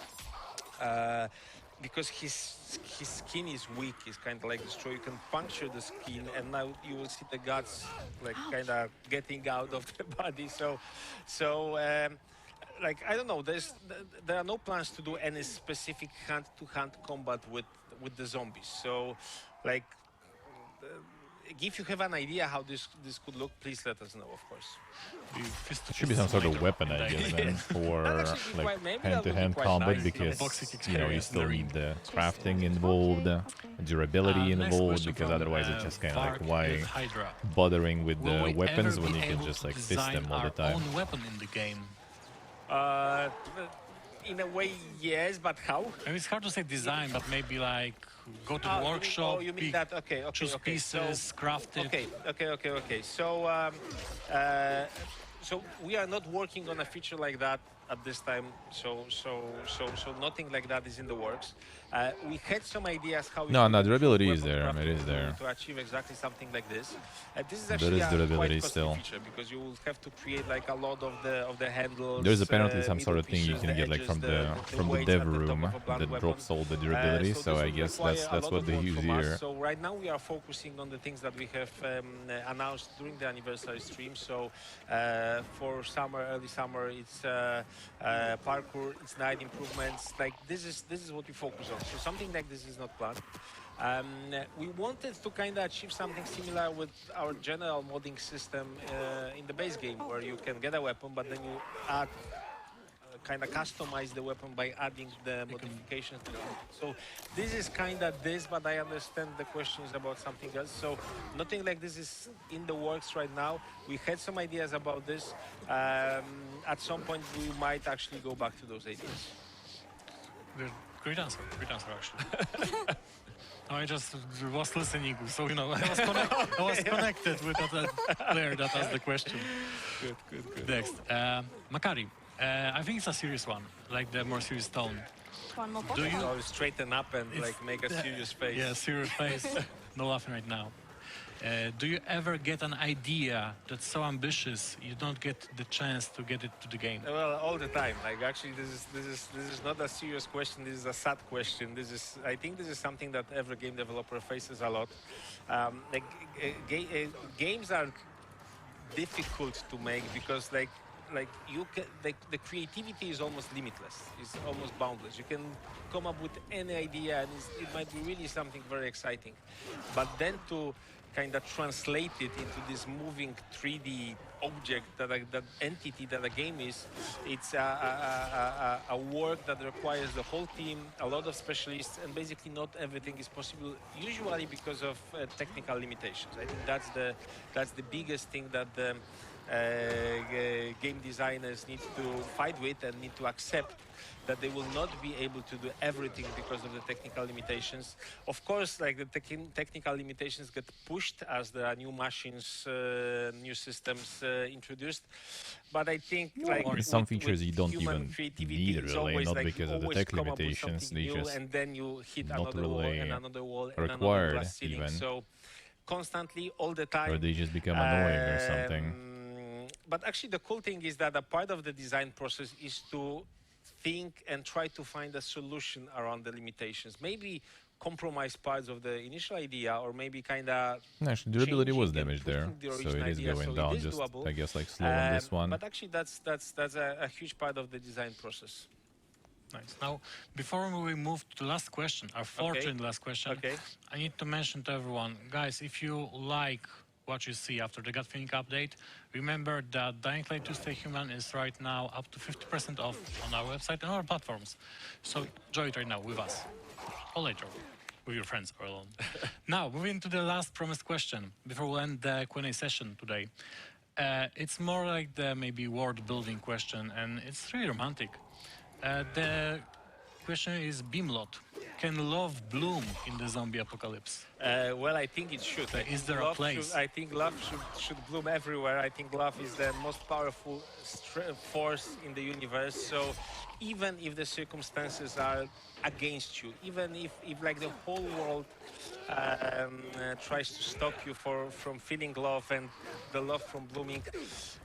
S4: Because his skin is weak, he's kind of like destroyed. You can puncture the skin, and now you will see the guts like kind of getting out of the body. So like I don't know. There are no plans to do any specific hand-to-hand combat with the zombies. So like. If you have an idea how this could look, please let us know, of course.
S2: Should be some sort of weapon, I guess, then, for like hand-to-hand combat,
S4: nice.
S2: because you know you still need the crafting involved, durability
S13: Next
S2: involved,
S13: question
S2: because
S13: from,
S2: otherwise it's just kind of like
S13: Fark
S2: why
S13: Hydra.
S2: bothering with
S13: Will
S2: the
S13: we
S2: weapons
S13: ever
S2: when
S13: be
S2: you can
S13: able
S2: just
S13: to
S2: like fist
S13: design
S2: them all the
S13: our
S2: time.
S13: own weapon in the game?
S4: In a way, yes, but how?
S13: I mean, it's hard to say design, but maybe like go to the workshop,
S4: you mean that? Okay,
S13: choose pieces, craft it.
S4: Okay. So we are not working on a feature like that at this time. So nothing like that is in the works. We had some ideas how.
S2: No,
S4: we could
S2: durability
S4: improve
S2: is
S4: weapon
S2: there.
S4: crafting
S2: It is there.
S4: to achieve exactly something like this. This is
S2: There
S4: actually
S2: is
S4: a
S2: durability
S4: quite costly
S2: still.
S4: feature because you will have to create like a lot of the handles.
S2: There's apparently some sort
S4: middle
S2: of thing you
S4: pieces,
S2: can
S4: the
S2: get like
S4: edges,
S2: from the
S4: weights
S2: dev
S4: at the top
S2: room
S4: of a blunt
S2: that
S4: weapon.
S2: drops all the durability. So
S4: this
S2: I
S4: would
S2: guess
S4: require
S2: that's
S4: a lot
S2: what
S4: of
S2: they
S4: work
S2: use
S4: from us.
S2: here.
S4: So right now we are focusing on the things that we have announced during the anniversary stream. So for summer, early summer, it's parkour, it's night improvements. Like this is what we focus on. So something like this is not planned. We wanted to kind of achieve something similar with our general modding system in the base game, where you can get a weapon, but then you add kind of customize the weapon by adding the modifications. So this is kind of this, but I understand the questions about something else. So nothing like this is in the works right now. We had some ideas about this. At some point, we might actually go back to those ideas.
S13: Great answer actually. I just was listening, so you know I was connected with that player that asked the question.
S4: Good.
S13: Next, Makari. I think it's a serious one, like the more serious tone.
S14: One more
S13: Do you
S4: straighten up and like make a serious face?
S13: Yeah, serious face. No laughing right now. Do you ever get an idea that's so ambitious you don't get the chance to get it to the game?
S4: Well, all the time. Like actually, this is not a serious question. This is a sad question. I think this is something that every game developer faces a lot. Games are difficult to make because like you can, the creativity is almost limitless. It's almost boundless. You can come up with any idea, and it might be really something very exciting. But then to kind of translate it into this moving 3D object, that entity that a game is, it's a work that requires the whole team, a lot of specialists, and basically not everything is possible, usually because of technical limitations. I think that's the biggest thing that the game designers need to fight with and need to accept, that they will not be able to do everything because of the technical limitations. Of course, like the technical limitations get pushed as there are new machines, new systems introduced. But I think like
S2: some features you don't even need
S4: it's
S2: really,
S4: always
S2: not
S4: like
S2: because
S4: you
S2: of the
S4: always
S2: tech
S4: come up with
S2: limitations.
S4: something
S2: They
S4: new,
S2: just
S4: and then you hit
S2: not
S4: another wall
S2: really
S4: and another wall and another
S2: required
S4: glass ceiling.
S2: even.
S4: So constantly, all the time.
S2: Or they just become annoying or something.
S4: But actually, the cool thing is that a part of the design process is to think and try to find a solution around the limitations. Maybe compromise parts of the initial idea, or maybe kind of
S2: Actually, durability was damaged there, so it is
S4: idea,
S2: going
S4: so
S2: down.
S4: it is
S2: Just
S4: doable.
S2: I guess like slow on this one.
S4: But actually, that's a huge part of the design process.
S13: Nice. Now, before we move to the last question, our fourth and last question, I need to mention to everyone, guys, if you like what you see after the gut feeling update, remember that Dying Light 2 Stay Human is right now up to 50% off on our website and our platforms. So enjoy it right now with us, or later with your friends or alone. Now, moving to the last promised question before we end the Q&A session today. It's more like the maybe world building question, and it's really romantic. The question is Beamlot. Can love bloom in the zombie apocalypse?
S4: Well, I think it should.
S13: Is there a place?
S4: I think love should bloom everywhere. I think love is the most powerful force in the universe. So even if the circumstances are against you, even if like the whole world tries to stop you from feeling love and the love from blooming,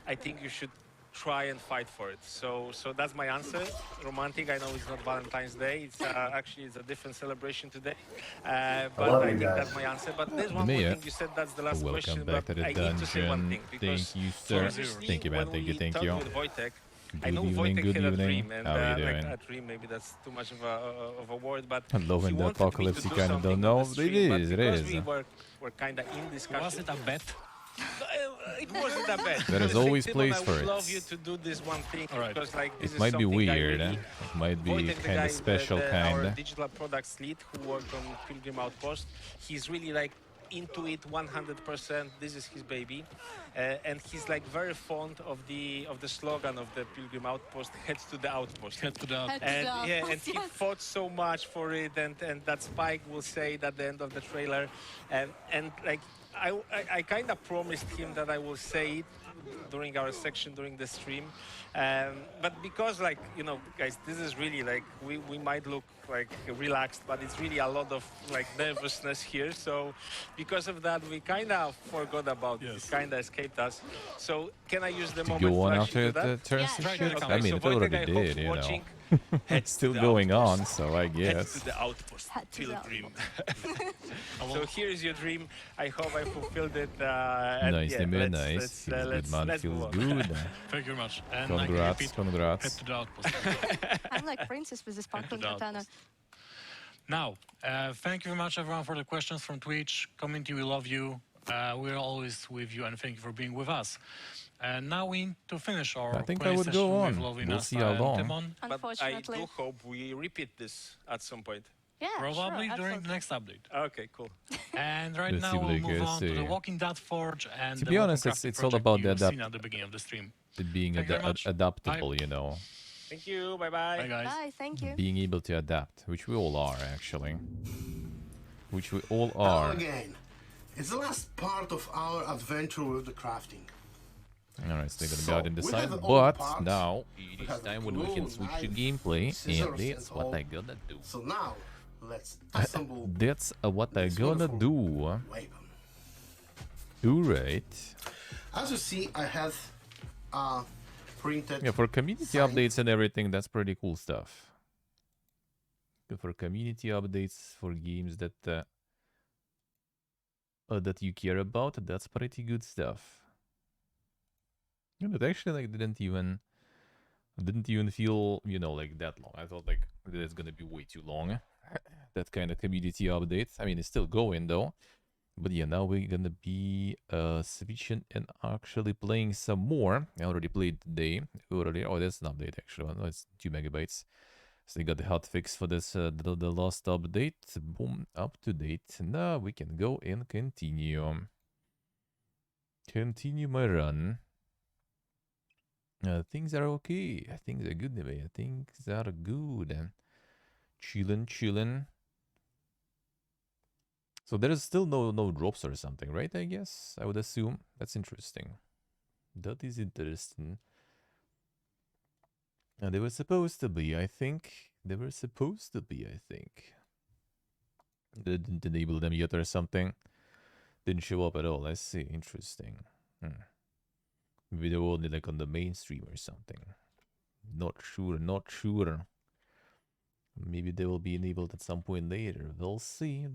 S4: I think you should try and fight for it. So that's my answer. Romantic. I know it's not Valentine's Day. It's actually it's a different celebration today. But I think that's my answer. But there's one more thing you said. That's the last question.
S2: Welcome back
S4: but
S2: to the
S4: I need to say one
S2: dungeon.
S4: thing because
S2: Thank you, sir. Thank you, man. Thank you, thank you.
S4: With Wojtek, I
S2: Good
S4: know
S2: evening,
S4: Wojtek
S2: good
S4: had a
S2: evening.
S4: dream, and
S2: How are you
S4: like
S2: doing?
S4: a dream, maybe that's too much of a word, but
S2: Hello
S4: he
S2: in the
S4: wanted me to
S2: apocalypse, you
S4: do
S2: kind of
S4: something
S2: don't
S4: on
S2: know.
S4: the
S2: It
S4: stream, but
S2: is, it
S4: because
S2: is.
S4: we were kind of in discussion.
S13: Was it a bet?
S4: It wasn't that bad.
S2: There is always
S4: Timon,
S2: place for
S4: I would
S2: it.
S4: love you to do this one thing because like this
S2: It
S4: is
S2: might be
S4: something I
S2: weird,
S4: really
S2: it might be
S4: Wojtek, the
S2: kind
S4: guy,
S2: of special,
S4: our
S2: kind.
S4: digital products lead who worked on Pilgrim Outpost. He's really like into it 100%. This is his baby, and he's like very fond of the slogan of the Pilgrim Outpost: "Head to the outpost."
S13: Head to the outpost.
S4: And yeah, and he fought so much for it, and that Spike will say it at the end of the trailer, and like I kind of promised him that I will say it during our section during the stream, but because like guys, this is really like we might look like relaxed, but it's really a lot of like nervousness here. So because of that, we kind of forgot about it. It kind of escaped us. So can I use the
S2: To
S4: moment
S2: go on
S4: to
S2: after
S4: actually do that?
S2: it turns to shit?
S4: Okay,
S2: I mean,
S4: so
S2: it
S4: Wojtek,
S2: already
S4: I hope
S2: did,
S4: you're watching.
S2: It's still going on, so I guess.
S4: Head to the outpost, Pilgrim. So here is your dream. I hope I fulfilled it.
S2: Nice,
S4: yeah,
S2: man,
S4: let's-
S2: nice.
S4: let's,
S2: Feels good, man.
S4: let's
S2: Feels
S4: move on.
S2: good.
S13: Thank you very much. And
S2: Congrats,
S13: head
S2: congrats.
S13: to the outpost.
S14: I'm like princess with this sparkling
S13: the
S14: katana.
S13: Now, thank you very much, everyone, for the questions from Twitch. Community, we love you. We're always with you, and thank you for being with us. And now we need to finish our
S2: I think
S13: Q&A
S2: I would
S13: session
S2: go
S13: with
S2: on.
S13: lovely
S2: We'll
S13: Nasta
S2: see how
S13: and
S2: long.
S13: Timon.
S4: But I
S14: Unfortunately.
S4: do hope we repeat this at some point.
S14: Yeah,
S13: Probably
S14: sure,
S13: during the
S14: absolutely.
S13: next update.
S4: Okay, cool.
S13: And right
S2: Let's
S13: now
S2: see what
S13: we'll
S2: I
S13: move
S2: can
S13: on to the
S2: say.
S13: Walking Dead Forge and
S2: To
S13: the
S2: be
S13: Walking
S2: honest,
S13: Crafting
S2: it's all
S13: project
S2: about the
S13: you've seen at the beginning of the stream.
S2: being
S13: Thank you very much.
S2: adaptable,
S13: Bye.
S4: Thank you. Bye-bye.
S13: Bye, guys.
S14: Bye, thank you.
S2: Being able to adapt, which we all are, actually. Which we all
S1: Hello
S2: are.
S1: again. It's the last part of our adventure with the crafting.
S2: Alright, so they're gonna
S1: So,
S2: be out in the
S1: we
S2: side,
S1: have the
S2: but
S1: old parts,
S2: now
S1: we
S2: it is
S1: have the
S2: time when we can
S1: glue,
S2: switch to
S1: knife,
S2: gameplay,
S1: scissors,
S2: and that's
S1: and
S2: what
S1: all.
S2: I gonna do.
S1: So now, let's assemble
S2: That's what I
S1: this
S2: gonna
S1: wonderful
S2: do.
S1: weapon.
S2: Alright.
S1: As you see, I have printed.
S2: Yeah, for community
S1: sign.
S2: updates and everything, that's pretty cool stuff. For community updates for games that that you care about, that's pretty good stuff. And it actually like didn't even feel, you know, like that long. I thought like it's gonna be way too long. That kind of community update. I mean, it's still going though. But yeah, now we're gonna be switching and actually playing some more. I already played today earlier. Oh, that's an update actually. No, it's 2 megabytes. So you got the hotfix for this the last update. Boom, up to date. Now we can go and continue. Continue my run. Things are okay. Things are good anyway. Things are good. Chillin'. So there is still no drops or something, right? I guess I would assume. That's interesting. That is interesting. And they were supposed to be, I think. They were supposed to be, I think. They didn't enable them yet or something. Didn't show up at all. I see. Interesting. Maybe they were only like on the mainstream or something. Not sure. Maybe they will be enabled at some point later. We'll see.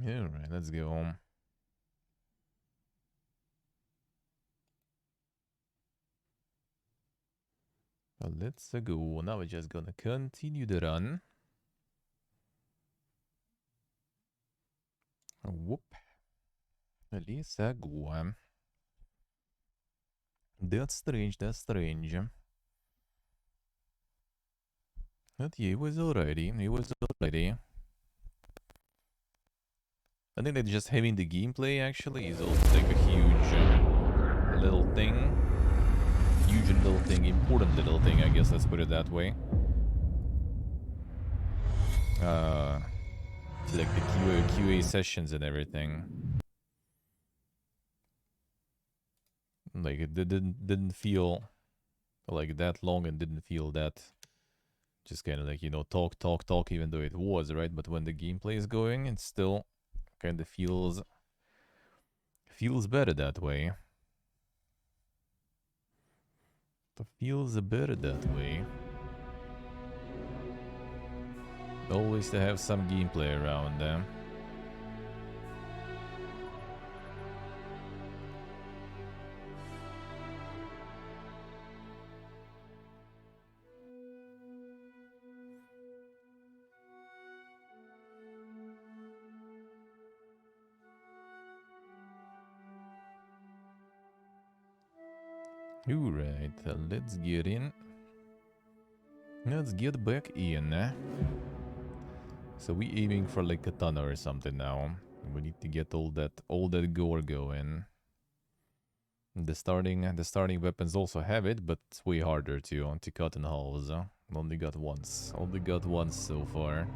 S2: Alright, let's go. Let's go. Now we're just gonna continue the run. Whoop. Let's go. That's strange. But yeah, it was already. I think that just having the gameplay actually is also like a huge little thing. Important little thing, I guess, let's put it that way. Like the QA sessions and everything. Like it didn't feel like that long and didn't feel that just kind of like, you know, talk, even though it was, right? But when the gameplay is going, it still kind of feels better that way. It feels better that way. Always to have some gameplay around them. Alright, let's get in. Let's get back in. So we aiming for like katana or something now. We need to get all that gore going. The starting weapons also have it, but it's way harder to cut in halves. Only got once so far.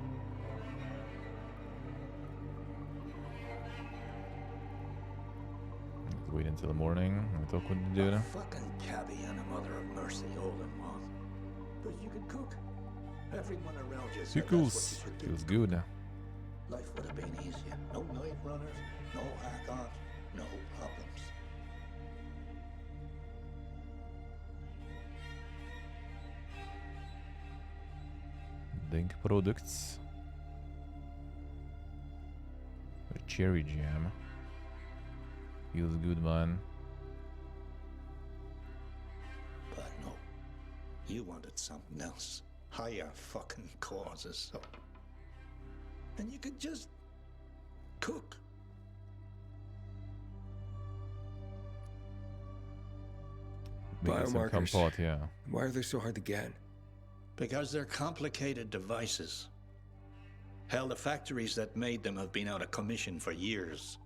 S2: Let's wait until the morning. We'll talk with the dude.
S15: Fucking cabbie and a mother of mercy, all in one. But you can cook. Everyone around you said that's what you should do.
S2: Feels good.
S15: Life would have been easier. No night runners, no hack-ons, no problems.
S2: Dink products. A cherry jam. Feels good, man.
S15: But no, you wanted something else. Higher fucking causes. So. And you could just cook.
S2: Biomarkers. Compote, yeah.
S16: Why are they so hard to get?
S15: Because they're complicated devices. Hell, the factories that made them have been out of commission for years.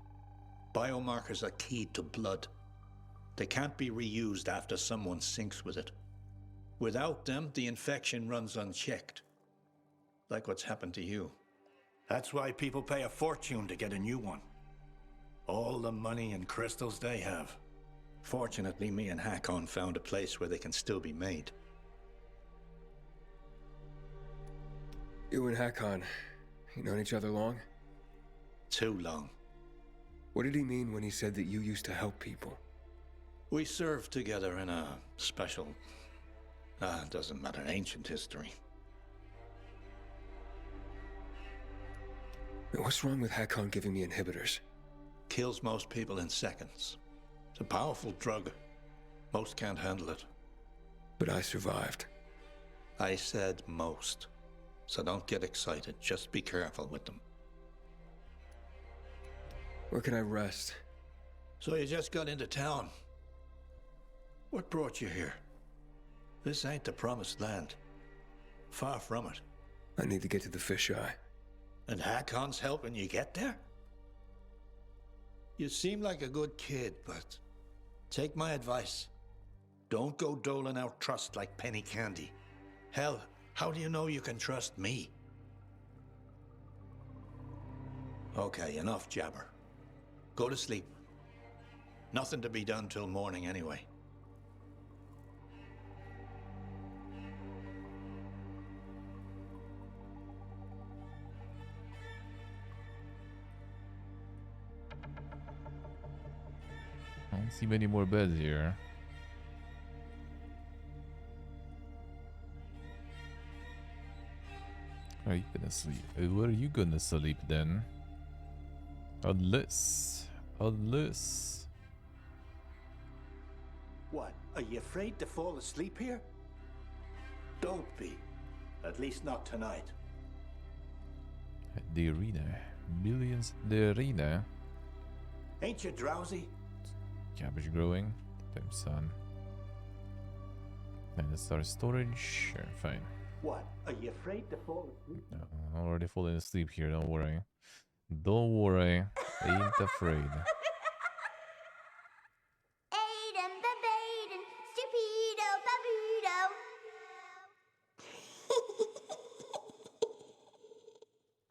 S15: Biomarkers are key to blood. They can't be reused after someone sinks with it. Without them, the infection runs unchecked. Like what's happened to you. That's why people pay a fortune to get a new one. All the money and crystals they have. Fortunately, me and Hakon found a place where they can still be made.
S16: You and Hakon, you known each other long?
S15: Too long.
S16: What did he mean when he said that you used to help people?
S15: We served together in a special... doesn't matter, ancient history.
S16: What's wrong with Hakon giving me inhibitors?
S15: Kills most people in seconds. It's a powerful drug. Most can't handle it.
S16: But I survived.
S15: I said most. So don't get excited. Just be careful with them.
S16: Where can I rest?
S15: So you just got into town. What brought you here? This ain't the promised land. Far from it.
S16: I need to get to the fisheye.
S15: And Hakon's helping you get there? You seem like a good kid, but take my advice. Don't go doling out trust like penny candy. Hell, how do you know you can trust me? Okay, enough jabber. Go to sleep. Nothing to be done till morning anyway.
S2: I don't see many more beds here. Are you gonna sleep? Where are you gonna sleep then? Unless.
S15: What, are you afraid to fall asleep here? Don't be. At least not tonight.
S2: At the arena. Millions at the arena.
S15: Ain't you drowsy?
S2: Cabbage growing. Damn son. And let's start storage. Sure, fine.
S15: What, are you afraid to fall asleep?
S2: No, I'm already falling asleep here, don't worry. Don't worry. Ain't afraid.
S17: Aiden, babaden, stupido, babudo.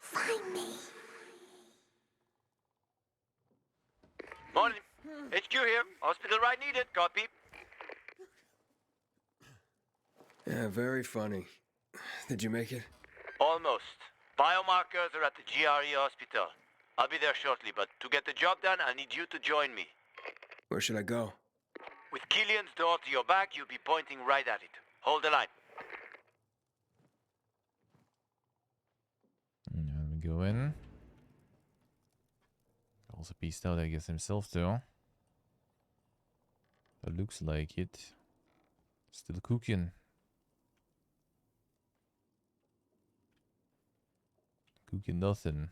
S17: Find me.
S18: Morning. HQ here. Hospital right needed. Copy.
S16: Yeah, very funny. Did you make it?
S18: Almost. Biomarkers are at the GRE hospital. I'll be there shortly, but to get the job done, I need you to join me.
S16: Where should I go?
S18: With Killian's door to your back, you'll be pointing right at it. Hold the line.
S2: Let me go in. Also pieced out, I guess, himself too. That looks like it. Still cooking. Cooking nothing.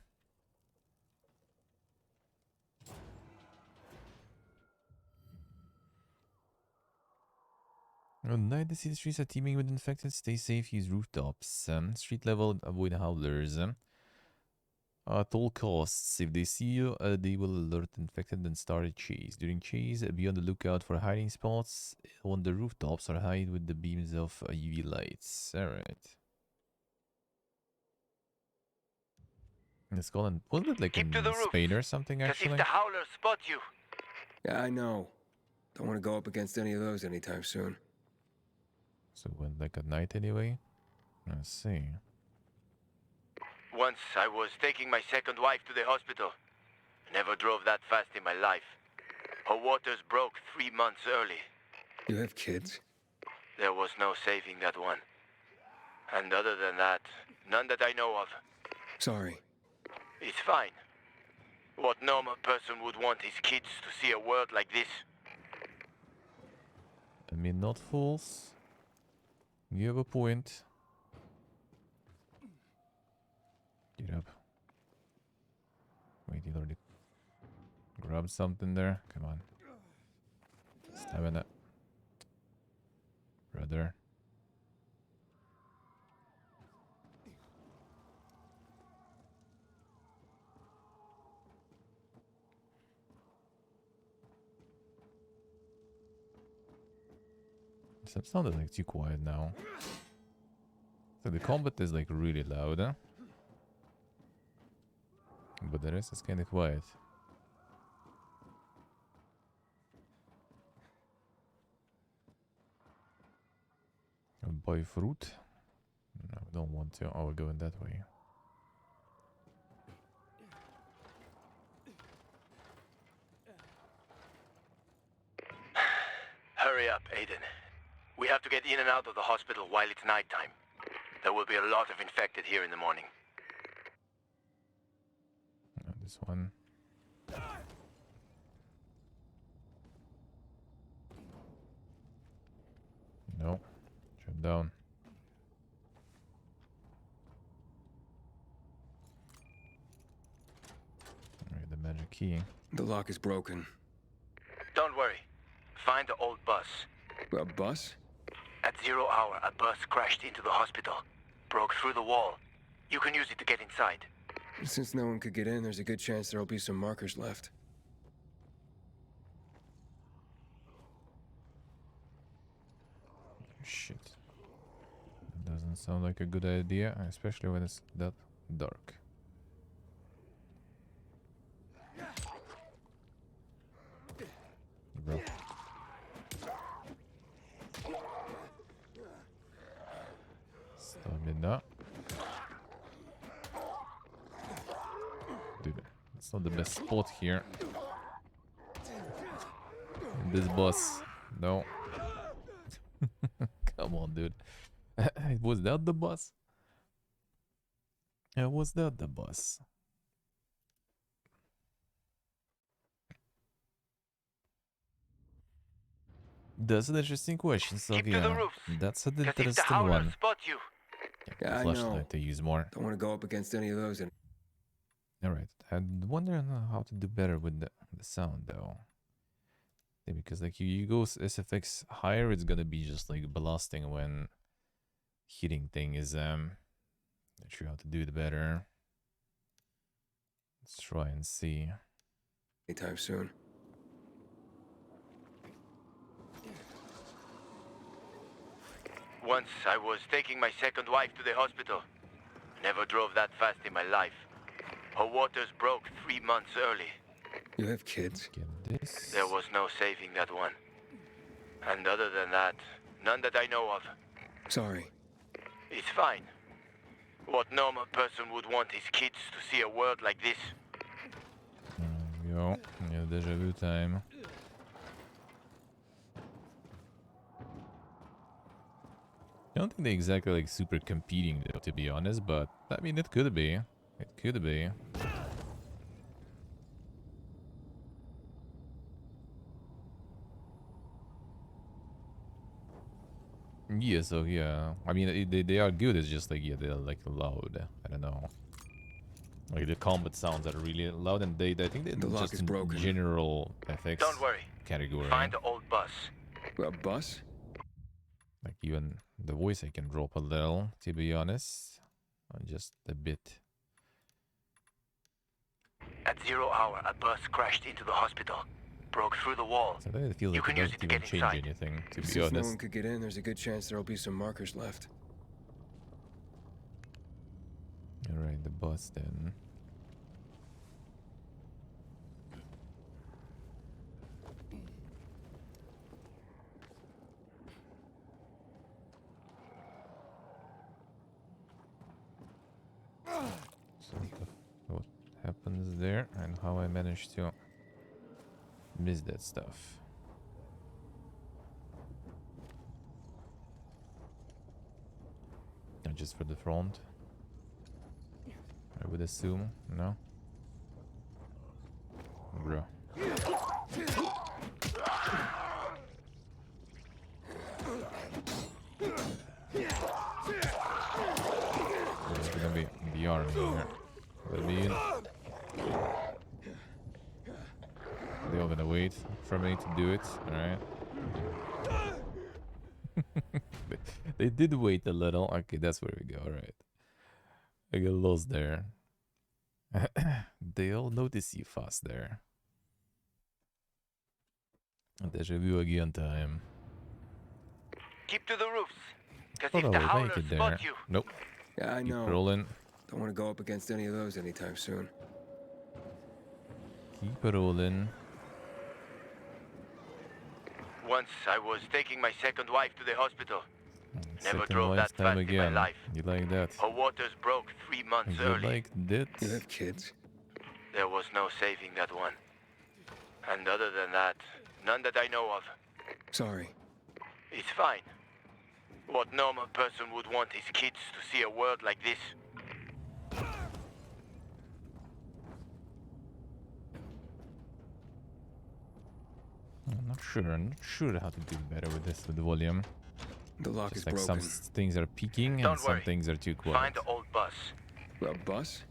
S2: At night, the city streets are teeming with infected. Stay safe, use rooftops. Street level, avoid howlers. At all costs, if they see you, they will alert infected and start a chase. During chase, be on the lookout for hiding spots on the rooftops or hide with the beams of UV lights. Alright. It's called, wasn't it like in Spain or something actually?
S18: If the howlers spot you.
S16: Yeah, I know. Don't want to go up against any of those anytime soon.
S2: So when, like at night anyway? Let's see.
S18: Once I was taking my second wife to the hospital. Never drove that fast in my life. Her waters broke 3 months early.
S16: You have kids?
S18: There was no saving that one. And other than that, none that I know of.
S16: Sorry.
S18: It's fine. What normal person would want his kids to see a world like this?
S2: I mean, not fools. You have a point. Get up. Wait, you already grabbed something there? Come on. Stab in it. Brother. It sounded like too quiet now. So the combat is like really loud, huh? But the rest is kind of quiet. I'll buy fruit? No, I don't want to. Oh, we're going that way.
S18: Hurry up, Aiden. We have to get in and out of the hospital while it's nighttime. There will be a lot of infected here in the morning.
S2: This one. No. Jump down. Alright, the magic key.
S16: The lock is broken.
S18: Don't worry. Find the old bus.
S16: A bus?
S18: At 0 hour, a bus crashed into the hospital. Broke through the wall. You can use it to get inside.
S16: Since no one could get in, there's a good chance there'll be some markers left.
S2: Shit. That doesn't sound like a good idea, especially when it's that dark. Bro. Stamina. Dude, it's not the best spot here. This boss. No. Come on, dude. Was that the boss? Yeah, was that the boss? That's an interesting question, so
S18: Keep to
S2: yeah,
S18: the roofs.
S2: that's an
S18: 'Cause if the
S2: interesting
S18: howlers
S2: one.
S18: spot you,
S16: Yeah, I
S2: Flashlight
S16: know.
S2: to use more.
S16: Don't want to go up against any of those. And
S2: Alright, I'm wondering how to do better with the sound though. Yeah, because like you go SFX higher, it's gonna be just like blasting when hitting thing is not sure how to do it better. Let's try and see.
S16: anytime soon.
S18: once I was taking my second wife to the hospital. Never drove that fast in my life. Her waters broke 3 months early.
S16: You have kids?
S18: There was no saving that one. And other than that, none that I know of.
S16: Sorry.
S18: It's fine. What normal person would want his kids to see a world like this?
S2: Yo, yeah, deja vu time. I don't think they're exactly like super competing though, to be honest, but I mean it could be. It could be. Yeah, so yeah. I mean they are good, it's just like yeah, they're like loud. I don't know. Like the combat sounds are really loud and I think they're
S16: The lock
S2: just
S16: is
S2: in
S16: broken.
S2: general FX
S18: Don't worry.
S2: category.
S18: Find the old bus.
S16: A bus?
S2: Like even the voice I can drop a little, to be honest. Just a bit.
S18: At 0 hour, a bus crashed into the hospital. Broke through the wall.
S2: So I feel
S18: You
S2: like it
S18: can use
S2: doesn't
S18: it to
S2: even
S18: get
S2: change
S18: inside.
S2: anything, to be
S16: Since no
S2: honest.
S16: one could get in, there's a good chance there'll be some markers left.
S2: Alright, the bus then. So what happens there and how I managed to miss that stuff. Not just for the front. I would assume, no? Bro. There's gonna be the army here. Let me in. They're all gonna wait for me to do it, alright? They did wait a little. Okay, that's where we go, alright. I got lost there. They all notice you fast there. Deja vu again time.
S18: Keep to the roofs. Because
S2: Thought
S18: if the
S2: I would
S18: howlers
S2: make it there.
S18: spot you,
S2: Nope.
S16: Yeah, I
S2: Keep
S16: know.
S2: rolling.
S16: Don't want to go up against any of those anytime soon.
S2: Keep rolling.
S18: once I was taking my second wife to the hospital. Never
S2: Second
S18: drove that
S2: lifetime
S18: fast in my
S2: again.
S18: life.
S2: You like that?
S18: Her waters broke 3 months
S2: You
S18: early.
S2: like that?
S16: You have kids?
S18: There was no saving that one. And other than that, none that I know of.
S16: Sorry.
S18: It's fine. What normal person would want his kids to see a world like this?
S2: Not sure how to do better with this, with the volume.
S16: The lock
S2: Just
S16: is
S2: like
S16: broken.
S2: some things are peaking and
S18: Don't
S2: some
S18: worry.
S2: things are too quiet.
S18: Find the old bus.
S16: A bus?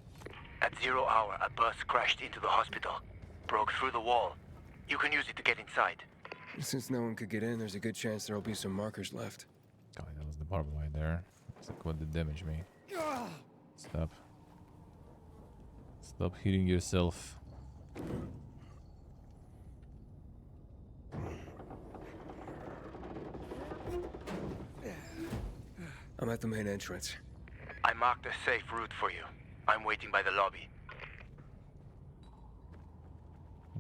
S18: At 0 hour, a bus crashed into the hospital. Broke through the wall. You can use it to get inside.
S16: Since no one could get in, there's a good chance there'll be some markers left.
S2: God, that was the barbed wire there. It's like, what did damage me? Stop. Stop hitting yourself.
S16: I'm at the main entrance.
S18: I marked a safe route for you. I'm waiting by the lobby.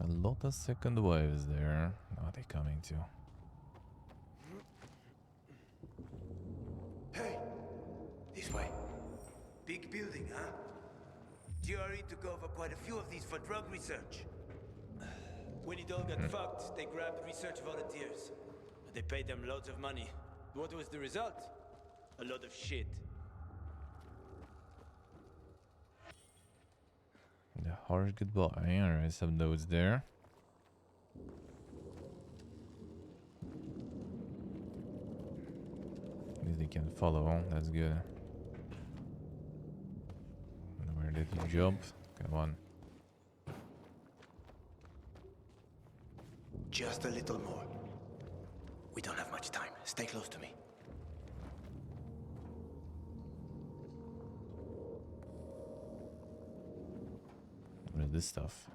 S2: A lot of second waves there. Are they coming too?
S19: Hey! This way. Big building, huh? GRE took over quite a few of these for drug research. When it all got fucked, they grabbed research volunteers. They paid them loads of money. What was the result? A lot of shit.
S2: The harsh goodbye. Alright, some notes there. At least they can follow. That's good. Where did you jump? Come on.
S19: Just a little more. We don't have much time. Stay close to me.
S2: What is this stuff?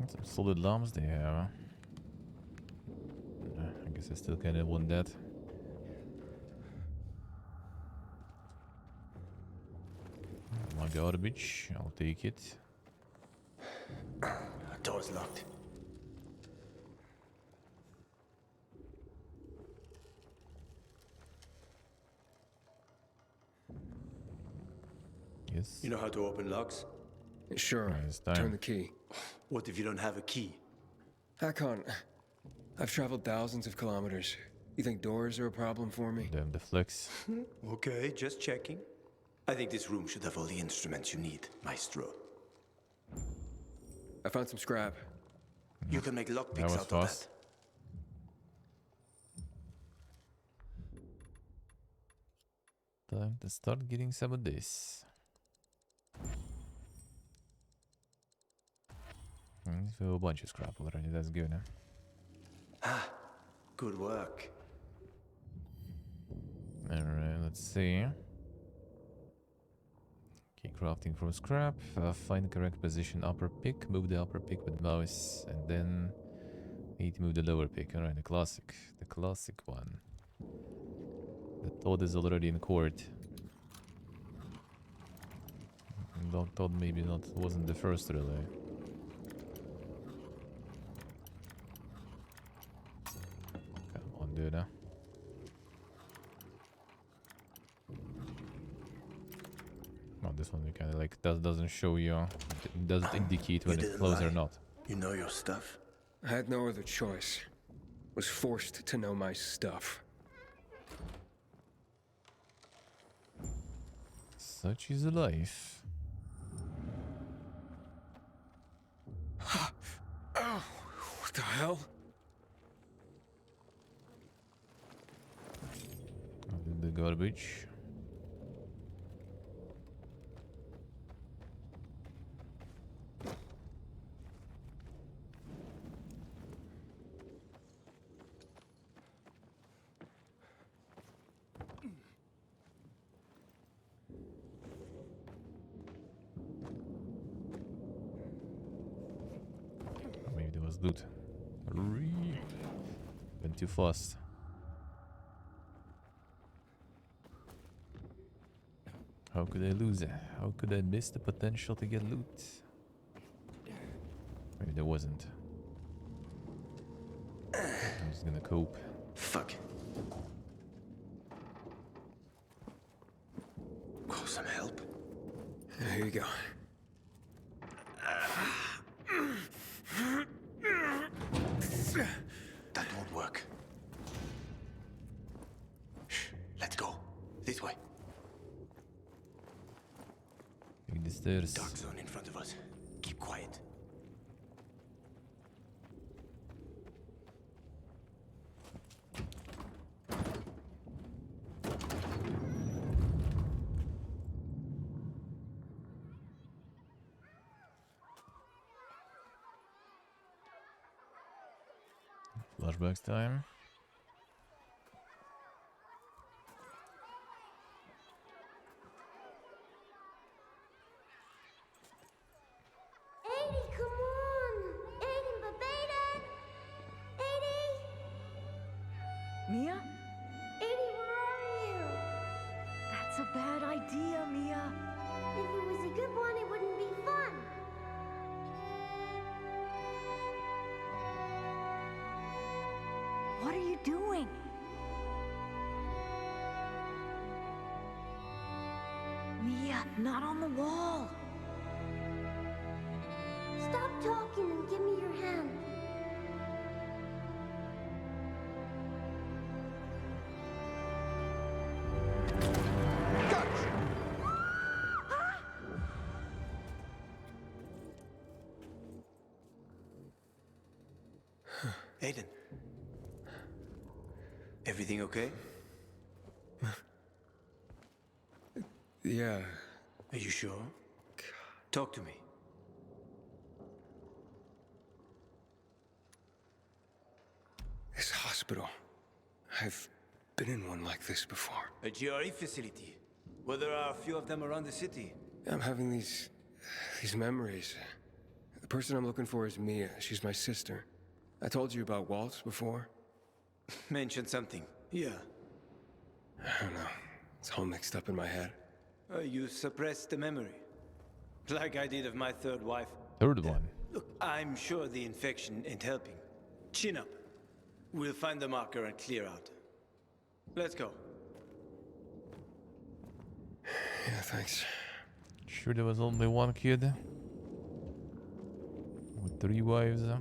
S2: Some solid lamps they have. I guess I still kind of want that. My garbage, I'll take it.
S19: Door's locked.
S2: Yes.
S19: You know how to open locks?
S16: Sure. Turn the key.
S19: What if you don't have a key?
S16: Hakon, I've traveled thousands of kilometers. You think doors are a problem for me?
S2: Damn the flex.
S19: Okay, just checking. I think this room should have all the instruments you need, Maestro.
S16: I found some scrap.
S19: You can make
S2: That
S19: lockpicks
S2: was
S19: out of
S2: fast.
S19: that.
S2: Time to start getting some of this. So a bunch of scrap already, that's good, huh?
S19: Good work.
S2: Alright, let's see. Key crafting from scrap. Find the correct position upper pick. Move the upper pick with mouse. And then need to move the lower pick. Alright, the classic. The classic one. The Todd is already in court. Todd maybe not wasn't the first really. Come on, dude. Huh? Oh, this one we kind of like doesn't show you, doesn't indicate when it's closed or not.
S19: You know your stuff.
S16: I had no other choice. Was forced to know my stuff.
S2: Such is life.
S16: Oh, what the hell?
S2: The garbage. Maybe there was loot. Went too fast. How could I lose it? How could I miss the potential to get loot? Maybe there wasn't. I'm just gonna cope.
S19: Fuck. Call some help.
S16: Here you go.
S19: That won't work. Shh, let's go. This way.
S2: Take the stairs.
S19: Dark zone in front of us. Keep
S2: flashbacks time.
S17: Aiden, come on! Aiden, Babaden! Aiden!
S20: Mia?
S17: Aiden, where are you?
S20: That's a bad idea, Mia.
S17: If it was a good one, it wouldn't be fun.
S20: What are you doing? Mia, not on the wall.
S17: Stop talking and give me your hand.
S19: Aiden. Everything okay?
S16: Yeah.
S19: Are you sure? Talk to me.
S16: This hospital. I've been in one like this before.
S19: A GRE facility. Well, there are a few of them around the city.
S16: I'm having these memories. The person I'm looking for is Mia. She's my sister. I told you about Walt before.
S19: Mention something. Yeah.
S16: I don't know. It's all mixed up in my head.
S19: You suppressed the memory. Like I did of my third wife.
S2: Third one.
S19: Look, I'm sure the infection ain't helping. Chin up. We'll find the marker and clear out. Let's go.
S16: Yeah, thanks.
S2: Sure there was only one kid? With 3 wives? Uh-huh.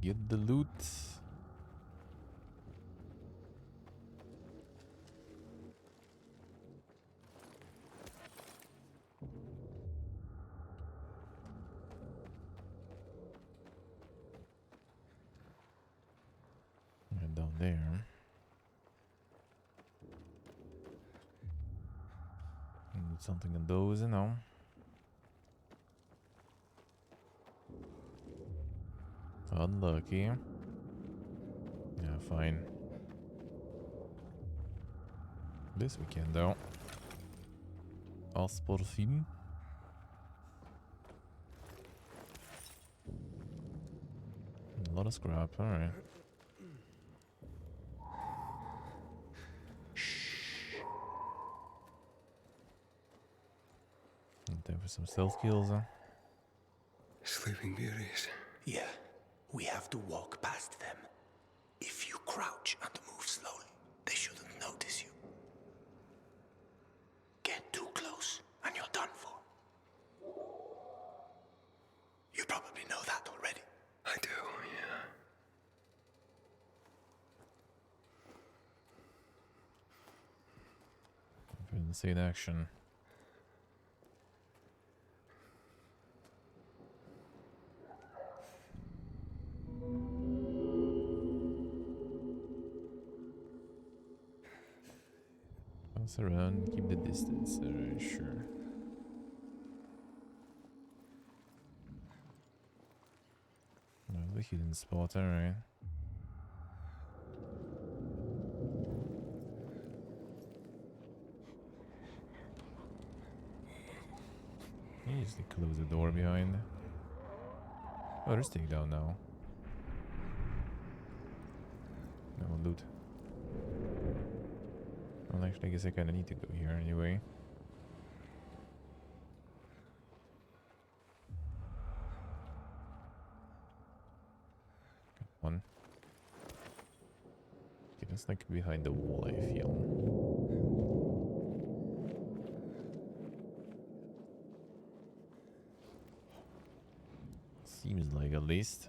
S2: Get the loot. And down there. And something in those, you know. Unlucky. Yeah, fine. This we can though. Asporfin. A lot of scrap, alright. Time for some stealth kills, huh?
S16: Sleeping Beauties.
S19: Yeah, we have to walk past them. If you crouch and move slowly, they shouldn't notice you. Get too close and you're done for. You probably know that already.
S16: I do, yeah.
S2: Insane action. Bounce around, keep the distance. Alright, sure. No, the hidden spot, alright. You just close the door behind. Oh, there's takedown now. No loot. Well, actually, I guess I kinda need to go here anyway. Got one. Okay, that's like behind the wall, I feel. Seems like at least.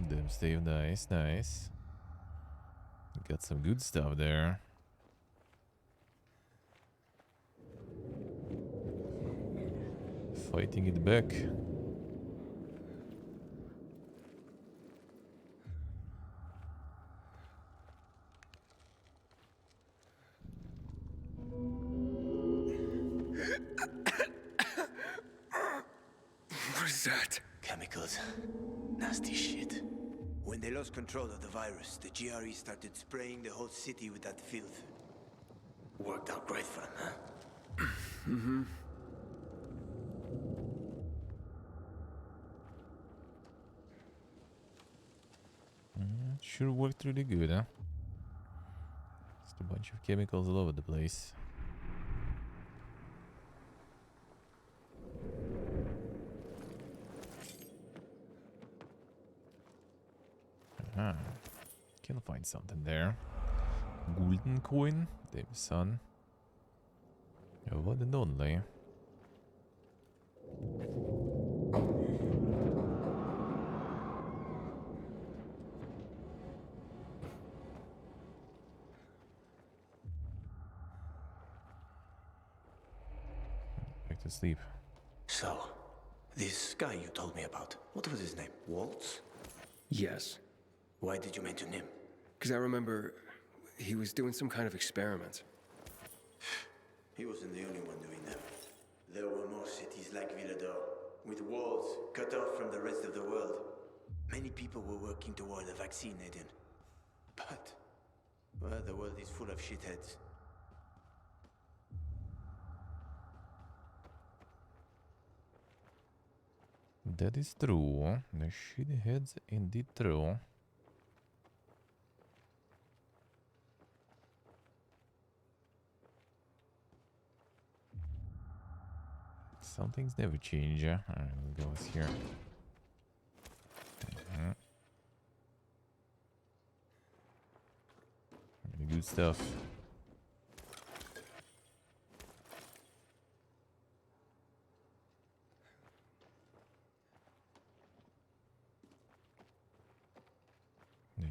S2: Damn, Steve, nice, nice. Got some good stuff there. Fighting it back.
S16: that?
S19: Chemicals. Nasty shit. When they lost control of the virus, the GRE started spraying the whole city with that filth. Worked out great for them, huh?
S16: Mm-hmm.
S2: Sure worked really good, huh? Just a bunch of chemicals all over the place. Can find something there. Golden coin, damn son. One and only. Back to sleep.
S19: So, this guy you told me about, what was his name? Waltz?
S16: Yes.
S19: Why did you mention him?
S16: Because I remember he was doing some kind of experiment.
S19: He wasn't the only one doing them. There were more cities like Villador, with walls cut off from the rest of the world. Many people were working toward a vaccine, Aiden. But, well, the world is full of shitheads.
S2: That is true. The shitheads indeed true. Some things never change. Alright, we'll go with here. Really good stuff.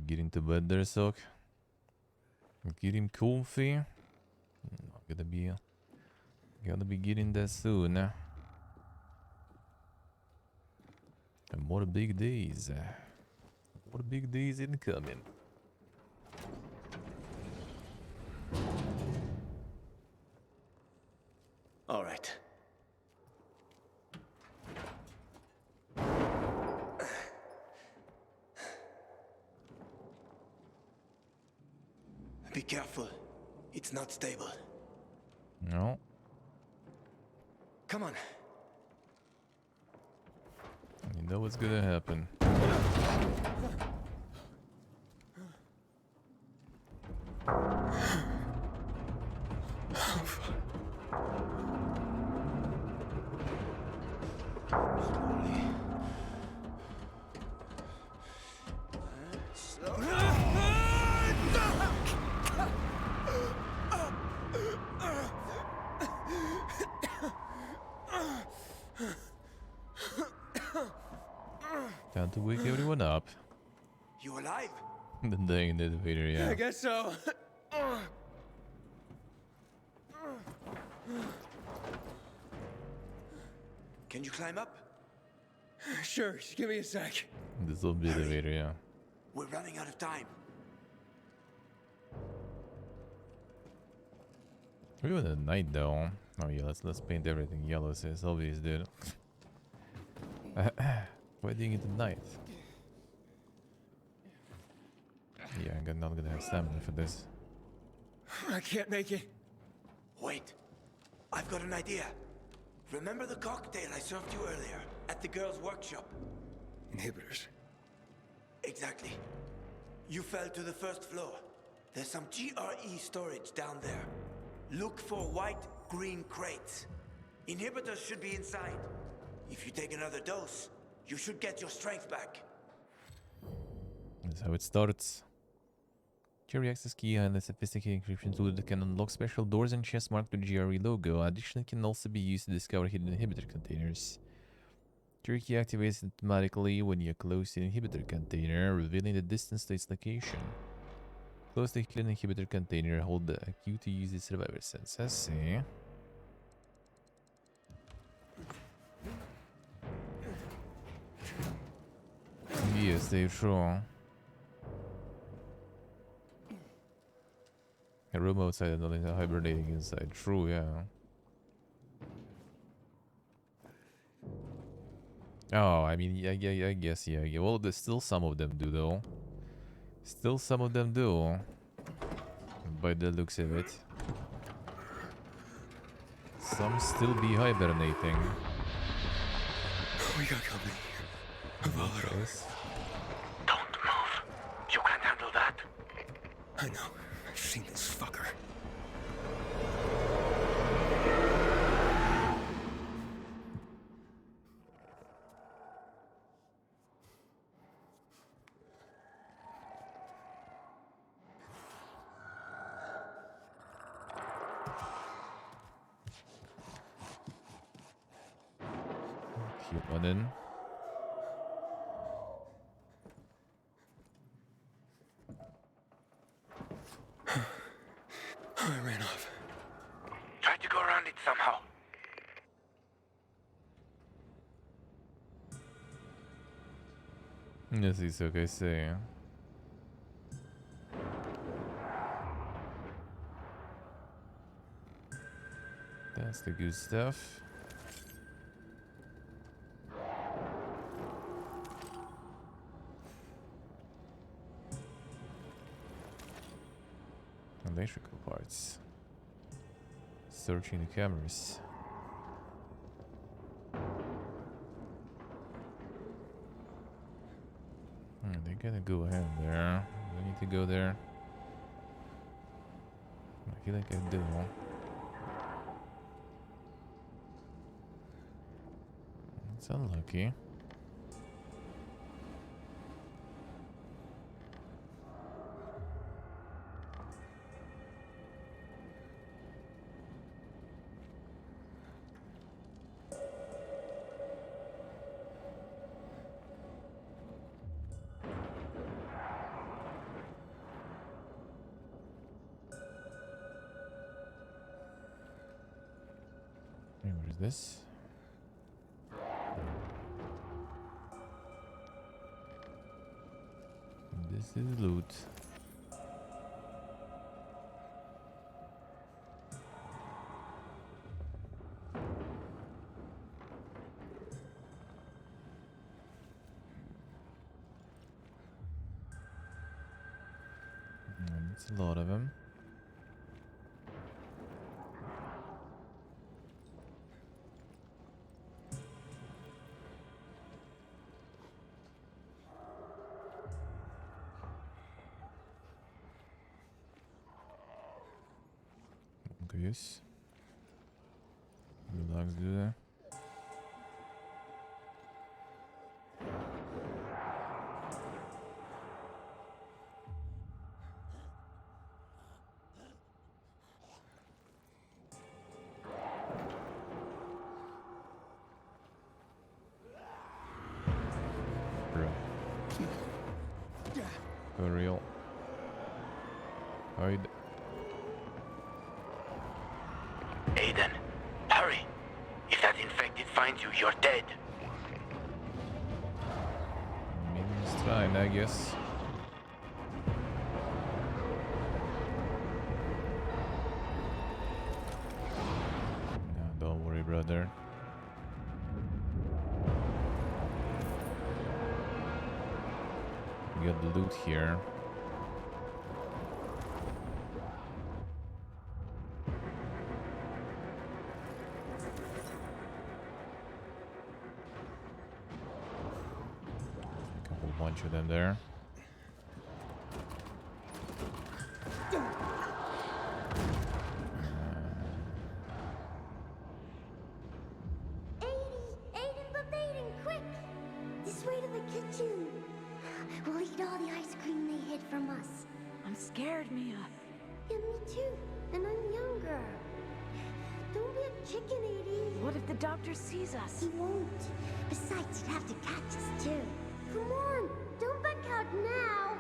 S2: Get into bed there, Sock. Get him comfy. Gotta be getting there soon. And more big days. More big days incoming.
S19: All right. Be careful. It's not stable.
S2: No.
S19: Come on.
S2: You know what's gonna happen. Time to wake everyone up.
S19: You alive?
S2: The day in the elevator, yeah.
S16: I guess so.
S19: Can you climb up?
S16: Sure, just give me a sec.
S2: The zombie elevator, yeah.
S19: We're running out of time.
S2: We're doing it at night though. Oh yeah, let's paint everything yellow, so it's obvious, dude. Why doing it at night? Yeah, I'm not gonna have stamina for this.
S16: I can't make it.
S19: Wait. I've got an idea. Remember the cocktail I served you earlier at the girls' workshop?
S16: Inhibitors.
S19: Exactly. You fell to the first floor. There's some GRE storage down there. Look for white-green crates. Inhibitors should be inside. If you take another dose, you should get your strength back.
S2: That's how it starts. GRE access key and a sophisticated encryption tool that can unlock special doors and chests marked with GRE logo. Additionally, can also be used to discover hidden inhibitor containers. GRE key activates automatically when you're close to the inhibitor container, revealing the distance to its location. Close the hidden inhibitor container, hold the Q to use the survivor sense. I see. Yes, they're true. A room outside and only hibernating inside. True, yeah. Oh, I mean, yeah, I guess, yeah. Well, there's still some of them do, though. Still some of them do. By the looks of it. Some still be hibernating.
S16: We got company.
S2: Yes.
S18: Don't move. You can't handle that.
S16: I know. I've seen this fucker.
S2: Keep one in.
S16: I ran off.
S18: Try to go around it somehow.
S2: Yes, it's okay, say. That's the good stuff. Electrical parts. Searching the cameras. They're gonna go ahead there. Do I need to go there? I feel like I do. It's unlucky. Hey, what is this? This is loot. It's a lot of them. Goose. Relax, do that. Bro. For real. Hide.
S18: Aiden, hurry. If that infected finds you, you're dead.
S2: Means trying, I guess. No, don't worry, brother. We got the loot here. Bunch of them there.
S17: Aiden, Babaden, quick! This way to the kitchen. We'll eat all the ice cream they hid from us.
S20: I'm scared, Mia.
S17: Yeah, me too. And I'm younger. Don't be a chicken, Edie.
S20: What if the doctor sees us?
S17: He won't. Besides, he'd have to catch us too. Come on, don't back out now.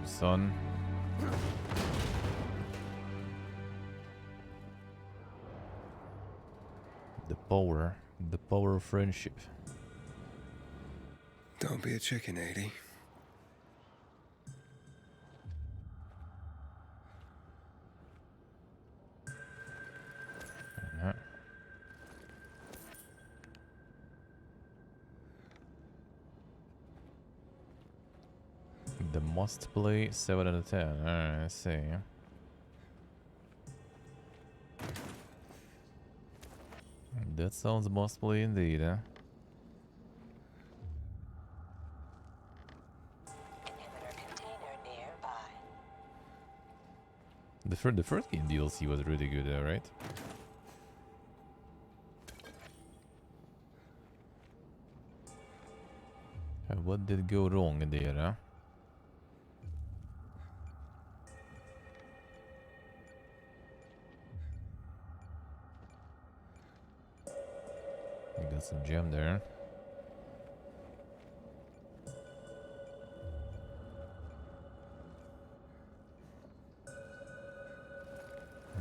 S2: Son. The power of friendship.
S16: Don't be a chicken, 80.
S2: The must play 7 out of 10. Alright, I see. That sounds must play indeed, huh? The first game DLC was really good, right? What did go wrong there, huh? We got some gem there.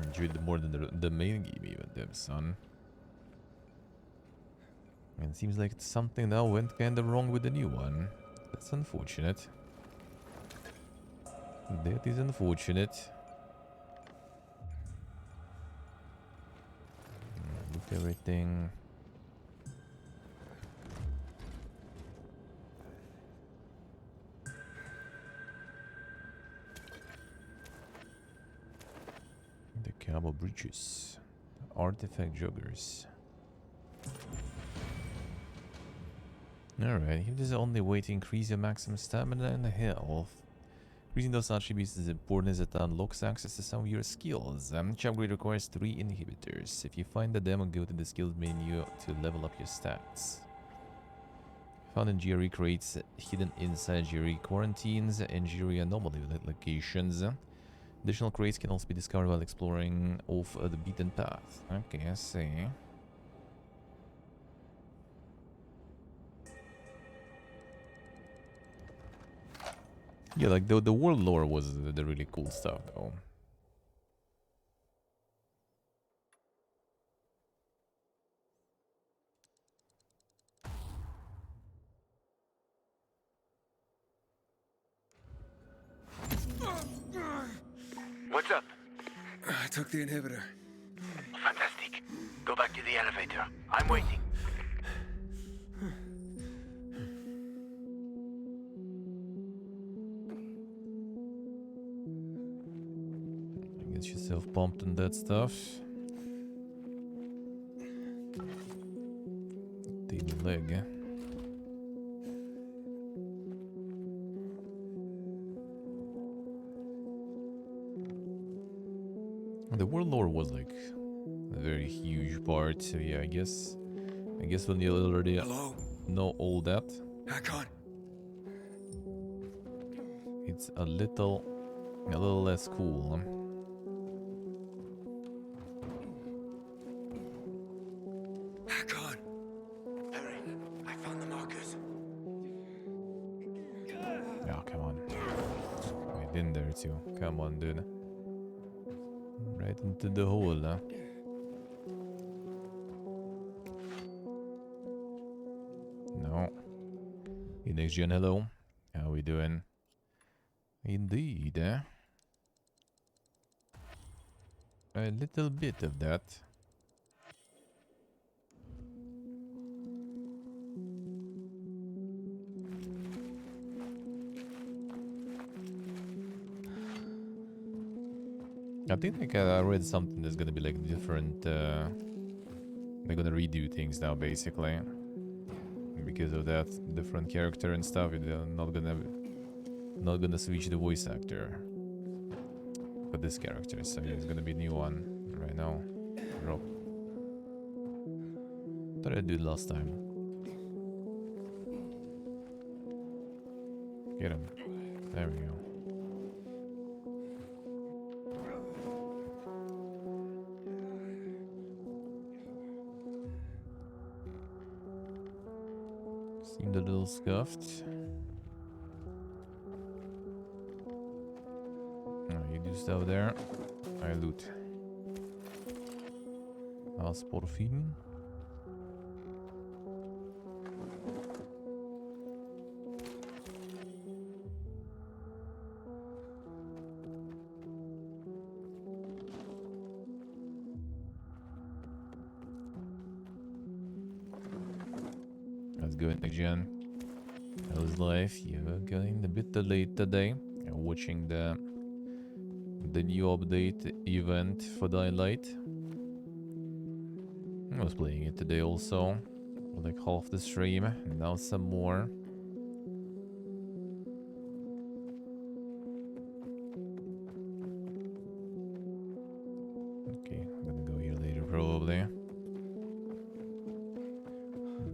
S2: Enjoyed more than the main game even, damn son. And it seems like something now went kinda wrong with the new one. That's unfortunate. That is unfortunate. Look everything. The camo breaches. Artifact joggers. Alright, if this is the only way to increase your maximum stamina and health. Increasing those attributes is important as it unlocks access to some of your skills. Each upgrade requires 3 inhibitors. If you find the demo, go to the skills menu to level up your stats. Found in GRE crates hidden inside GRE quarantines and GRE anomaly locations. Additional crates can also be discovered while exploring off the beaten path. Okay, I see. Yeah, like the world lore was the really cool stuff, though.
S18: What's up?
S16: I took the inhibitor.
S18: Fantastic. Go back to the elevator. I'm waiting.
S2: Get yourself pumped and that stuff. Tiny leg. The world lore was like a very huge part, so yeah, I guess when you already know all that, it's a little less cool.
S19: Hurry, I found the markers.
S2: Oh, come on. Right in there too. Come on, dude. Right into the hole, huh? No. Hey, next gen, hello. How we doing? Indeed, eh? A little bit of that. I think like I read something that's gonna be like different. They're gonna redo things now, basically, because of that different character and stuff. They're not gonna switch the voice actor for this character, so it's gonna be a new one right now. Drop. Thought I did last time. Get him. There we go. Seemed a little scuffed. You do stuff there. I loot. Sporfin. Let's go next gen. How's life? You're going a bit late today. Watching the new update event for Dying Light. I was playing it today also. Like half the stream, and now some more. Okay, I'm gonna go here later probably.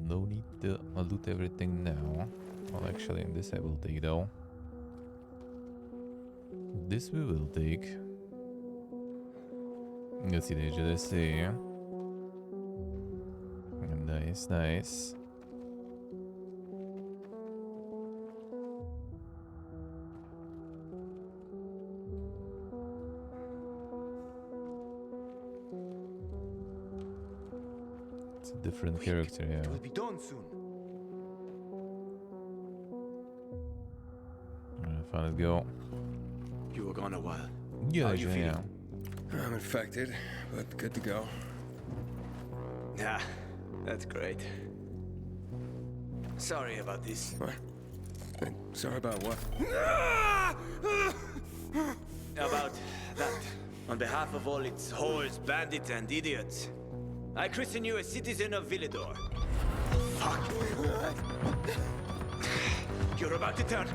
S2: No need to loot everything now. Well, actually, this I will take though. This we will take. Let's see the HLSA. Nice, nice. It's a different character, yeah.
S19: It will be done soon.
S2: Finally go.
S19: You were gone a while.
S2: Yeah,
S19: How are you feeling?
S2: yeah.
S16: I'm infected, but good to go.
S19: Yeah, that's great. Sorry about this.
S16: What? Sorry about what?
S19: About that. On behalf of all its whores, bandits, and idiots, I christen you a citizen of Villador. Fuck. You're about to turn.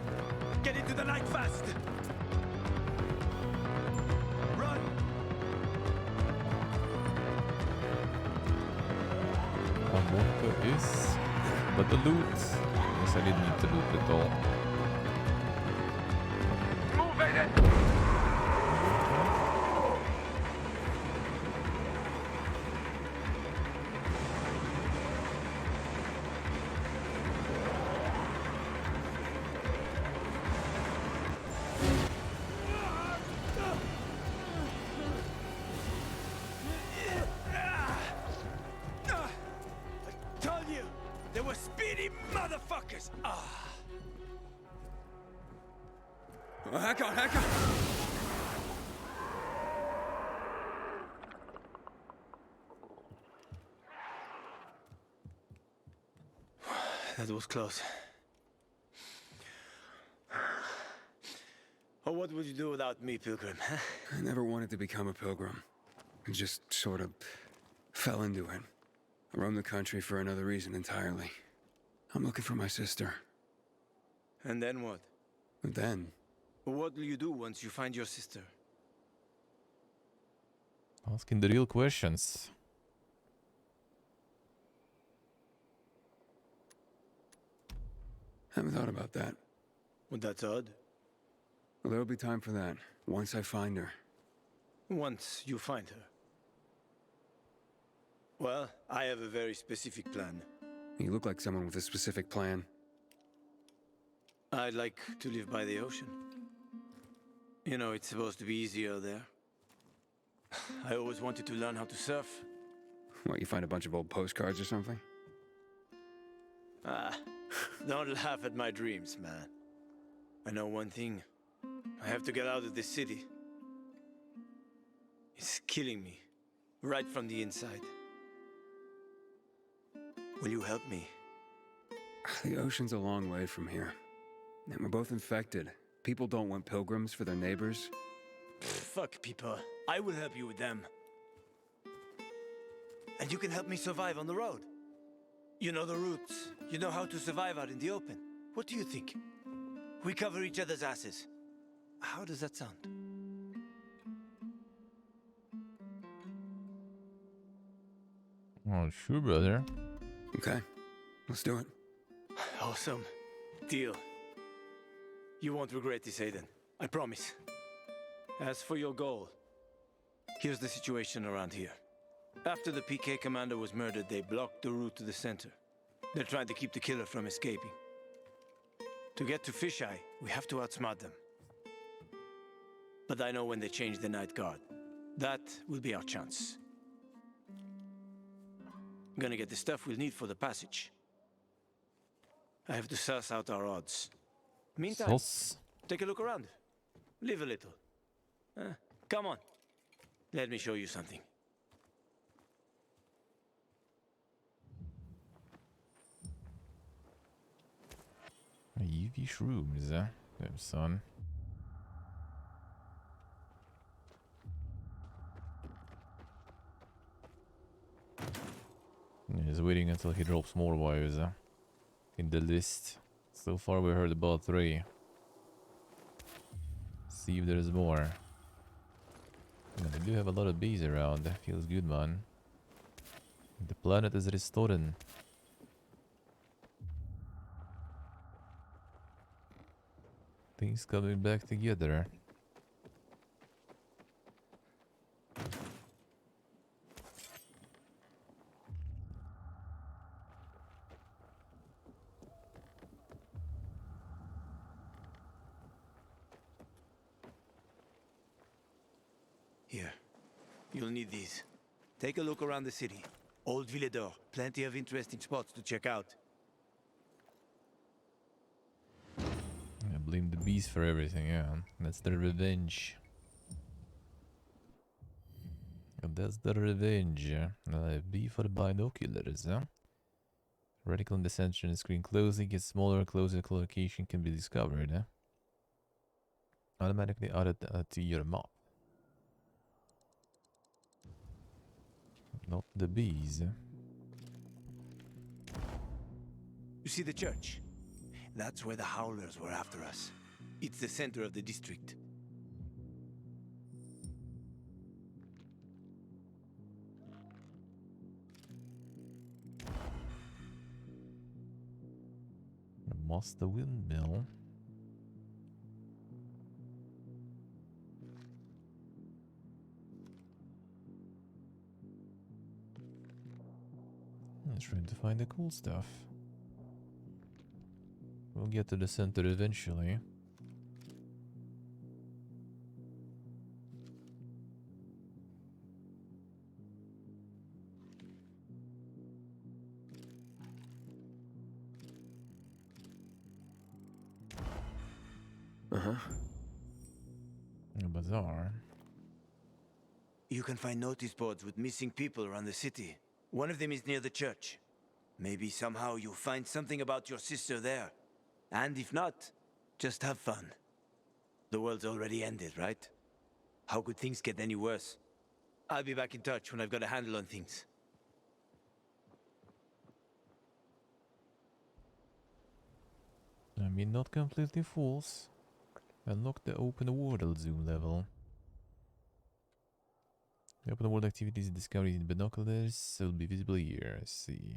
S19: Get into the light fast. Run.
S2: Monka is... But the loot... Yes, I didn't need to loot at all.
S7: Move it!
S16: Hack on, hack on!
S19: That was close. Oh, what would you do without me, Pilgrim? Huh?
S16: I never wanted to become a pilgrim. I just sort of fell into it. I roamed the country for another reason entirely. I'm looking for my sister.
S19: And then what?
S16: And then?
S19: What will you do once you find your sister?
S2: Asking the real questions.
S16: Haven't thought about that.
S19: Well, that's odd.
S16: Well, there'll be time for that, once I find her.
S19: Once you find her. Well, I have a very specific plan.
S16: You look like someone with a specific plan.
S19: I'd like to live by the ocean. You know, it's supposed to be easier there. I always wanted to learn how to surf.
S16: What, you find a bunch of old postcards or something?
S19: Ah, don't laugh at my dreams, man. I know one thing. I have to get out of this city. It's killing me, right from the inside. Will you help me?
S16: The ocean's a long way from here. And we're both infected. People don't want pilgrims for their neighbors.
S19: Fuck people. I will help you with them. And you can help me survive on the road. You know the routes. You know how to survive out in the open. What do you think? We cover each other's asses. How does that sound?
S2: Oh, sure, brother.
S16: Okay, let's do it.
S19: Awesome. Deal. You won't regret this, Aiden. I promise. As for your goal, here's the situation around here. After the PK commander was murdered, they blocked the route to the center. They're trying to keep the killer from escaping. To get to Fisheye, we have to outsmart them. But I know when they change the night guard. That will be our chance. I'm gonna get the stuff we'll need for the passage. I have to suss out our odds. Meantime, take a look around. Live a little. Come on. Let me show you something.
S2: UV shrooms, huh? Damn, son. He's waiting until he drops more wires in the list. So far we heard about 3. See if there's more. Yeah, they do have a lot of bees around. Feels good, man. The planet is restoring. Things coming back together.
S19: Here. You'll need these. Take a look around the city. Old Villador. Plenty of interesting spots to check out.
S2: I blame the bees for everything, yeah. That's their revenge. That's the revenge. B for the binoculars, huh? Radical dissension screen closing gets smaller, closer location can be discovered, huh? Automatically added to your map. Not the bees.
S19: You see the church? That's where the Howlers were after us. It's the center of the district.
S2: Must the windmill. Let's try to find the cool stuff. We'll get to the center eventually. A bazaar.
S19: You can find notice boards with missing people around the city. One of them is near the church. Maybe somehow you'll find something about your sister there. And if not, just have fun. The world's already ended, right? How could things get any worse? I'll be back in touch when I've got a handle on things.
S2: I mean, not completely false. Unlock the open world zoom level. The open world activities discovered in binoculars will be visible here. I see.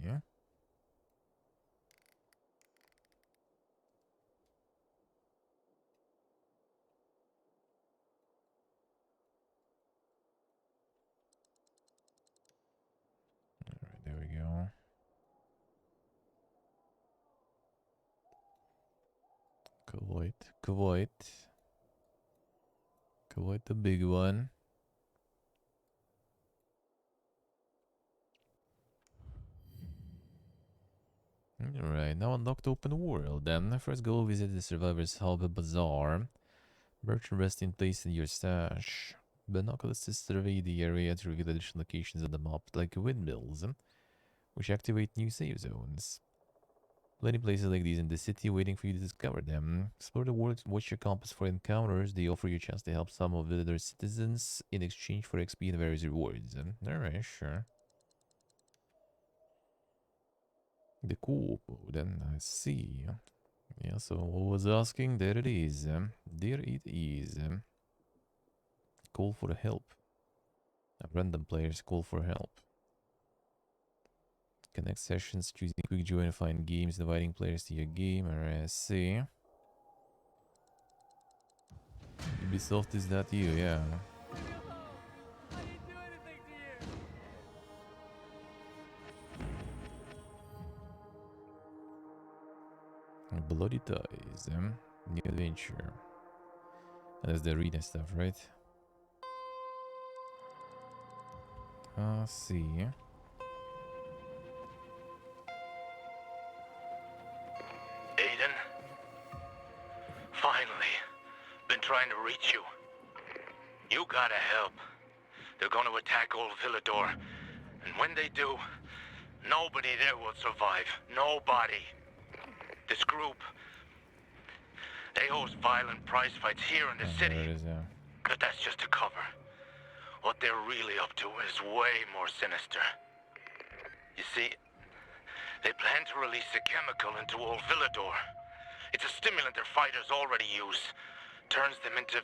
S2: Alright, there we go. Quite the big one. Alright, now unlocked open world. Then first go visit the Survivors Hub Bazaar. Merchant resting place in your stash. Binoculars to survey the area to reveal additional locations on the map, like windmills, which activate new save zones. Plenty places like these in the city waiting for you to discover them. Explore the world, watch your compass for encounters. They offer you a chance to help some of Villadar's citizens in exchange for XP and various rewards. Alright, sure. The co-op, then I see. Yeah, so what was asking? There it is. There it is. Call for help. Random players call for help. Connect sessions, choosing quick join and find games, inviting players to your game. Alright, I see. Ubisoft, is that you? Yeah. Bloody Ties, new adventure. And that's the arena stuff, right? See.
S18: Aiden? Finally. Been trying to reach you. You gotta help. They're gonna attack old Villador. And when they do, nobody there will survive. Nobody. This group, They host violent prize fights here in the city.
S2: There it is, yeah.
S18: But that's just a cover. What they're really up to is way more sinister. You see, they plan to release a chemical into Old Villador. It's a stimulant their fighters already use. Turns them into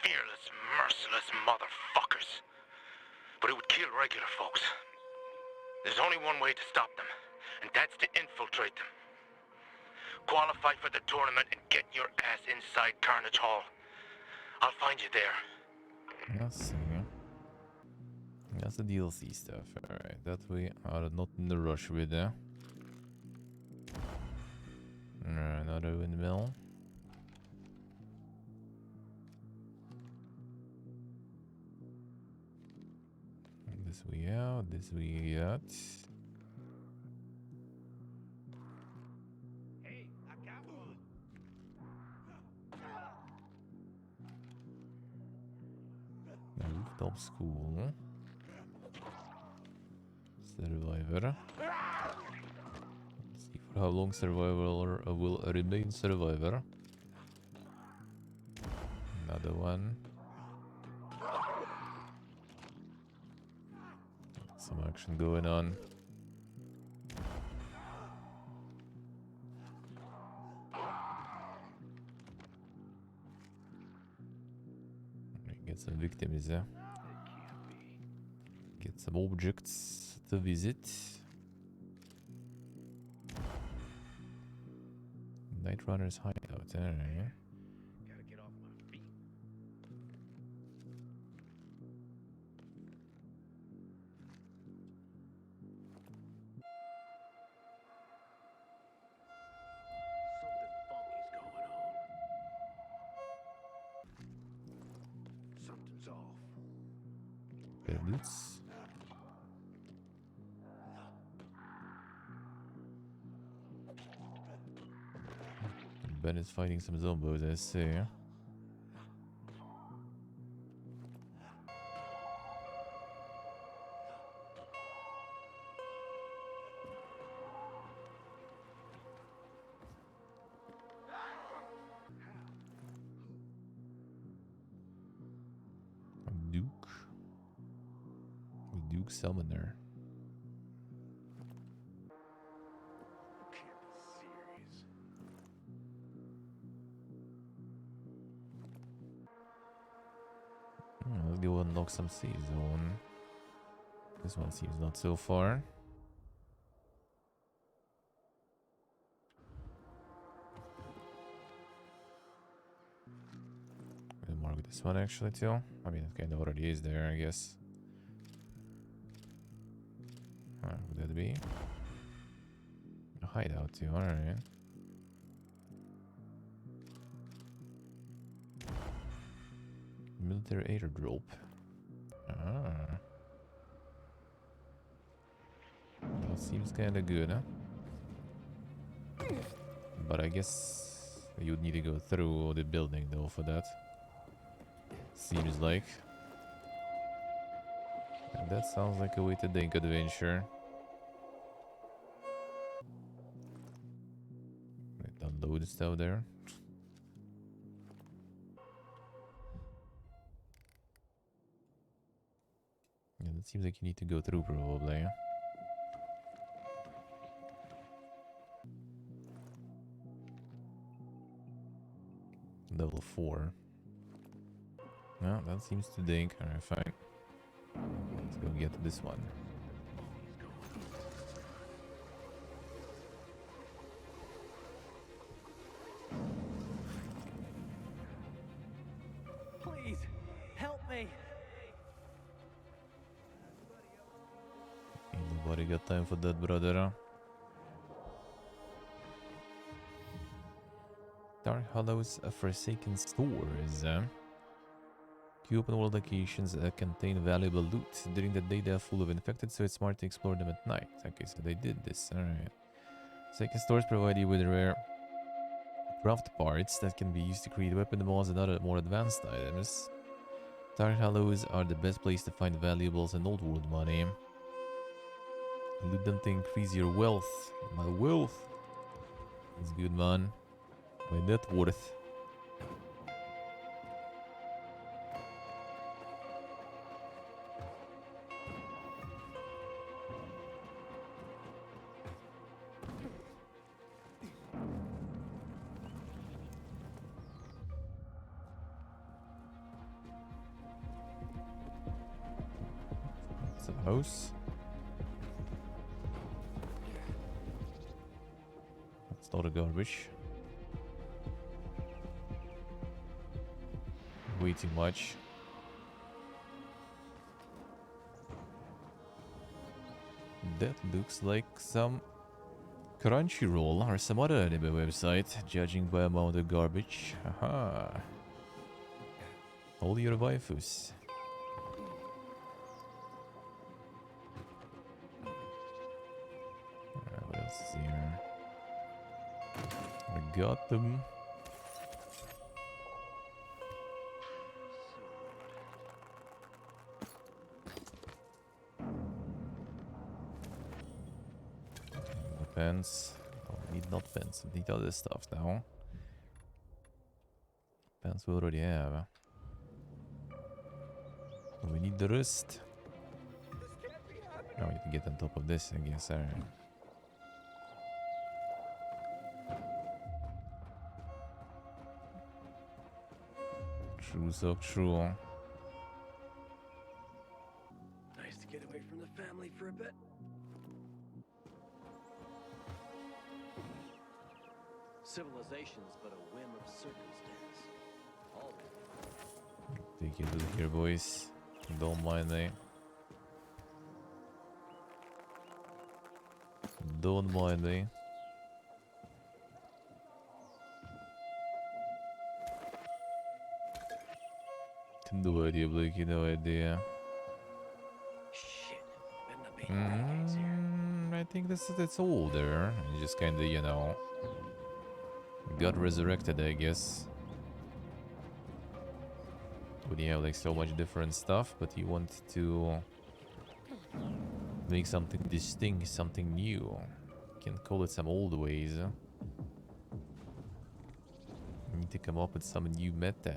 S18: fearless, merciless motherfuckers. But it would kill regular folks. There's only one way to stop them, and that's to infiltrate them. Qualify for the tournament and get your ass inside Carnage Hall. I'll find you there.
S2: Let's see. That's the DLC stuff. Alright, that we are not in the rush with that. Another windmill. This we out, this we out. Rooftop school. Survivor. Let's see for how long Survivor will remain Survivor. Another one. Some action going on. Get some victims there. Get some objects to visit. Night Runner's hideout, alright.
S19: Gotta get off my feet. Something's off.
S2: Bear boots. Ben is fighting some zombies, I see. Duke. The Duke Summoner. Let's go unlock some season. This one seems not so far. We'll mark this one actually too. I mean, it kind of already is there, I guess. Would that be a hideout too? All right. Military airdrop. Ah. That seems kinda good, huh? But I guess you'd need to go through the building though for that. Seems like. And that sounds like a way to think adventure. Unload stuff there. Yeah, it seems like you need to go through probably. Level 4. No, that seems to dink. Alright, fine. Let's go get this one.
S19: Please, help me.
S2: Ain't nobody got time for that, brother. Dark Hollow's a forsaken stores. You open all locations that contain valuable loot. During the day they are full of infected, so it's smart to explore them at night. Okay, so they did this. Alright. Second stores provide you with rare craft parts that can be used to create weapon mods and other more advanced items. Dark Hollows are the best place to find valuables and old world money. Loot them to increase your wealth. My wealth is good, man. My net worth. That's a house. That's not a garbage. Way too much. That looks like some Crunchyroll or some other anime website, judging by amount of garbage. Haha. All your waifus. Alright, what else is here? I got them. Pants. Oh, we need not pants, we need other stuff now. Pants we already have. We need the rest. Now we need to get on top of this, I guess. Alright. True, so true.
S21: Nice to get away from the family for a bit. Civilization's but a whim of circumstance. Always.
S2: Take it to here, boys. Don't mind me. Don't mind me. No idea, Blakey, no idea.
S21: Shit. Better not be pancakes here.
S2: I think that's all there. You just kinda, you know, got resurrected, I guess. When you have like so much different stuff, but you want to make something distinct, something new. You can call it some old ways. You need to come up with some new meta.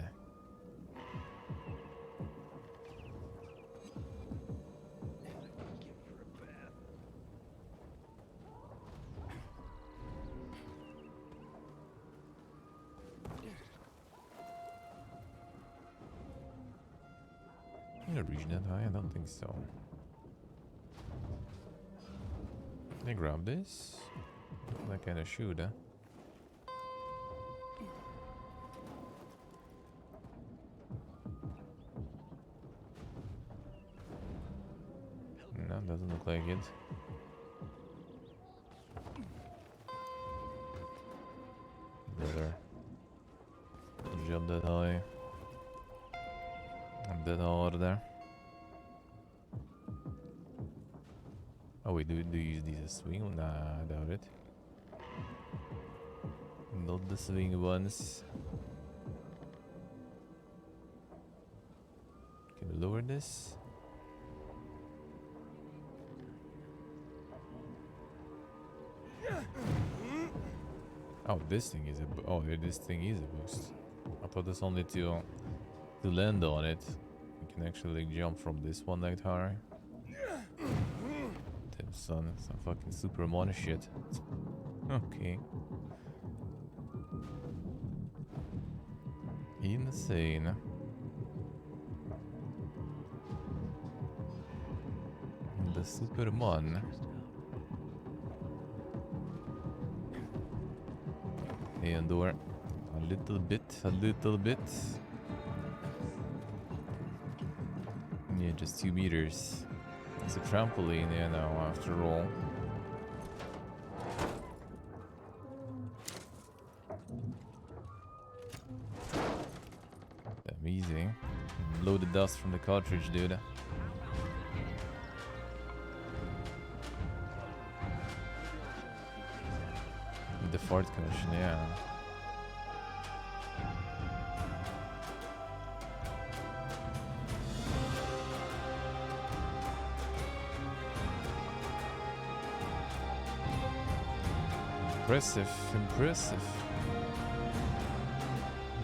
S2: Reach that high? I don't think so. Can I grab this? That kind of shoot, huh? No, doesn't look like it. Brother, jump that high. That hard there. Oh wait, do you use these as swing? Nah, I doubt it. Not the swing ones. Can we lower this? Oh, this thing is this thing is a boost. I thought it's only to land on it. You can actually like, jump from this one like high. Damn son, some fucking Superman shit. Okay. Insane. The Superman. And or a little bit. Yeah, just 2 meters. It's a trampoline, you know, after all. Amazing. Blow the dust from the cartridge, dude. The fart cushion, yeah. Impressive.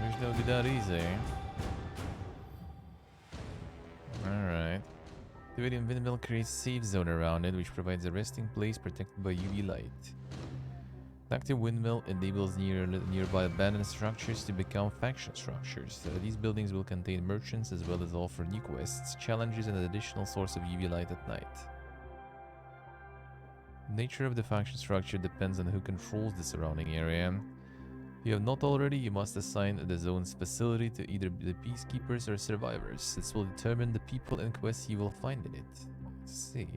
S2: Wish that would be that easy. Alright. The radiant windmill creates a safe zone around it, which provides a resting place protected by UV light. Active windmill enables nearby abandoned structures to become faction structures. These buildings will contain merchants as well as offer new quests, challenges, and an additional source of UV light at night. Nature of the faction structure depends on who controls the surrounding area. If you have not already, you must assign the zone's facility to either the peacekeepers or survivors. This will determine the people and quests you will find in it. Let's see.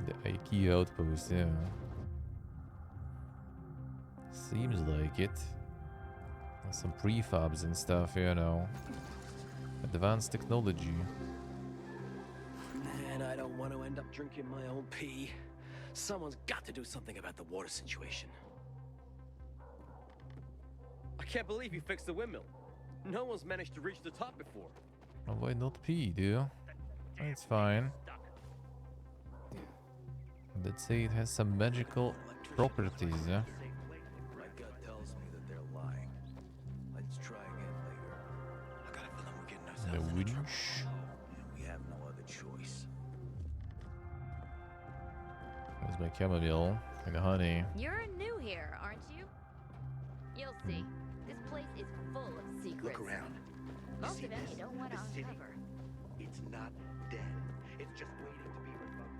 S2: The IKEA outpost, yeah. Seems like it. Some prefabs and stuff, you know. Advanced technology.
S5: Man, I don't want to end up drinking my own pee. Someone's got to do something about the water situation. I can't believe you fixed the windmill. No one's managed to reach the top before.
S2: Oh, why not pee, dude? It's fine. Let's say it has some magical properties, yeah?
S5: My gut tells me that they're lying. Let's try again later. I got a feeling we're getting ourselves
S2: The
S5: into trouble.
S2: winch.
S5: And we have no other choice.
S2: There's my chamomile and the honey.
S22: You're new here, aren't you? You'll see. This place is full of secrets.
S19: Look around.
S22: Most of them you don't want to uncover.
S19: It's not dead. It's just waiting to be revoked.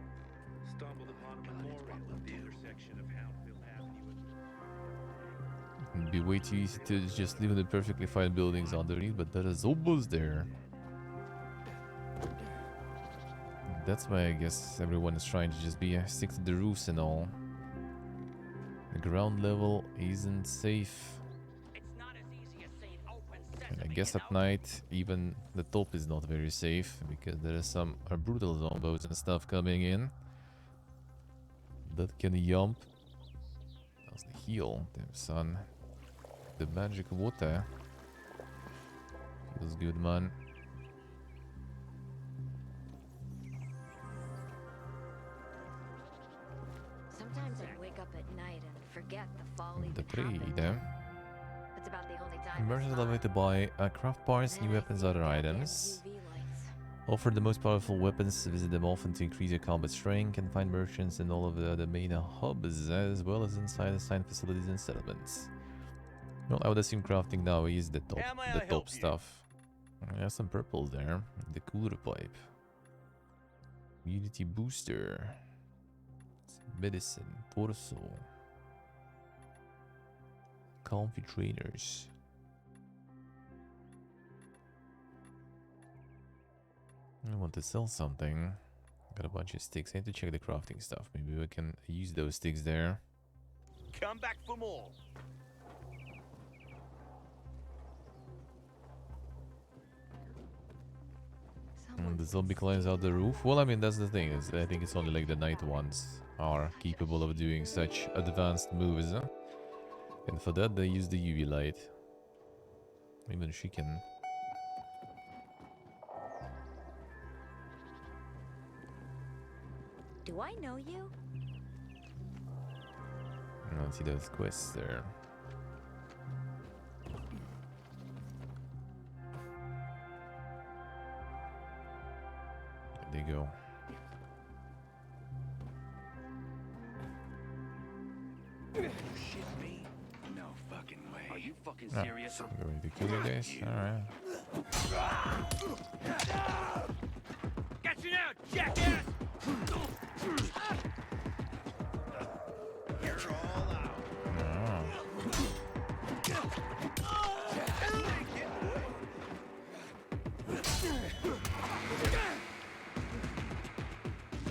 S19: Stumbled upon a memorial at the intersection of Houndville Avenue and
S2: It'd be way too easy to just live in the perfectly fine buildings underneath, but that is almost there. That's why I guess everyone is trying to just be stick to the roofs and all. The ground level isn't safe. And I guess at night even the top is not very safe because there is some brutal zombos and stuff coming in that can jump. That's the heal, damn son. The magic water feels good, man.
S22: Sometimes I wake up at night and forget the fall
S2: The
S22: even
S2: trade,
S22: happened.
S2: eh?
S22: It's about the only time
S2: Merchants allow you to buy craft parts, new weapons, other items. Offer the most powerful weapons, visit them often to increase your combat strength, and find merchants in all of the main hubs, as well as inside assigned facilities and settlements. Well, I would assume crafting now is the top stuff. There's some purples there. The cooler pipe. Immunity booster. Medicine. Torso. Comfy trainers. I want to sell something. Got a bunch of sticks. I need to check the crafting stuff. Maybe we can use those sticks there.
S19: come back for more.
S2: The zombie climbs out the roof. Well, I mean, that's the thing. Is I think it's only like the night ones are capable of doing such advanced moves. And for that, they use the UV light. Even she can.
S22: Do I know you?
S2: Let's see those quests there. There they go.
S19: Shit me? No fucking way. Are you fucking
S2: Ah,
S19: serious?
S2: going to kill you guys? Alright.
S19: Got you now, jackass! You're all out.
S2: Oh.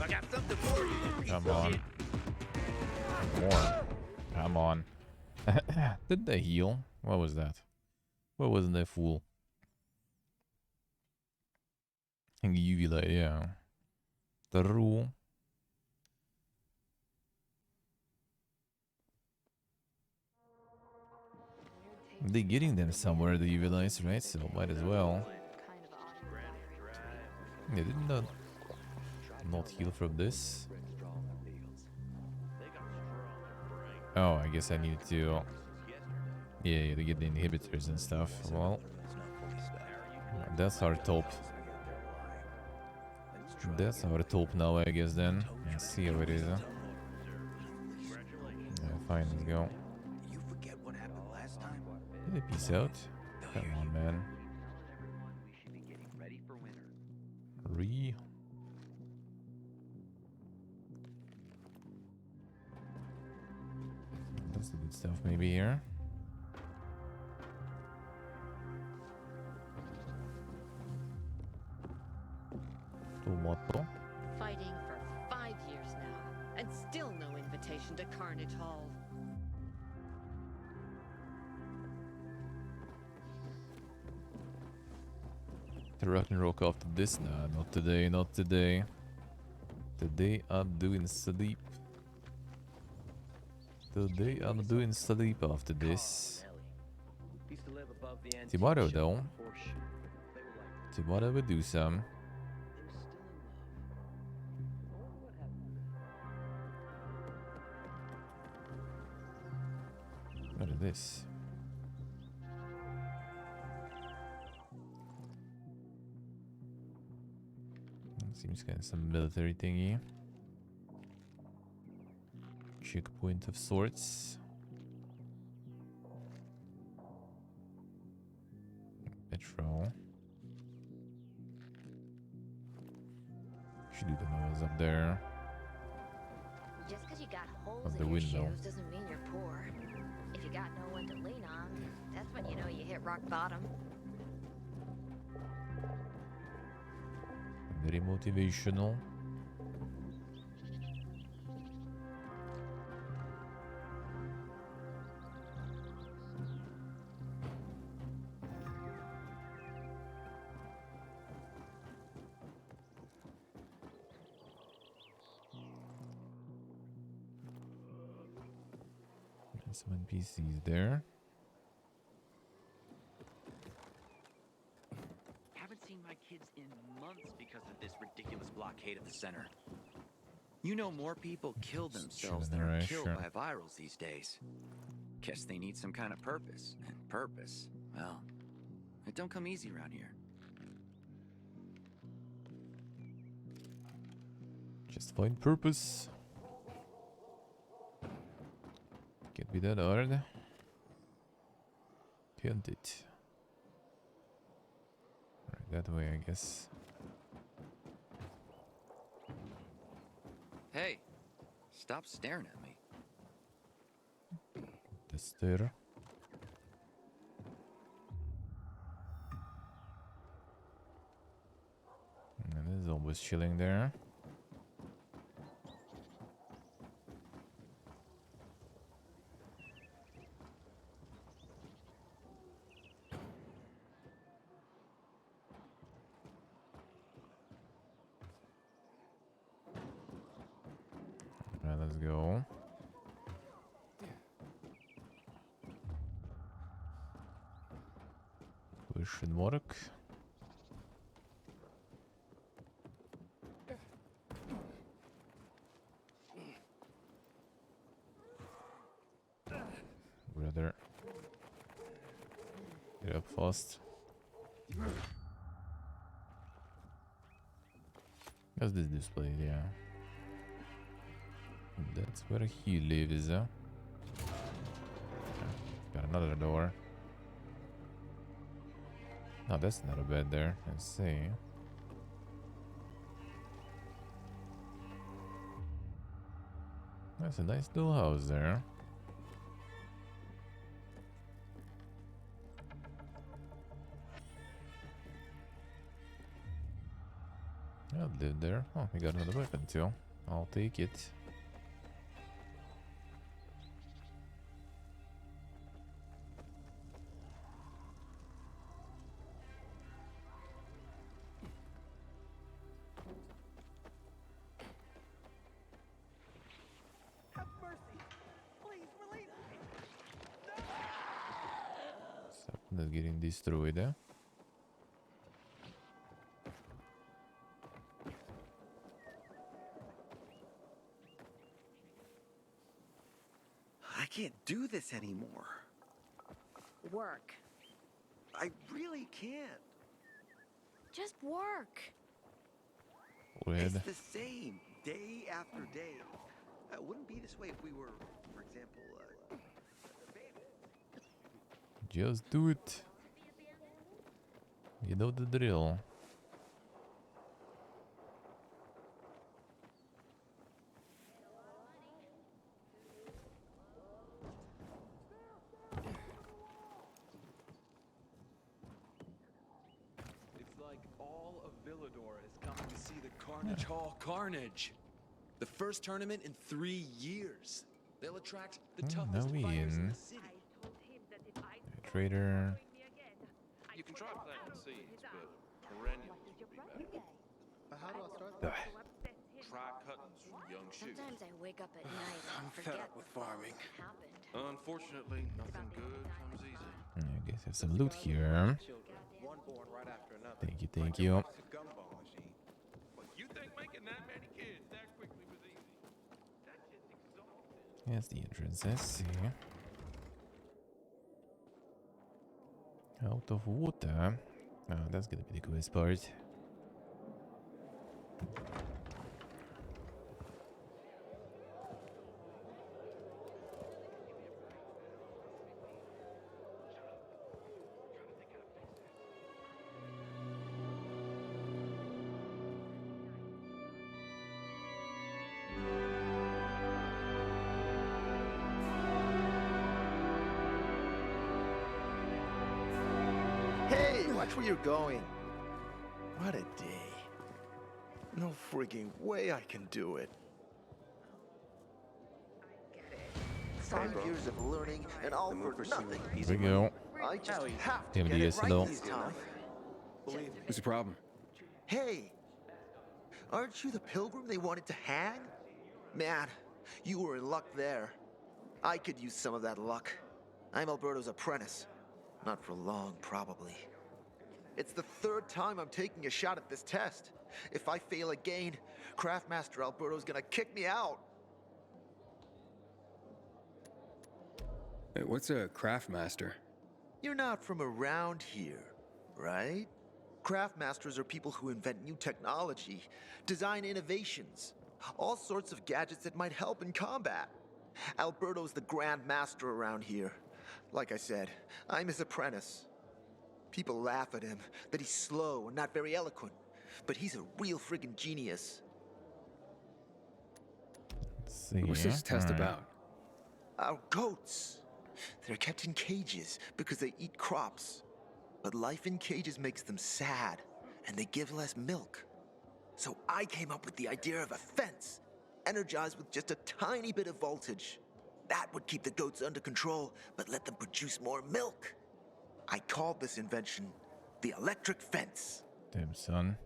S19: I got something for you.
S2: Come on. More. Come on. Did they heal? What was that? What wasn't that fool? UV light, yeah. The rule. They're getting them somewhere, the UV lights, right? So might as well. They did not heal from this. Oh, I guess I need to... Yeah, to get the inhibitors and stuff. Well, that's our top. That's our top now, I guess, then. Let's see how it is. fine, let's go.
S19: You forget what happened last time?
S2: Hey, peace out. Come on, man. Re. That's the good stuff, maybe here. Tomato.
S22: Fighting for 5 years now, and still no invitation to Carnage Hall.
S2: The rock and roll after this? Nah, not today, not today. Today I'm doing sleep. Today I'm doing sleep after this. Tomorrow though. Tomorrow we'll do some. What is this? Seems kind of some military thingy. Checkpoint of sorts. Petrol. Should do the noise up there.
S22: Just because you got holes
S2: Of the
S22: in your
S2: window.
S22: shoes doesn't mean you're poor. If you got no one to lean on, that's when you know you hit rock bottom.
S2: Very motivational. There's some NPCs there.
S6: Haven't seen my kids in months because of this ridiculous blockade of the center. You know, more people kill themselves than are
S2: Alright,
S6: killed
S2: sure.
S6: by virals these days. Guess they need some kind of purpose. And purpose, well, it don't come easy around here.
S2: Just find purpose. Can't be that hard. Can't it? Right, that way, I guess.
S6: Hey, stop staring at me.
S2: The stair. And there's always chilling there. Alright, let's go. Should work. Brother, get up fast. How's this display? Yeah, that's where he lives. Got another door. No, that's not a bed there. Let's see. That's a nice little house there. I'll live there. Oh, we got another weapon too. I'll take it. Something that's getting destroyed, eh?
S6: I can't do this anymore.
S22: Work.
S6: I really can't.
S22: Just work.
S6: It's the same day after day. It wouldn't be this way if we were, for example,
S2: Just do it. You know the drill.
S5: It's like all of Villador has come to see the Carnage Hall Carnage. The first tournament in 3 years. They'll attract the toughest fighters in the city.
S2: Trader.
S8: You can try planting seeds, but perennials would be better.
S1: How do I start?
S8: Try cutting from young shoots.
S22: Sometimes I wake up at night and
S8: I'm fed
S22: forget
S8: up with
S22: what
S8: farming.
S22: happened.
S8: Unfortunately, nothing good comes easy.
S2: I guess I have some loot here.
S8: One born right after another.
S2: Thank you, thank you.
S8: It's a gumball machine. You think making that many kids that quickly was easy? That shit's exhausting.
S2: Here's the entrance. Let's see. Out of water. Oh, that's gonna be the coolest part.
S10: Hey, watch where you're going. What a day. No freaking way I can do it. 5 years of learning and all for nothing.
S2: Here we go.
S10: I just have to
S2: Damn,
S10: get
S2: the
S10: it
S2: SLO.
S10: right this time.
S16: What's the problem?
S10: Hey, aren't you the pilgrim they wanted to hang? Man, you were in luck there. I could use some of that luck. I'm Alberto's apprentice. Not for long, probably. It's the 3rd time I'm taking a shot at this test. If I fail again, Craftmaster Alberto's gonna kick me out.
S16: Hey, what's a craftmaster?
S10: You're not from around here, right? Craftmasters are people who invent new technology, design innovations, all sorts of gadgets that might help in combat. Alberto's the Grand Master around here. Like I said, I'm his apprentice. People laugh at him, that he's slow and not very eloquent, but he's a real friggin' genius.
S2: Let's see.
S16: What's this test
S2: Alright.
S16: about?
S10: Our goats. They're kept in cages because they eat crops. But life in cages makes them sad, and they give less milk. So I came up with the idea of a fence, energized with just a tiny bit of voltage. That would keep the goats under control, but let them produce more milk. I called this invention the electric fence.
S2: Damn, son.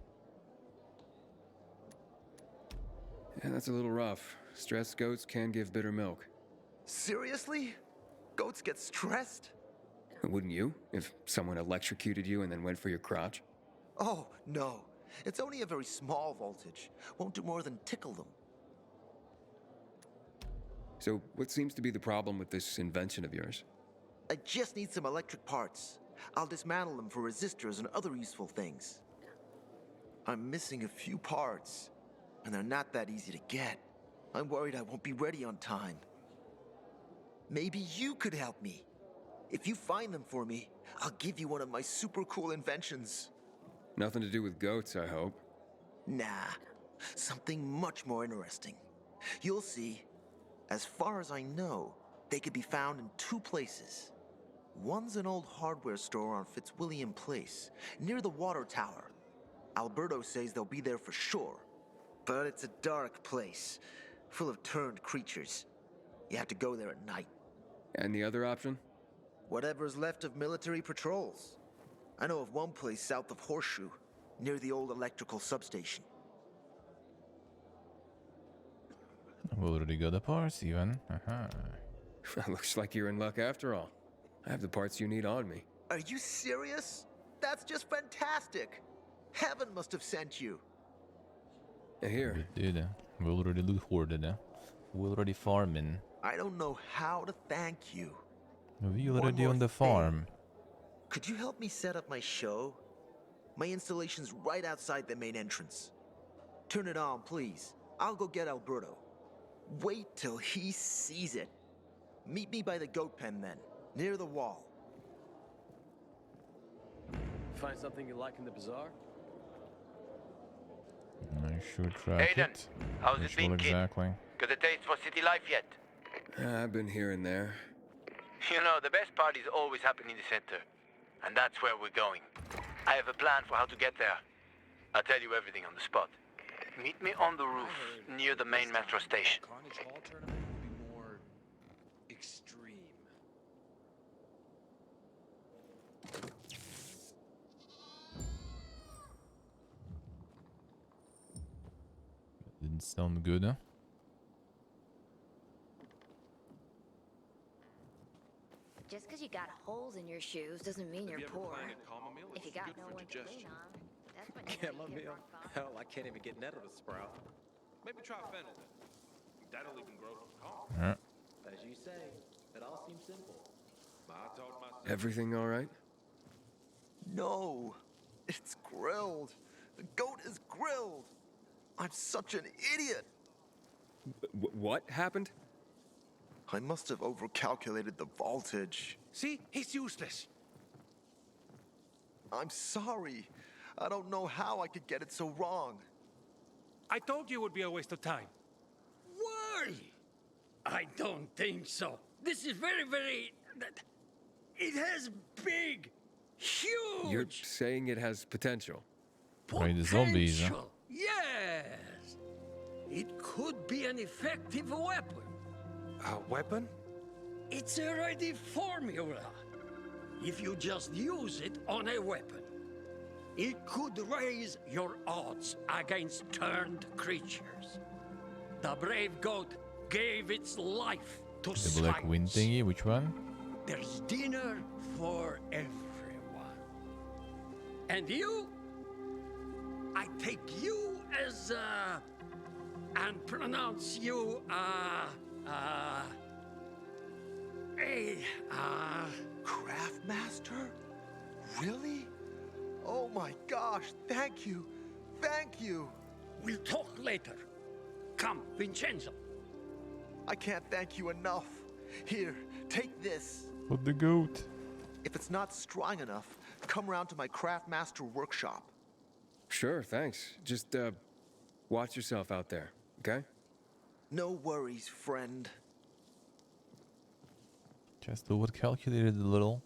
S16: Yeah, that's a little rough. Stressed goats can give bitter milk.
S10: Seriously? Goats get stressed?
S16: Wouldn't you? If someone electrocuted you and then went for your crotch?
S10: Oh, no. It's only a very small voltage. Won't do more than tickle them.
S16: So, what seems to be the problem with this invention of yours?
S10: I just need some electric parts. I'll dismantle them for resistors and other useful things. I'm missing a few parts, and they're not that easy to get. I'm worried I won't be ready on time. Maybe you could help me. If you find them for me, I'll give you one of my super cool inventions.
S16: Nothing to do with goats, I hope.
S10: Nah, something much more interesting. You'll see. As far as I know, they could be found in 2 places. One's an old hardware store on Fitzwilliam Place, near the water tower. Alberto says they'll be there for sure. But it's a dark place, full of turned creatures. You have to go there at night.
S16: And the other option?
S10: Whatever's left of military patrols. I know of one place south of Horseshoe, near the old electrical substation.
S2: We already got the parts, even.
S16: Looks like you're in luck after all. I have the parts you need on me.
S10: Are you serious? That's just fantastic. Heaven must have sent you.
S16: Here.
S2: We did. We already loot hoarded. We already farming.
S10: I don't know how to thank you.
S2: We
S10: One
S2: already
S10: more
S2: on the farm.
S10: Could you help me set up my show? My installation's right outside the main entrance. Turn it on, please. I'll go get Alberto. Wait till he sees it. Meet me by the goat pen then, near the wall.
S11: Find something you like in the bazaar?
S2: I should track
S18: Aiden,
S2: it.
S18: how's
S2: Which
S18: it been,
S2: one
S18: kid?
S2: exactly?
S18: Got a taste for city life yet?
S16: I've been here and there.
S18: You know, the best parties always happen in the center. And that's where we're going. I have a plan for how to get there. I'll tell you everything on the spot. Meet me on the roof, near the main metro station.
S5: Carnage Hall tournament will be more extreme.
S2: Didn't sound good, huh?
S22: Just because you got holes in your shoes doesn't mean you're poor. If you got no one to lean on, that's when you know you hit
S11: Chamomile?
S22: rock bottom.
S11: Hell, I can't even get nettle to sprout.
S8: Maybe try fennel then. That'll even grow from calm.
S2: Yeah.
S11: As you say, it all seems simple.
S8: I told myself.
S16: Everything all right?
S10: No, it's grilled. The goat is grilled. I'm such an idiot.
S16: What happened?
S10: I must have overcalculated the voltage.
S8: See? He's useless.
S10: I'm sorry. I don't know how I could get it so wrong.
S8: I told you it would be a waste of time.
S12: Why? I don't think so. This is very... It has big, huge...
S16: You're saying it has potential.
S2: Right, the zombies, huh?
S12: potential. Yes. It could be an effective weapon.
S8: A weapon?
S12: It's a ready formula. If you just use it on a weapon, it could raise your odds against turned creatures. The brave goat gave its life to
S2: The black wind
S12: science.
S2: thingy, which one?
S12: There's dinner for everyone. And you? I take you as and pronounce you
S10: Craftmaster? Really? Oh my gosh, thank you. Thank you.
S12: We'll talk later. Come, Vincenzo.
S10: I can't thank you enough. Here, take this.
S2: But the goat.
S10: If it's not strong enough, come round to my Craftmaster workshop.
S16: Sure, thanks. Just, watch yourself out there, okay?
S10: No worries, friend.
S2: Just over calculated a little.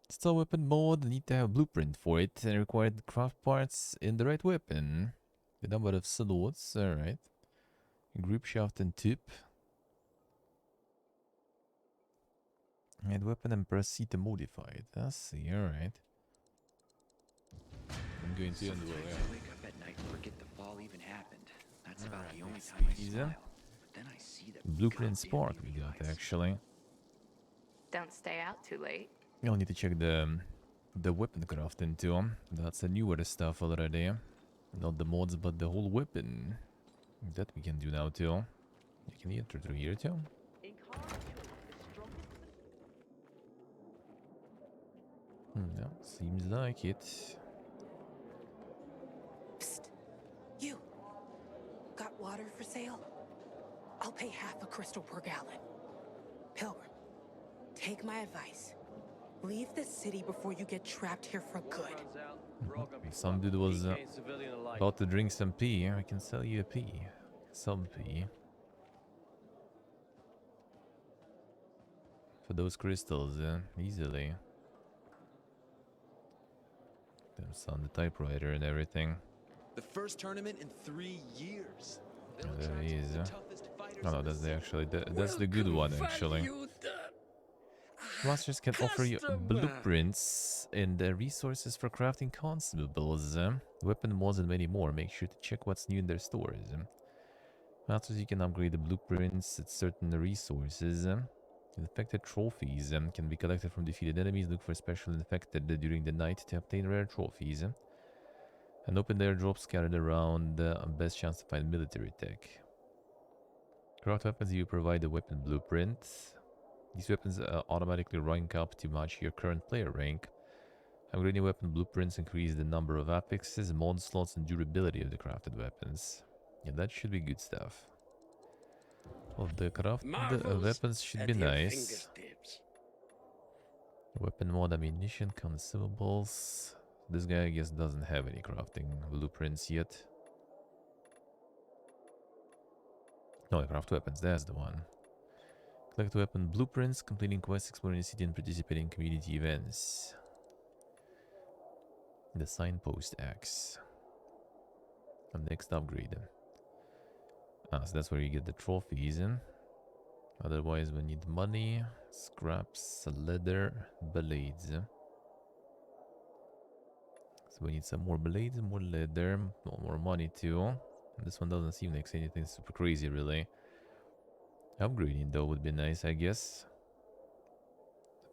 S2: Still weapon mode, need to have a blueprint for it and required craft parts in the right weapon. The number of slots, alright. Grip shaft and tip. Add weapon and proceed to modify it. I see, alright. I'm going to end the way.
S6: Wake up at night and forget the fall even happened. That's about the only time I smile. But then I see the
S2: Blueprint spark we got actually.
S3: Don't stay out too late.
S2: I'll need to check the weapon crafting too. That's the newer stuff already. Not the mods, but the whole weapon. That we can do now too. You can enter through here too. No, seems like it.
S23: Psst. You. Got water for sale? I'll pay half a crystal per gallon. Pilgrim, take my advice. Leave the city before you get trapped here for good.
S2: Some dude was about to drink some pee. I can sell you a pee. Some pee. For those crystals, easily. There's on the typewriter and everything.
S5: The first tournament in 3 years.
S2: Oh, there he is. Oh no, that's the actually that's the good one actually. Masters can offer you blueprints and resources for crafting consumables, weapon mods and many more. Make sure to check what's new in their stores. Masters, you can upgrade the blueprints at certain resources. Infected trophies can be collected from defeated enemies. Look for special infected during the night to obtain rare trophies. And open airdrops scattered around. Best chance to find military tech. Craft weapons, you provide a weapon blueprint. These weapons automatically rank up to match your current player rank. Upgrading weapon blueprints increase the number of apexes, mod slots, and durability of the crafted weapons. Yeah, that should be good stuff. Well, the craft weapons should be nice. Weapon mod, ammunition, consumables. This guy, I guess, doesn't have any crafting blueprints yet. No, craft weapons, that's the one. Collect weapon blueprints, completing quests, exploring the city, and participating in community events. The signpost axe. And next upgrade. Ah, so that's where you get the trophies in. Otherwise, we need money, scraps, leather, blades. So we need some more blades, more leather, more money too. This one doesn't seem like anything super crazy, really. Upgrading though would be nice, I guess.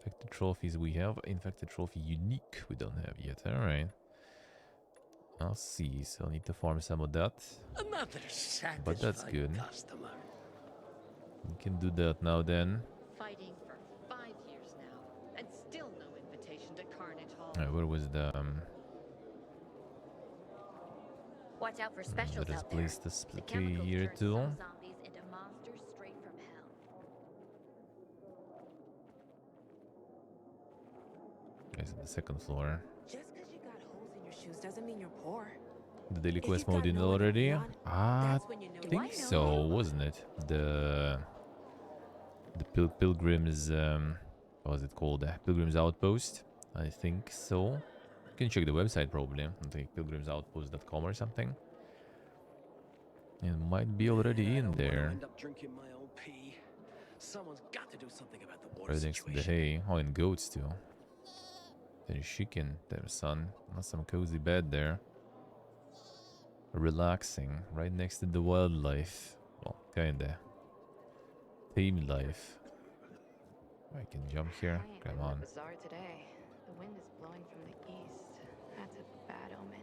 S2: Infected trophies we have. Infected trophy unique we don't have yet. Alright. I'll see. So I'll need to farm some of that.
S12: Another
S2: But that's
S12: satisfied
S2: good.
S12: customer.
S2: We can do that now then.
S4: Fighting for 5 years now, and still no invitation to Carnage Hall.
S2: Alright, where was the
S22: Watch out for specials
S2: there's
S22: out there.
S2: place to split
S22: The chemicals
S2: here
S22: turn
S2: too.
S22: some zombies into monsters straight from hell.
S2: Okay, so the second floor.
S23: Just because you got holes in your shoes doesn't mean you're poor.
S2: The daily
S23: If
S2: quest
S23: you've
S2: mode
S23: got
S2: in
S23: no one to
S2: already?
S23: lean on,
S2: I
S23: that's when you know
S2: think
S23: you
S2: so, wasn't it? The Pilgrims, what was it called? Pilgrims Outpost? I think so. You can check the website probably. I think pilgrimsoutpost.com or something. It might be already in there.
S11: End up drinking my own pee. Someone's got to do something about the water
S2: Right next to the
S11: situation.
S2: hay. Oh, and goats too. There's chicken there, son. That's some cozy bed there. Relaxing. Right next to the wildlife. Well, kinda. Tame life. I can jump here. Come on.
S9: Bizarre today. The wind is blowing from the east. That's a bad omen.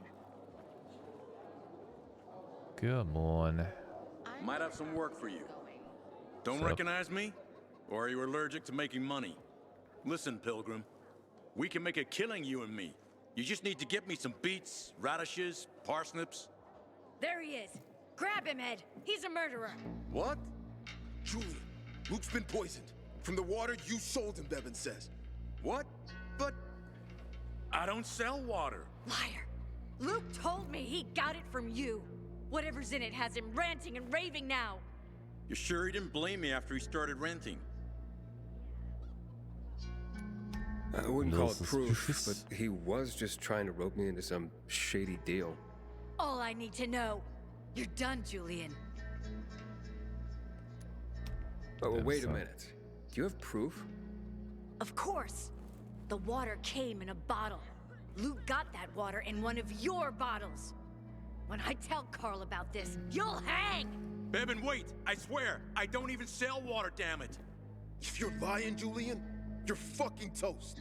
S2: Come on.
S13: Might have some work for you. Don't
S2: Sup?
S13: recognize me? Or are you allergic to making money? Listen, Pilgrim. We can make a killing, you and me. You just need to get me some beets, radishes, parsnips.
S22: There he is. Grab him, Ed. He's a murderer.
S24: What? Julian, Luke's been poisoned. From the water you sold him, Bevan says.
S13: What? But I don't sell water.
S22: Liar. Luke told me he got it from you. Whatever's in it has him ranting and raving now.
S13: You sure he didn't blame me after he started renting?
S16: I wouldn't call it
S2: Little
S16: proof,
S2: suspicious.
S16: but he was just trying to rope me into some shady deal.
S22: All I need to know. You're done, Julian.
S16: Oh,
S2: Then
S16: wait a
S2: some.
S16: minute. Do you have proof?
S22: Of course. The water came in a bottle. Luke got that water in one of your bottles. When I tell Carl about this, you'll hang!
S13: Bevan, wait! I swear, I don't even sell water, damn it!
S24: If you're lying, Julian, you're fucking toast.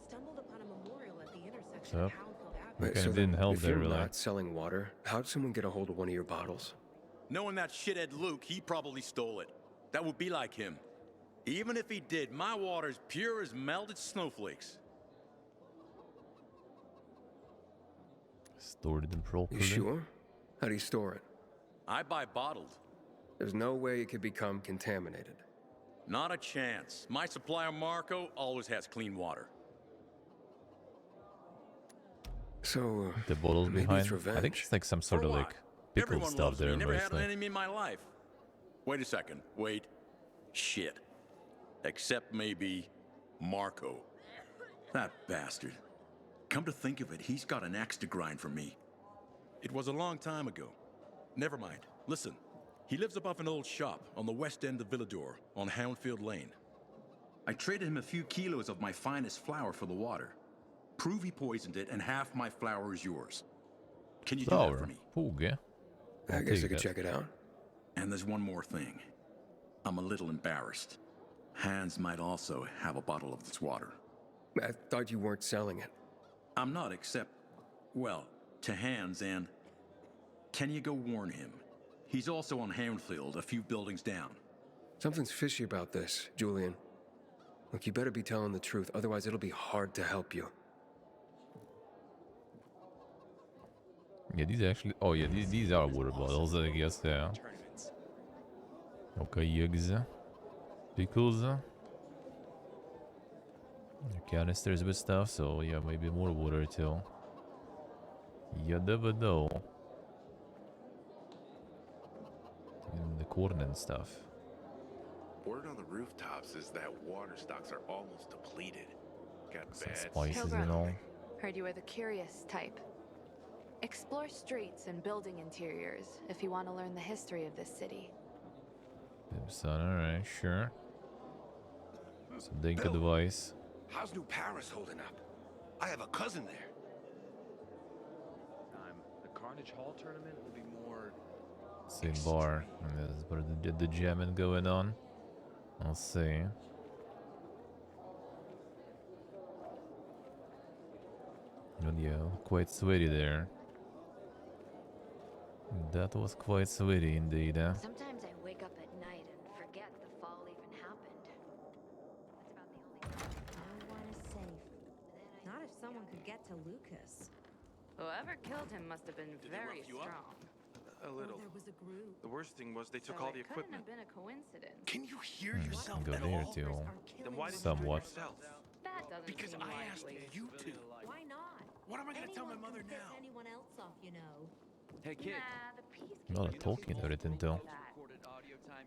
S23: Stumbled upon a memorial at the intersection
S2: Sup?
S23: of Houndfield Avenue.
S2: Okay,
S16: so
S2: it didn't help
S16: if
S2: there,
S16: you're
S2: really.
S16: not selling water, how'd someone get a hold of one of your bottles?
S13: Knowing that shithead Luke, he probably stole it. That would be like him. Even if he did, my water's pure as melted snowflakes.
S2: Stored it properly.
S16: You sure? How do you store it?
S13: I buy bottled.
S16: There's no way it could become contaminated.
S13: Not a chance. My supplier, Marco, always has clean water.
S16: So,
S2: The bottles
S16: maybe
S2: behind.
S16: it's revenge.
S2: I think it's like some sort
S13: For
S2: of
S13: what?
S2: like pickled
S13: Everyone
S2: stuff
S13: loves me.
S2: there,
S13: Never had an
S2: mostly.
S13: enemy in my life. Wait a second. Wait. Shit. Except maybe Marco. That bastard. Come to think of it, he's got an axe to grind for me. It was a long time ago. Never mind. Listen. He lives above an old shop on the west end of Villador on Houndfield Lane. I traded him a few kilos of my finest flour for the water. Prove he poisoned it and half my flour is yours. Can you do that for
S2: Flour.
S13: me?
S2: Pooga.
S16: I guess I could check it out.
S13: And there's one more thing. I'm a little embarrassed. Hans might also have a bottle of this water.
S16: I thought you weren't selling it.
S13: I'm not, except, well, to Hans and... Can you go warn him? He's also on Houndfield, a few buildings down.
S16: Something's fishy about this, Julian. Look, you better be telling the truth, otherwise it'll be hard to help you.
S2: Yeah, these actually... Oh, yeah, these are water bottles, I guess, yeah. Okay, eggs. Pickles. Canisters with stuff, so yeah, maybe more water too. You never know. In the corn and stuff.
S14: Word on the rooftops is that water stocks are almost depleted. Got
S2: Some
S14: bad
S2: spices and all.
S9: Heard you were the curious type. Explore streets and building interiors if you want to learn the history of this city.
S2: Son, alright, sure. Some dink advice.
S24: How's New Paris holding up? I have a cousin there.
S5: The Carnage Hall tournament will be more...
S2: Same bar. And there's where the jamming going on. I'll see. And yeah, quite sweaty there. That was quite sweaty indeed, huh?
S22: Sometimes I wake up at night and forget the fall even happened.
S15: No one is safe. Not if someone could get to Lucas.
S9: Whoever killed him must have been very strong.
S8: A little.
S15: There was a group.
S8: The worst thing was they took
S9: So
S8: all the
S9: it couldn't
S8: equipment.
S9: have been a coincidence.
S24: Can you hear yourself
S2: Go
S24: at
S2: there
S24: all?
S2: too.
S8: Then why did
S2: Somewhat.
S8: you do it yourself?
S9: That doesn't
S24: Because
S9: seem
S24: I
S9: likely.
S24: asked you to.
S15: Why not?
S24: What am I going to tell my
S15: Anyone
S24: mother
S15: can piss
S24: now?
S15: anyone else off, you know.
S5: Hey, kid.
S9: Nah, the peace.
S2: A lot of talking about it until.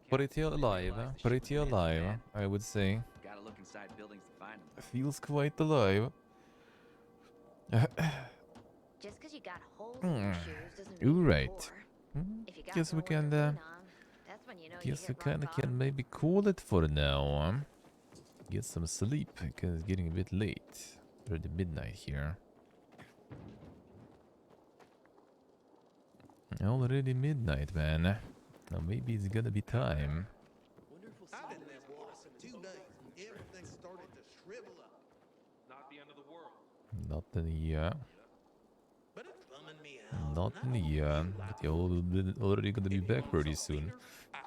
S2: Pretty alive, pretty alive, I would say.
S6: Gotta look inside buildings to find them.
S2: Feels quite alive.
S22: Just because you got holes in your shoes doesn't mean
S2: You're
S22: you're
S2: right.
S22: poor. If you got
S2: Guess we
S22: nowhere to
S2: can.
S22: lean on, that's when you know you
S2: Guess we
S22: hit rock
S2: kinda
S22: bottom.
S2: can maybe call it for now. Get some sleep because it's getting a bit late. Already midnight here. Already midnight, man. Now maybe it's gonna be time.
S8: Not the end of the world.
S2: Not in a year. Not in a year. But you're already gonna be back pretty soon.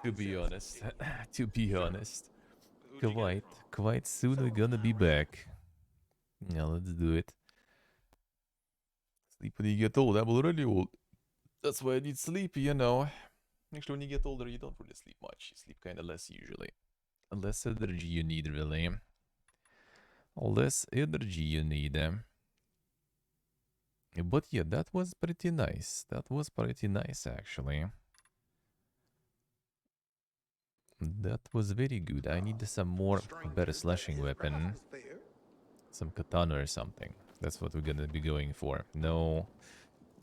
S2: To be honest. To be honest. Quite soon we're gonna be back. Now let's do it. Sleep when you get old. I'm already old. That's why I need sleep, you know. Actually, when you get older, you don't really sleep much. You sleep kind of less usually. Less energy you need, really. Less energy you need. But yeah, that was pretty nice. That was pretty nice, actually. That was very good. I need some more better slashing weapon. Some katana or something. That's what we're gonna be going for. No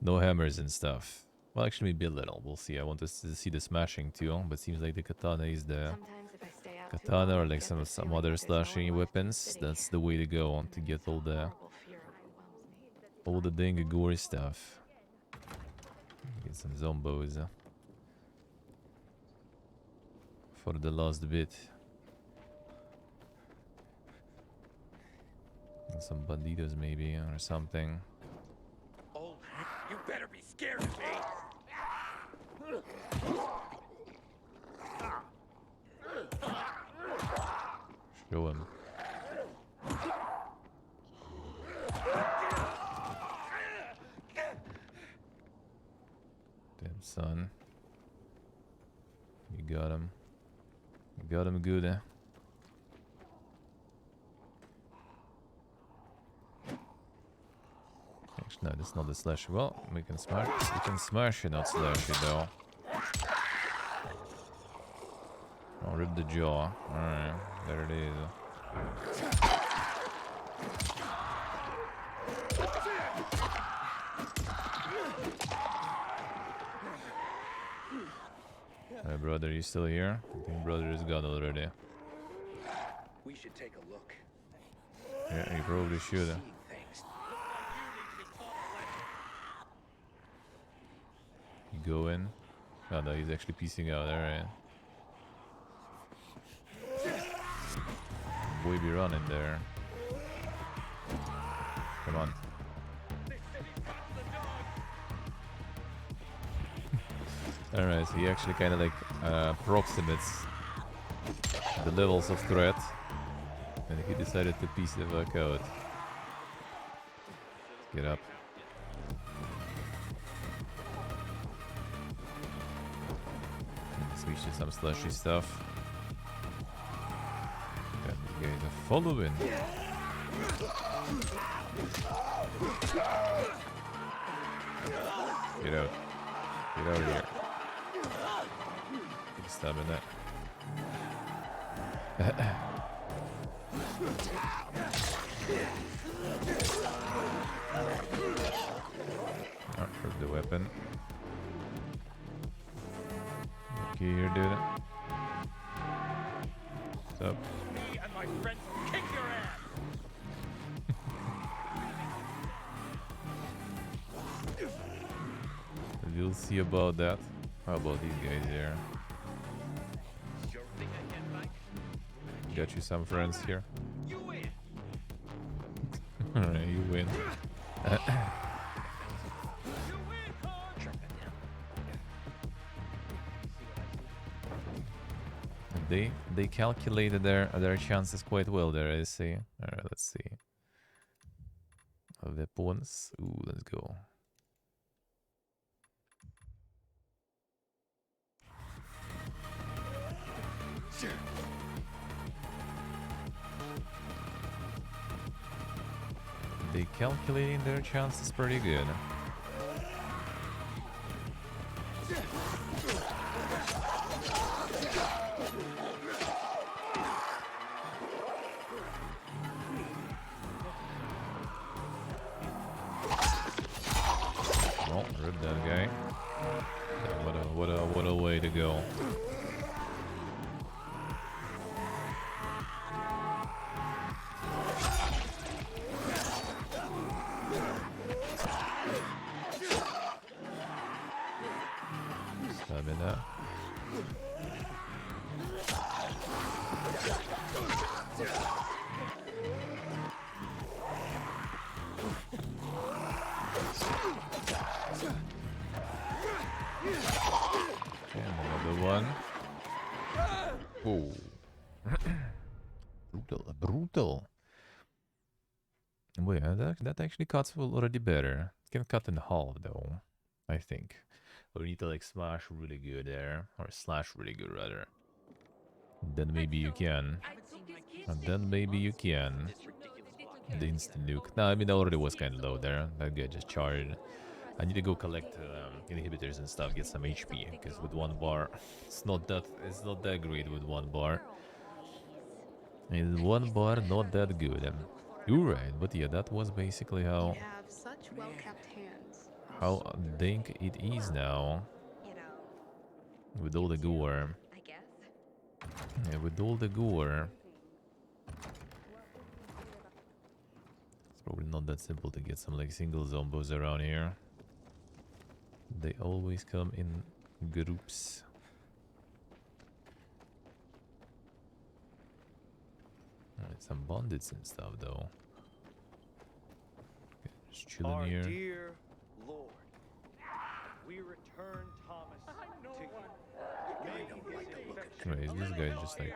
S2: hammers and stuff. Well, actually, maybe a little. We'll see. I want to see the smashing too, but seems like the katana is the katana or like some other slashing weapons. That's the way to go to get all the dang gory stuff. Get some zombos for the last bit. And some banditos maybe or something.
S24: Oh, you better be scared of me.
S2: Show him. Damn son. You got him. You got him good, eh? Actually, no, that's not the slash. Well, we can smash it, not slash it though. I'll rip the jaw. Alright, there it is. Hey brother, you still here? I think brother is gone already.
S24: We should take a look.
S2: Yeah, you probably should. You go in. Oh no, he's actually piecing out, alright. Boy be running there. Come on. Alright, so he actually kind of like approximates the levels of threat. And he decided to piece the fuck out. Get up. switch to some slushy stuff. And these guys are following. Get out. Get out of here. Big stab in that. Not for the weapon. Okay, here, dude. What's up?
S11: Me and my friends will kick your ass.
S2: We'll see about that. How about these guys here? Got you some friends here.
S11: You win.
S2: Alright, you win. They calculated their chances quite well there, I see. Alright, let's see. Weapons. Ooh, let's go. They calculating their chances pretty good. Oh, rip that guy. What a way to go. Stab in that. And another one. Oh. Brutal. Well, yeah, that actually cuts already better. It can cut in half though, I think. We need to like smash really good there, or slash really good rather. Then maybe you can. And then maybe you can. The instant nuke. No, I mean that already was kind of low there. That guy just charged. I need to go collect inhibitors and stuff, get some HP, because with one bar, it's not that great with one bar. And one bar not that good. You're right, but yeah, that was basically how dank it is now. With all the gore. Yeah, with all the gore. It's probably not that simple to get some like single zombos around here. They always come in groups. Alright, some bandits and stuff though. Okay, just chilling here.
S11: Dear Lord, we return Thomas to you.
S2: Wait, is this guy just like...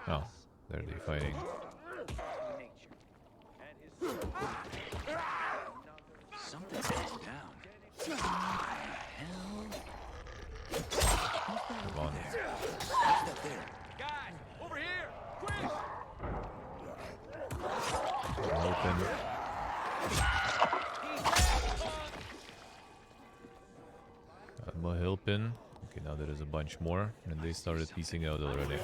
S2: Oh, there they're fighting.
S6: Something's going down.
S2: Come on.
S11: Guys, over here! Quick!
S2: Open. Got more helping. Okay, now there is a bunch more, and they started piecing out already.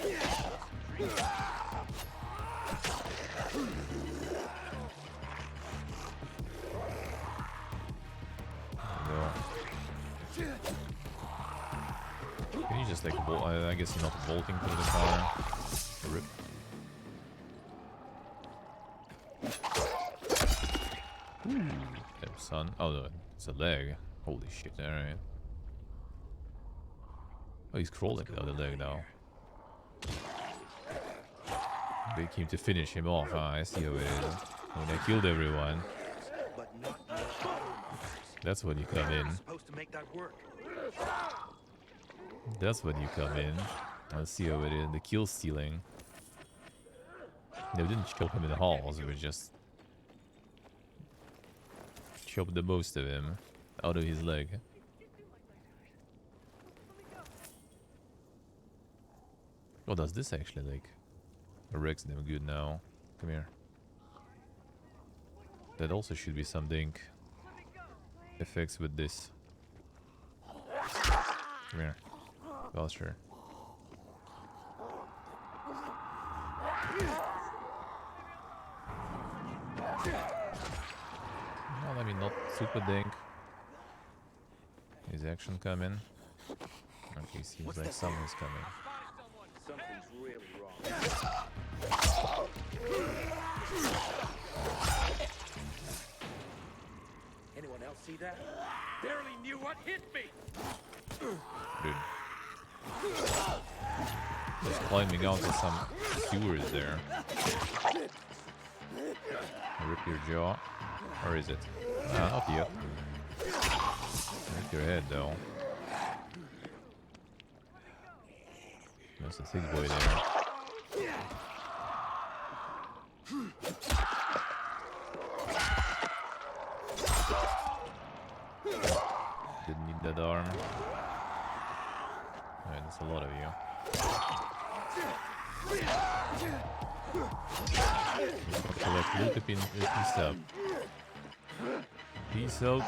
S2: Can you just like I guess you're not vaulting through the car. Rip. Damn son. Oh no, it's a leg. Holy shit, alright. Oh, he's crawling down the leg now. They came to finish him off, huh? I see how it is. When I killed everyone. That's when you come in. That's when you come in. Let's see how it is. The kill stealing. They didn't choke him in the halls, it was just chop the most of him. out of his leg. Oh, does this actually like wrecks them good now? Come here. That also should be something effects with this. Come here. Faster. Well, I mean, not super dink. Is action coming? Okay, seems like someone's coming.
S11: Something's really wrong. Anyone else see that? Barely knew what hit me.
S2: Dude. Just climbing out of some sewers there. Rip your jaw. Or is it? Not yet. Rip your head though. There's a thick boy there. Didn't need that arm. Alright, that's a lot of you. Collect loot up in peace out. Peace out.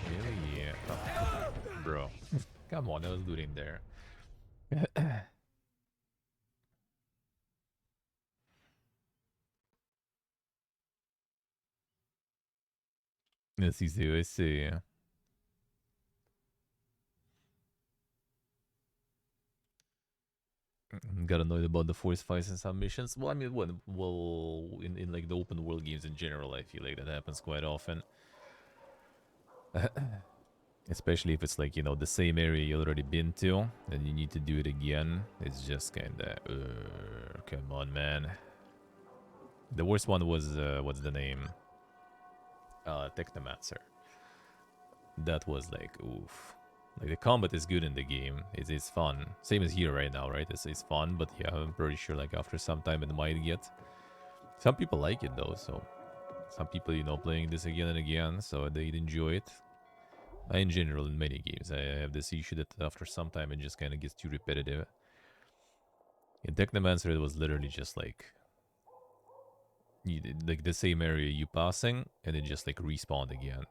S2: Hell yeah. Oh, bro. Come on, I was looting there. Yes, I see. Got annoyed about the force fights and some missions. Well, I mean, in like the open world games in general, I feel like that happens quite often. Especially if it's like, you know, the same area you already been to, and you need to do it again. It's just kinda, come on, man. The worst one was, what's the name? Technomancer. That was like, oof. Like, the combat is good in the game. It's fun. Same as here right now, right? It's fun, but yeah, I'm pretty sure like after some time it might get... Some people like it though, so... Some people, you know, playing this again and again, so they'd enjoy it. In general, in many games, I have this issue that after some time it just kind of gets too repetitive. In Technomancer, it was literally just like... like the same area you passing, and it just like respawned again.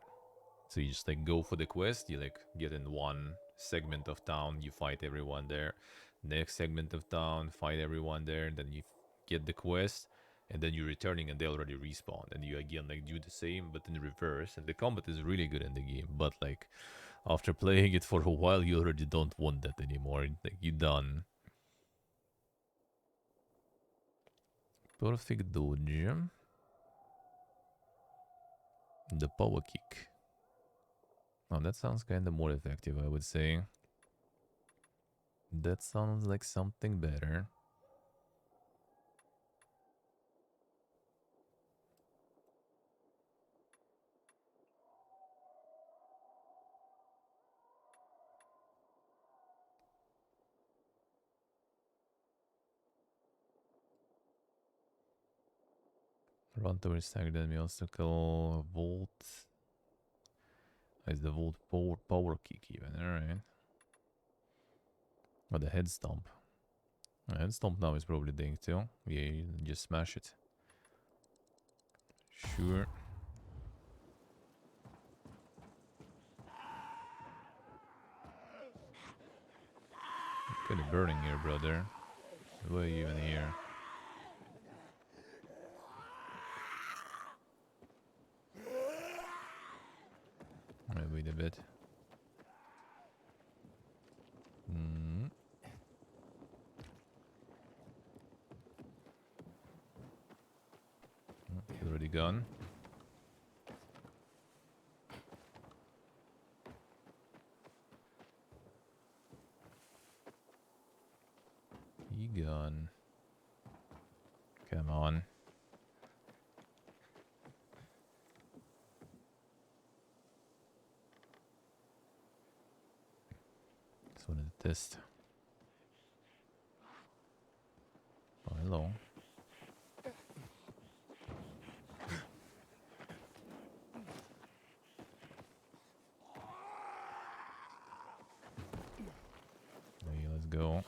S2: So you just like go for the quest, you like get in one segment of town, you fight everyone there. Next segment of town, fight everyone there, and then you get the quest, and then you're returning and they already respawn. And you again like do the same, but in reverse. And the combat is really good in the game, but like after playing it for a while, you already don't want that anymore. Like, you're done. Perfect dodge. The power kick. Oh, that sounds kind of more effective, I would say. That sounds like something better. Run towards stack enemy obstacle. Volt. It's the Volt power kick even, alright. Oh, the head stomp. Head stomp now is probably ding too. Yeah, you just smash it. Sure. Kinda burning here, brother. Why are you even here? Alright, wait a bit. Already gone. He gone. Come on. Just wanted to test. Oh, hello. go.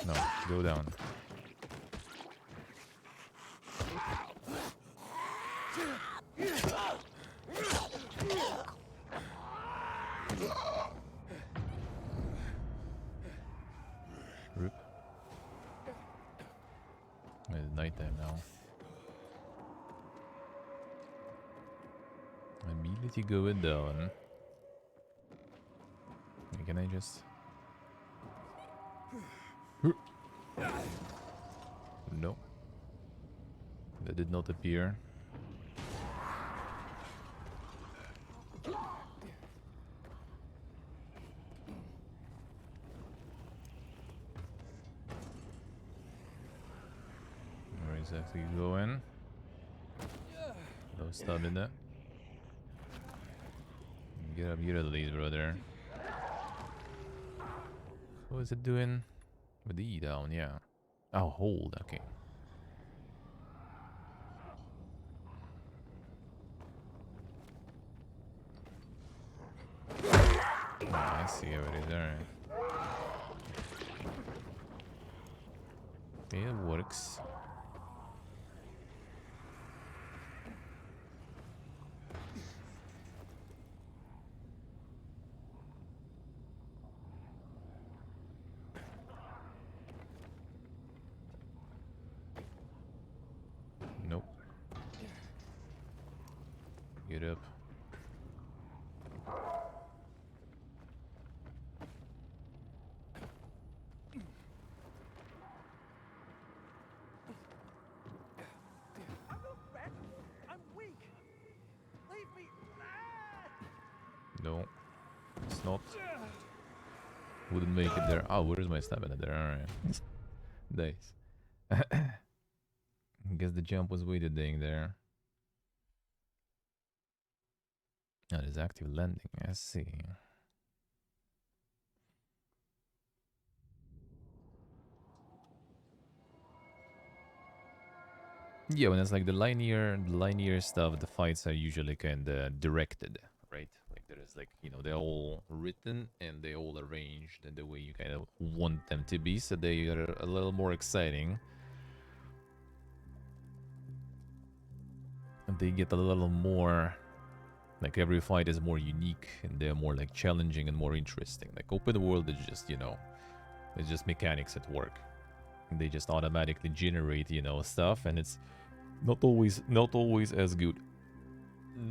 S2: No, go down. Rip. It's nighttime now. Ability going down. Can I just... No. That did not appear. Where exactly going? No stamina. Get up here at least, brother. What is it doing? With the E down, yeah. Oh, hold, okay. Oh, I see how it is, alright. It works. Nope. Get up. No, it's not. Wouldn't make it there. Oh, where's my stamina there? Alright. Nice. I guess the jump was weighted dang there. That is active landing, I see. Yeah, when it's like the linear stuff, the fights are usually kind of directed, right? Like there is like, you know, they're all written and they all arranged in the way you kind of want them to be, so they are a little more exciting. And they get a little more, like every fight is more unique and they're more like challenging and more interesting. Like open world is just, you know, it's just mechanics at work. And they just automatically generate, you know, stuff, and it's not always as good.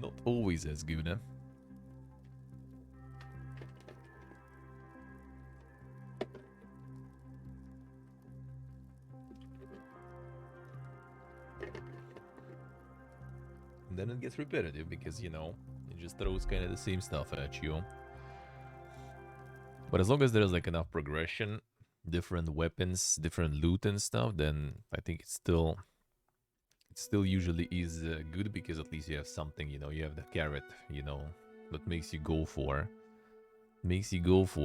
S2: Not always as good, eh? And then it gets repetitive because, you know, it just throws kind of the same stuff at you. But as long as there's like enough progression, different weapons, different loot and stuff, then I think it still usually is good, because at least you have something, you know, you have the carrot, you know, that makes you go for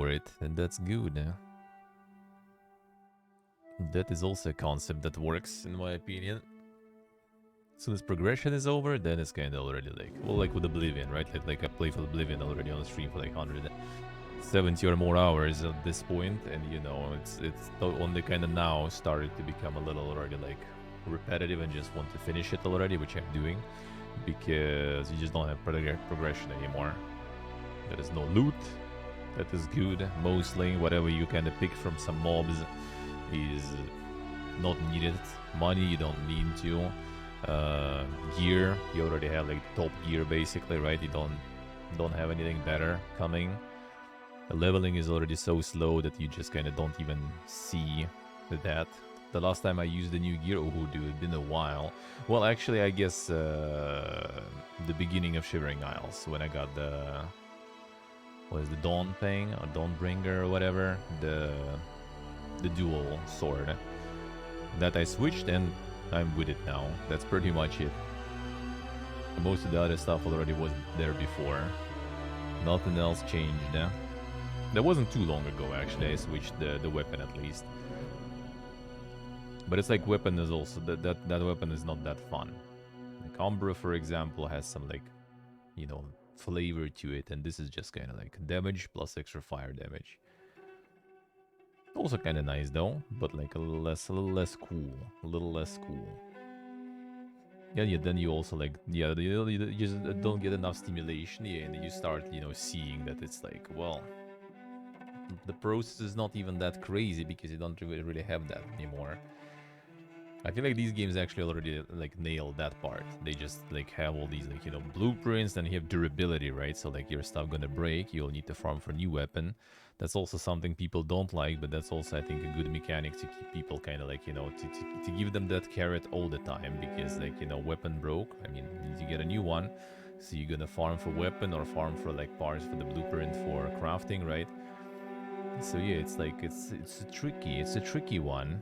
S2: it, and that's good. Eh? That is also a concept that works, in my opinion. As soon as progression is over, then it's kind of already like, well, like with Oblivion, right? Like I played for Oblivion already on stream for like 170 or more hours at this point, and you know, it's only kind of now started to become a little already like repetitive and just want to finish it already, which I'm doing, because you just don't have progression anymore. There is no loot. That is good. Mostly whatever you kind of pick from some mobs is not needed. Money you don't need to. Gear, you already have like top gear basically, right? You don't have anything better coming. The leveling is already so slow that you just kind of don't even see that. The last time I used the new gear, oh dude, it's been a while. Well, actually, I guess the beginning of Shivering Isles, when I got the Dawn thing, or Dawnbringer or whatever, the dual sword. That I switched and I'm with it now. That's pretty much it. Most of the other stuff already was there before. Nothing else changed. That wasn't too long ago, actually. I switched the weapon at least. But it's like weapon is also that weapon is not that fun. Like Umbra, for example, has some like, you know, flavor to it, and this is just kind of like damage plus extra fire damage. Also kind of nice though, but like a little less cool. Yeah, then you also like, yeah, you just don't get enough stimulation, yeah, and then you start, you know, seeing that it's like, well, the process is not even that crazy because you don't really have that anymore. I feel like these games actually already like nail that part. They just like have all these like, you know, blueprints, then you have durability, right? So like your stuff gonna break, you'll need to farm for a new weapon. That's also something people don't like, but that's also I think a good mechanic to keep people kind of like, you know, to give them that carrot all the time, because like, you know, weapon broke, I mean, you need to get a new one. So you're gonna farm for weapon or farm for like parts for the blueprint for crafting, right? So yeah, it's like it's a tricky one.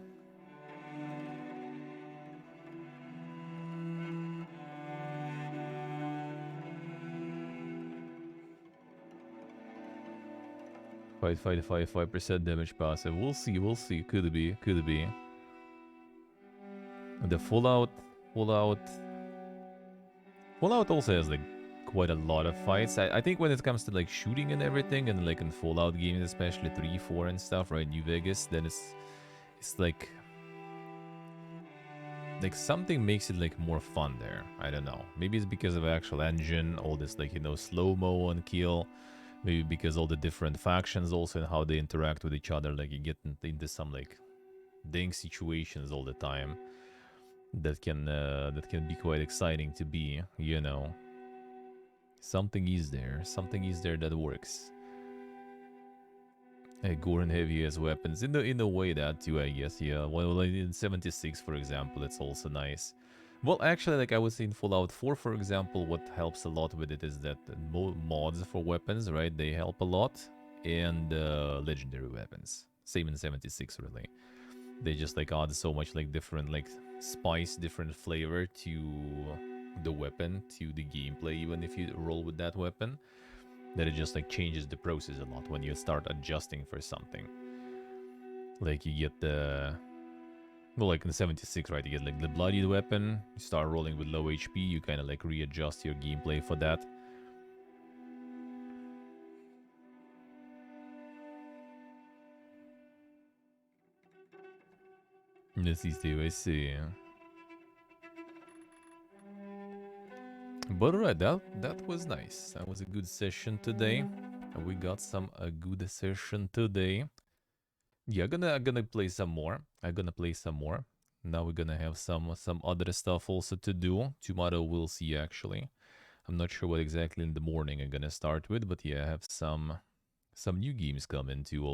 S2: Fight 5% damage passive. We'll see. Could be. The Fallout also has like quite a lot of fights. I think when it comes to like shooting and everything, and like in Fallout games, especially 3, 4 and stuff, right? New Vegas, then it's like something makes it like more fun there. I don't know. Maybe it's because of actual engine, all this like, you know, slow-mo on kill. Maybe because all the different factions also and how they interact with each other, like you get into some like dang situations all the time that can be quite exciting to be, you know. Something is there that works. Gore and heavy as weapons in a way that too, I guess. Yeah, well, like in 76 for example, it's also nice. Well, actually, like I would say in Fallout 4, for example, what helps a lot with it is that mods for weapons, right? They help a lot, and legendary weapons. Same in 76, really. They just like add so much like different like spice, different flavor to the weapon, to the gameplay, even if you roll with that weapon, that it just like changes the process a lot when you start adjusting for something. Like you get the... Well, like in 76, right, you get like the bloodied weapon, you start rolling with low HP, you kind of like readjust your gameplay for that. This is the I see. But alright, that was nice. That was a good session today. We got a good session today. Yeah, I'm gonna play some more. Now we're gonna have some other stuff also to do. Tomorrow we'll see actually. I'm not sure what exactly in the morning I'm gonna start with, but yeah, I have some new games coming too.